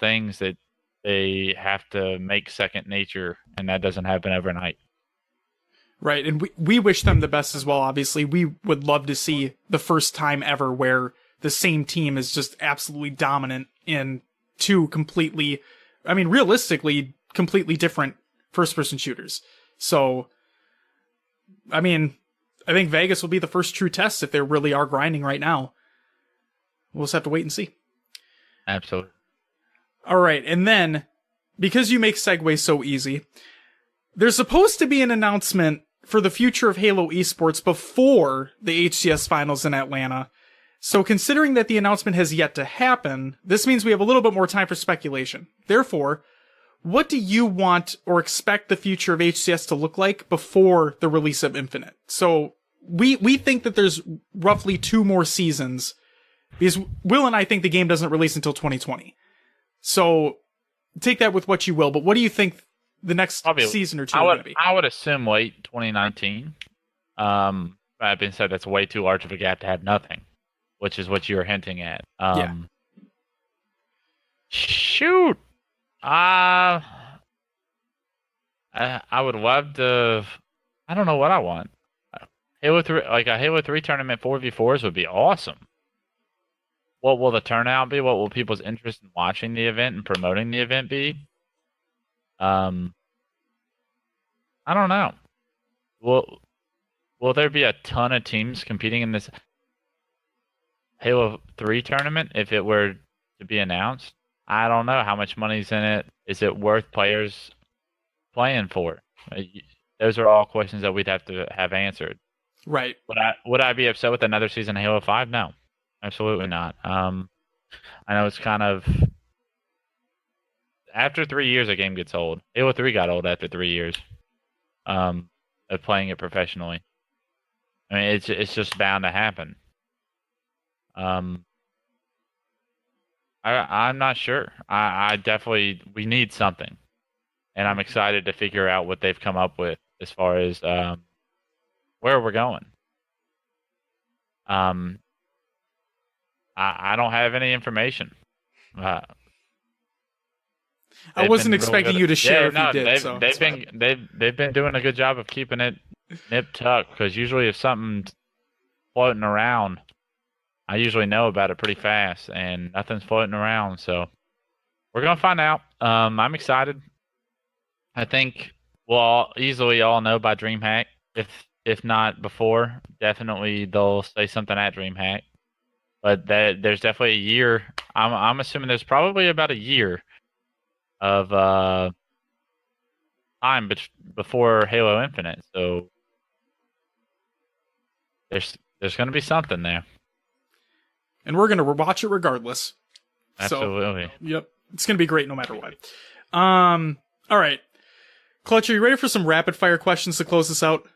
things that they have to make second nature, and that doesn't happen overnight. Right, and we wish them the best as well, obviously. We would love to see the first time ever where the same team is just absolutely dominant in 2 completely, I mean, realistically, completely different first-person shooters. So, I mean, I think Vegas will be the first true test if they really are grinding right now. We'll just have to wait and see. Absolutely. All right, and then, because you make segues so easy, there's supposed to be an announcement for the future of Halo esports before the HCS finals in Atlanta. So considering that the announcement has yet to happen, this means we have a little bit more time for speculation. Therefore, what do you want or expect the future of HCS to look like before the release of Infinite? So we think that there's roughly 2 more seasons, because Will and I think the game doesn't release until 2020. So take that with what you will, but what do you think the next season or 2 are going to be? I would assume late 2019. That being said, that's way too large of a gap to have nothing, which is what you were hinting at. Yeah. Shoot. I would love to. I don't know what I want. Halo 3, like a Halo 3 tournament 4v4s would be awesome. What will the turnout be? What will people's interest in watching the event and promoting the event be? I don't know. Will there be a ton of teams competing in this Halo 3 tournament if it were to be announced? I don't know how much money's in it. Is it worth players playing for? Those are all questions that we'd have to have answered. Right. Would I be upset with another season of Halo 5? No, absolutely not. I know it's kind of, after 3 years, a game gets old. Halo 3 got old after 3 years. of playing it professionally. I mean, it's just bound to happen. I'm not sure. I definitely, we need something, and I'm excited to figure out what they've come up with as far as where we're going. I don't have any information. I wasn't expecting you to share if you did. They've been doing a good job of keeping it nip tucked, because usually if something's floating around, I usually know about it pretty fast, and nothing's floating around. So we're gonna find out. I'm excited. I think we'll easily all know by DreamHack. If not before, definitely they'll say something at DreamHack. But there's definitely a year. I'm assuming there's probably about a year of time before Halo Infinite. So there's going to be something there. And we're going to watch it regardless. Absolutely. So, yep. It's going to be great no matter what. All right. Clutch, are you ready for some rapid fire questions to close this out?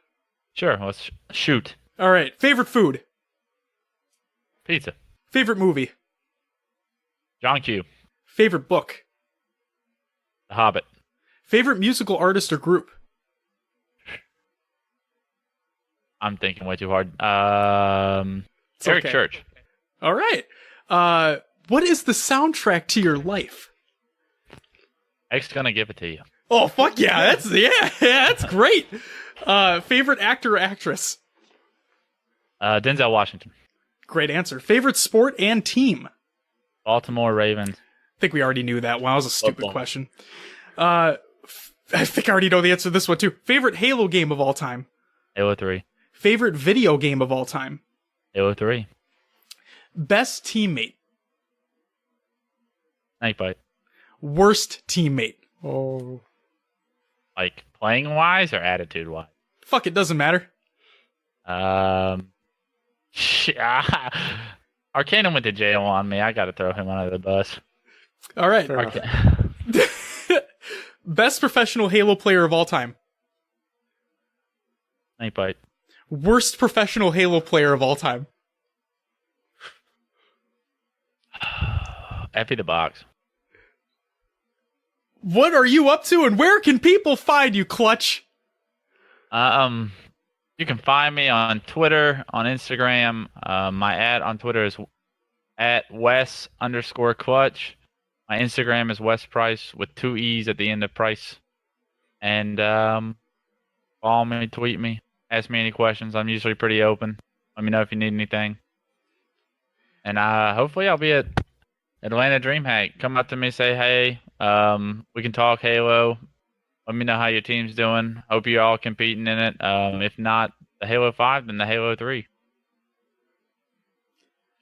Sure. Let's shoot. All right. Favorite food? Pizza. Favorite movie? John Q. Favorite book? The Hobbit. Favorite musical artist or group? I'm thinking way too hard. Eric okay. Church. All right. What is the soundtrack to your life? X's gonna give it to you. Oh, fuck yeah. That's great. Favorite actor or actress? Denzel Washington. Great answer. Favorite sport and team? Baltimore Ravens. I think we already knew that one. That was a stupid question. I think I already know the answer to this one, too. Favorite Halo game of all time? Halo 3. Favorite video game of all time? Halo 3. Best teammate? Snakebite. Worst teammate? Oh. Like, playing-wise or attitude-wise? Fuck, it doesn't matter. Arcanum went to jail on me. I gotta throw him under the bus. All right. Best professional Halo player of all time? Snakebite. Worst professional Halo player of all time? Effie the Box. What are you up to, and where can people find you, Clutch? You can find me on Twitter, on Instagram. My ad on Twitter is @Wes_Clutch. My Instagram is Wes Price with 2 E's at the end of Price. And follow me, tweet me, ask me any questions. I'm usually pretty open. Let me know if you need anything. And hopefully I'll be at Atlanta DreamHack. Come up to me, say hey. We can talk Halo. Let me know how your team's doing. Hope you're all competing in it. If not the Halo 5, then the Halo 3.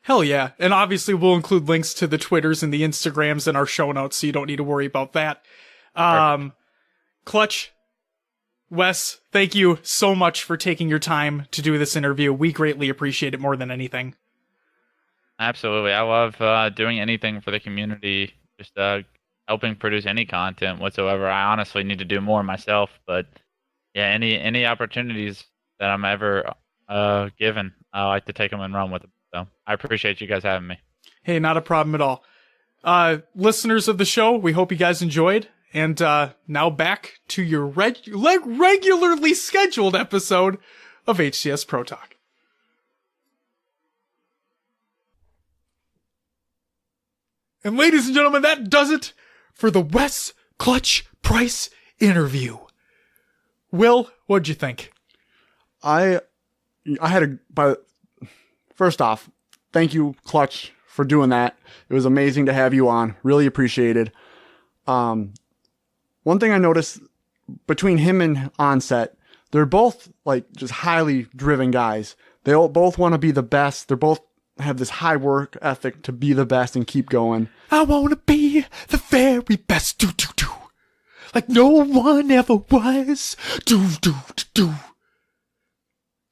Hell yeah. And obviously we'll include links to the Twitters and the Instagrams in our show notes, so you don't need to worry about that. Clutch, Wes, thank you so much for taking your time to do this interview. We greatly appreciate it more than anything. Absolutely. I love doing anything for the community, just helping produce any content whatsoever. I honestly need to do more myself, but yeah, any opportunities that I'm ever given, I like to take them and run with them. So I appreciate you guys having me. Hey, not a problem at all. Listeners of the show, we hope you guys enjoyed. And now back to your regularly scheduled episode of HCS Pro Talk. And ladies and gentlemen, that does it for the Wes Clutch Price interview. Will, what'd you think? First off, thank you, Clutch, for doing that. It was amazing to have you on. Really appreciated. One thing I noticed between him and Onset, they're both like just highly driven guys. They both want to be the best. They're both have this high work ethic to be the best and keep going. I want to be the very best. Do, do, do. Like no one ever was. Do, do, do.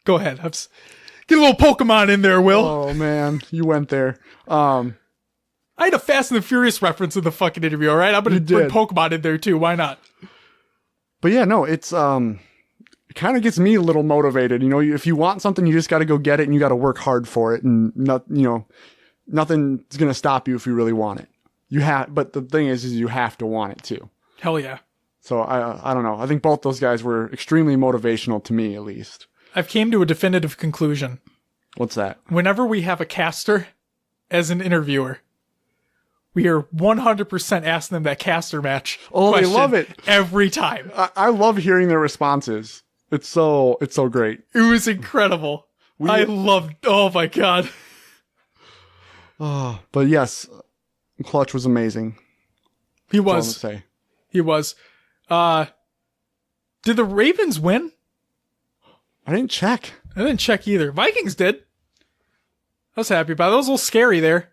Go ahead. Get a little Pokemon in there, Will. Oh, man. You went there. I had a Fast and the Furious reference in the fucking interview, all right? I'm going to put Pokemon in there, too. Why not? But yeah, no, it's kind of gets me a little motivated. You know, if you want something, you just got to go get it and you got to work hard for it. And nothing's going to stop you if you really want it. But the thing is you have to want it too. Hell yeah. So I don't know. I think both those guys were extremely motivational to me, at least. I've came to a definitive conclusion. What's that? Whenever we have a caster as an interviewer, we are 100% asking them that caster match. Oh, they love it every time. I love hearing their responses. It's so great. It was incredible. I loved. Oh my god. Oh, but yes, Clutch was amazing. He was. He was. Did the Ravens win? I didn't check. I didn't check either. Vikings did. I was happy about it. That was a little scary there.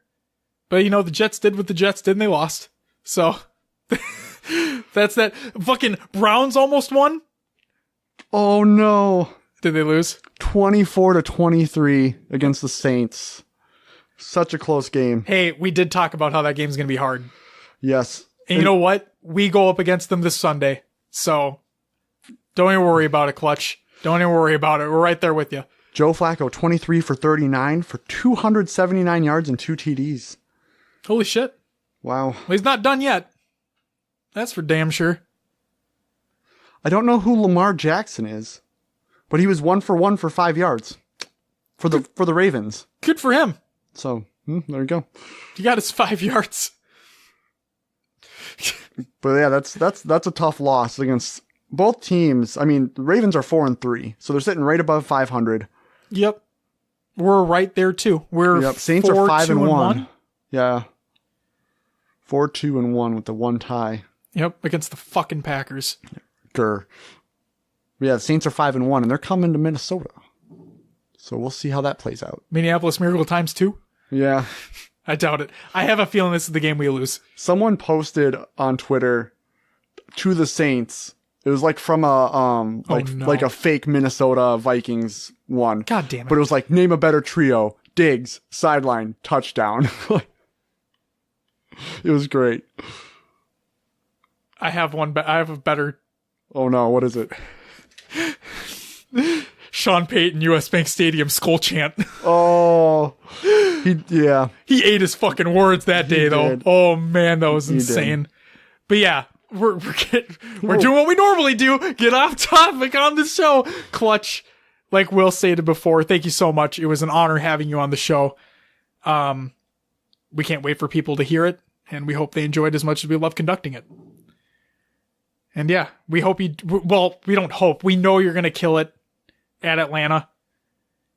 But, the Jets did what the Jets did and they lost. So, that's that. Fucking Browns almost won. Oh, no. Did they lose? 24-23 against the Saints. Such a close game. Hey, we did talk about how that game's going to be hard. Yes. And you know what? We go up against them this Sunday. So, don't even worry about it, Clutch. Don't even worry about it. We're right there with you. Joe Flacco, 23 for 39 for 279 yards and 2 TDs. Holy shit. Wow. Well, he's not done yet. That's for damn sure. I don't know who Lamar Jackson is, but he was 1 for 1 for 5 yards for the Ravens. Good for him. So, there you go. He got his 5 yards. But yeah, that's a tough loss against both teams. I mean, the Ravens are 4-3, so they're sitting right above 500. Yep. We're right there too. Saints are 5-1. Yeah. 4-2-1 with the one tie. Yep, against the fucking Packers. Grr. Yeah, the Saints are 5-1, and they're coming to Minnesota. So we'll see how that plays out. Minneapolis Miracle times 2? Yeah. I doubt it. I have a feeling this is the game we lose. Someone posted on Twitter to the Saints. It was like from like a fake Minnesota Vikings one. God damn it. But it was like, name a better trio. Diggs, sideline, touchdown. It was great. I have a better. Oh no, what is it? Sean Payton, US Bank Stadium skull chant. Oh, He ate his fucking words that day, though. Did. Oh man, that was insane. But yeah, we're doing what we normally do. Get off topic on the show. Clutch, like Will stated before, thank you so much. It was an honor having you on the show. We can't wait for people to hear it, and we hope they enjoyed as much as we love conducting it. And yeah, we hope we don't hope. We know you're going to kill it at Atlanta.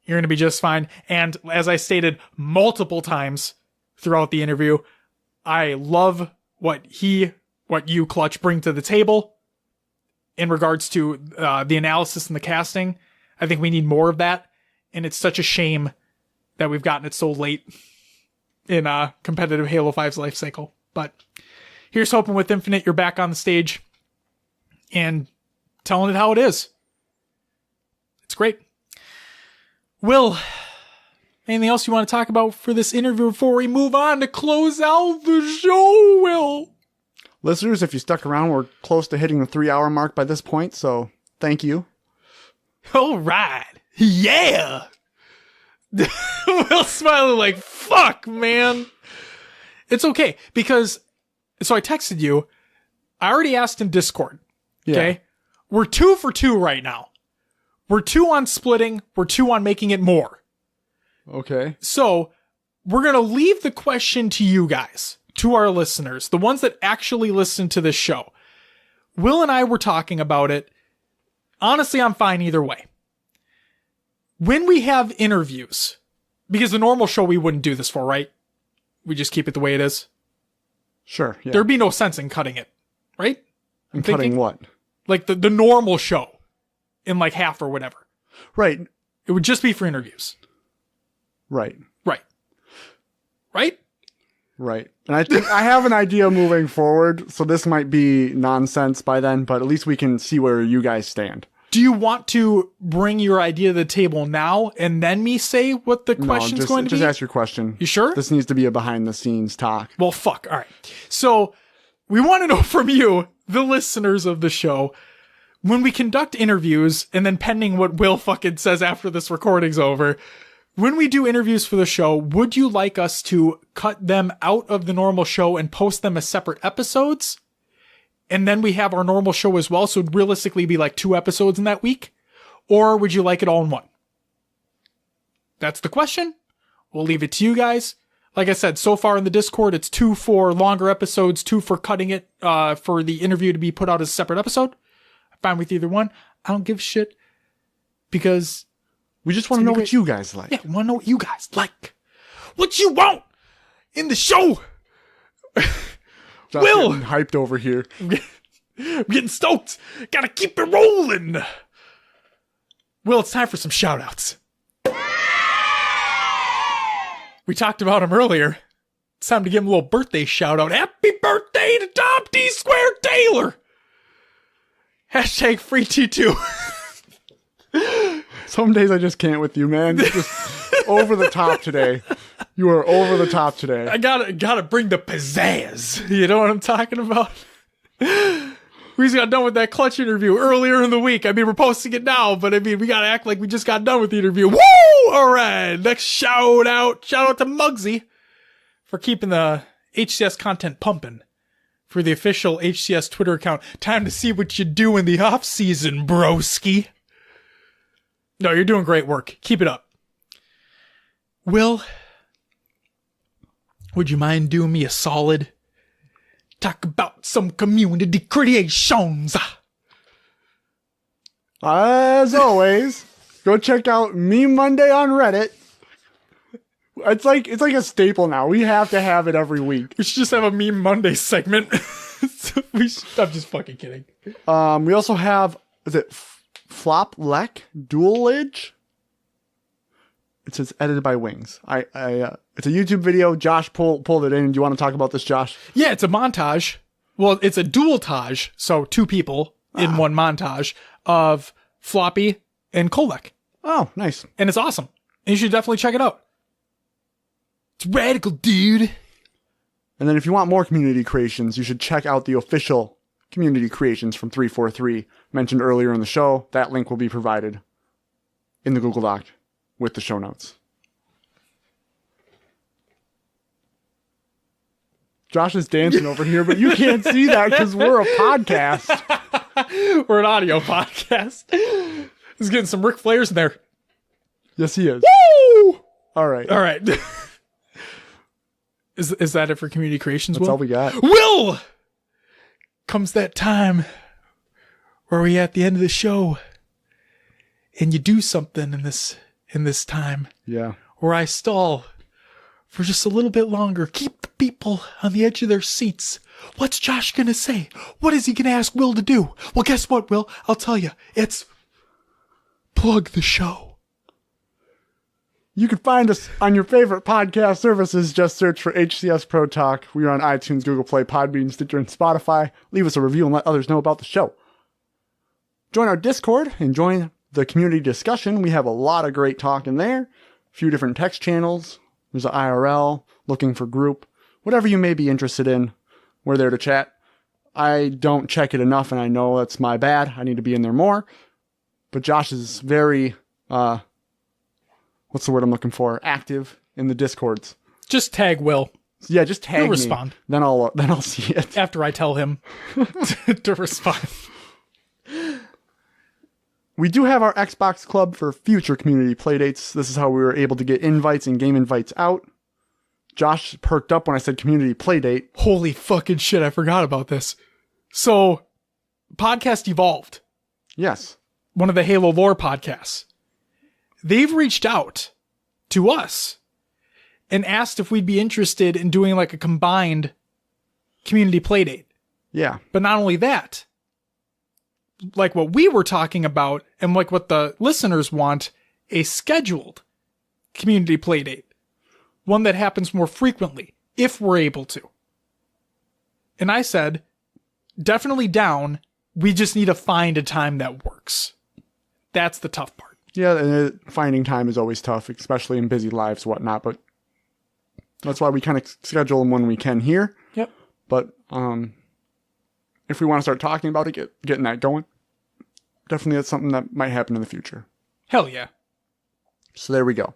You're going to be just fine. And as I stated multiple times throughout the interview, I love what you, Clutch, bring to the table in regards to the analysis and the casting. I think we need more of that. And it's such a shame that we've gotten it so late in competitive Halo 5's life cycle. But here's hoping with Infinite you're back on the stage and telling it how it is. It's great. Will, anything else you want to talk about for this interview before we move on to close out the show, Will? Listeners, if you stuck around, we're close to hitting the 3-hour mark by this point, so thank you. All right. Yeah. Will smiling like, fuck, man. It's okay, because, so I texted you. I already asked in Discord. Okay? Yeah. We're 2 for 2 right now. We're 2 on splitting. We're 2 on making it more. Okay. So we're going to leave the question to you guys, to our listeners, the ones that actually listen to this show. Will and I were talking about it. Honestly, I'm fine either way. When we have interviews, because the normal show we wouldn't do this for, right? We just keep it the way it is. Sure. Yeah. There'd be no sense in cutting it, right? I'm cutting what? Like the normal show. In like half or whatever. Right. It would just be for interviews. Right. Right. Right? Right. And I think I have an idea moving forward, so this might be nonsense by then, but at least we can see where you guys stand. Do you want to bring your idea to the table now and then me say what the question's going to be? Just ask your question. You sure? This needs to be a behind the scenes talk. Well, fuck. All right. So we want to know from you, the listeners of the show, when we conduct interviews, and then pending what Will fucking says after this recording's over, when we do interviews for the show, would you like us to cut them out of the normal show and post them as separate episodes? And then we have our normal show as well, so it'd realistically be like 2 episodes in that week? Or would you like it all in one? That's the question. We'll leave it to you guys. Like I said, so far in the Discord, it's 2 for longer episodes, 2 for cutting it, for the interview to be put out as a separate episode. I'm fine with either one. I don't give a shit because we just want to know what you guys like. Yeah, we want to know what you guys like. What you want in the show. Josh Will! Getting hyped over here. I'm getting stoked. Gotta keep it rolling. Will, it's time for some shoutouts. We talked about him earlier. It's time to give him a little birthday shout out. Happy birthday to Tom D. Square Taylor. Hashtag free T2. Some days I just can't with you, man. You're just over the top today. You are over the top today. I gotta bring the pizzazz. You know what I'm talking about? We just got done with that Clutch interview earlier in the week. I mean, we're posting it now, but I mean, we gotta act like we just got done with the interview. Woo! All right. Next shout out to Muggsy for keeping the HCS content pumping for the official HCS Twitter account. Time to see what you do in the off season, broski. No, you're doing great work. Keep it up. Will, would you mind doing me a solid? Talk about some community creations. As always, go check out Meme Monday on Reddit. It's like a staple now. We have to have it every week. We should just have a Meme Monday segment. I'm just fucking kidding. We also have, is it Flop Lek Duelage? It says edited by Wings. It's a YouTube video. Josh pulled it in. Do you want to talk about this, Josh? Yeah, it's a montage. Well, it's a dual-tage, so 2 people in one montage of Floppy and Kolek. Oh, nice. And it's awesome. And you should definitely check it out. It's radical, dude. And then if you want more community creations, you should check out the official community creations from 343 mentioned earlier in the show. That link will be provided in the Google Doc with the show notes. Josh is dancing over here, but you can't see that because we're a podcast. We're an audio podcast. He's getting some Ric Flairs in there. Yes, he is. Woo! All right. All right. Is that it for community creations, That's Will? all we got. Will! Comes that time where we at the end of the show and you do something in this time. Yeah. Where I stall for just a little bit longer. Keep the people on the edge of their seats. What's Josh gonna say? What is he gonna ask Will to do? Well, guess what, Will? I'll tell you. It's plug the show. You can find us on your favorite podcast services. Just search for HCS Pro Talk. We are on iTunes, Google Play, Podbean, Stitcher, and Spotify. Leave us a review and let others know about the show. Join our Discord and join the community discussion. We have a lot of great talk in there. A few different text channels. There's an IRL, looking for group. Whatever you may be interested in, we're there to chat. I don't check it enough, and I know that's my bad. I need to be in there more. But Josh is very... what's the word I'm looking for? Active in the Discords. Just tag Will. Yeah, just tag He'll me. respond. Then I'll see it. After I tell him to respond. We do have our Xbox Club for future community playdates. This is how we were able to get invites and game invites out. Josh perked up when I said community playdate. Holy fucking shit, I forgot about this. So, Podcast Evolved. Yes. One of the Halo lore podcasts. They've reached out to us and asked if we'd be interested in doing like a combined community playdate. Yeah. But not only that, like what we were talking about and like what the listeners want, a scheduled community playdate. One that happens more frequently, if we're able to. And I said, definitely down. We just need to find a time that works. That's the tough part. Yeah, and finding time is always tough, especially in busy lives, whatnot. But that's why we kind of schedule them when we can here. Yep. But if we want to start talking about it, getting that going, definitely that's something that might happen in the future. Hell yeah. So there we go.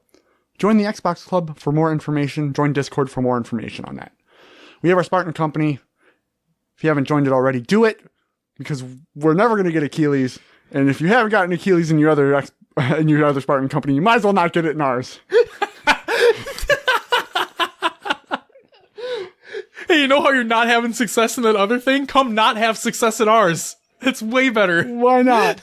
Join the Xbox Club for more information. Join Discord for more information on that. We have our Spartan Company. If you haven't joined it already, do it, because we're never going to get Achilles. And if you haven't gotten Achilles in your other Spartan Company, you might as well not get it in ours. Hey, you know how you're not having success in that other thing? Come not have success in ours. It's way better. Why not?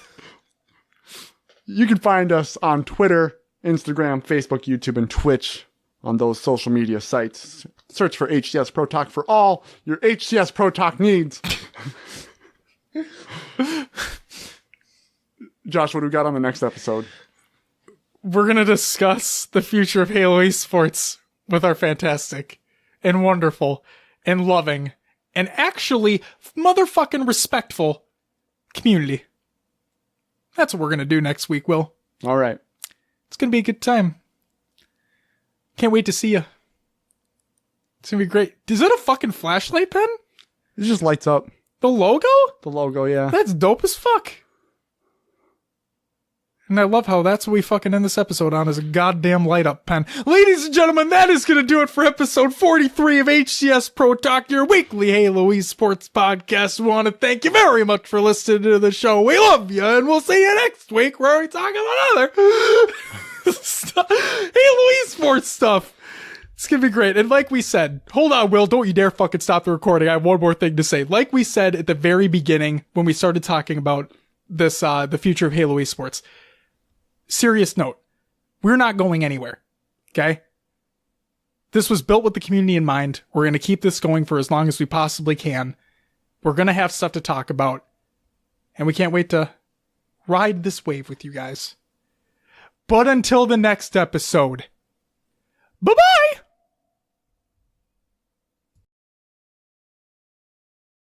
You can find us on Twitter, Instagram, Facebook, YouTube, and Twitch on those social media sites. Search for HCS Pro Talk for all your HCS Pro Talk needs. Josh, what do we got on the next episode? We're going to discuss the future of Halo esports with our fantastic and wonderful and loving and actually motherfucking respectful community. That's what we're going to do next week, Will. All right. It's going to be a good time. Can't wait to see you. It's going to be great. Is that a fucking flashlight pen? It just lights up. The logo? The logo, yeah. That's dope as fuck. And I love how that's what we fucking end this episode on, is a goddamn light up pen. Ladies and gentlemen, that is going to do it for episode 43 of HCS Pro Talk, your weekly Halo esports podcast. We want to thank you very much for listening to the show. We love you, and we'll see you next week where we talk about other Halo esports stuff. It's going to be great. And like we said, hold on, Will, don't you dare fucking stop the recording. I have one more thing to say. Like we said at the very beginning when we started talking about this, the future of Halo esports. Serious note, we're not going anywhere, okay? This was built with the community in mind. We're going to keep this going for as long as we possibly can. We're going to have stuff to talk about, and we can't wait to ride this wave with you guys. But until the next episode, bye-bye!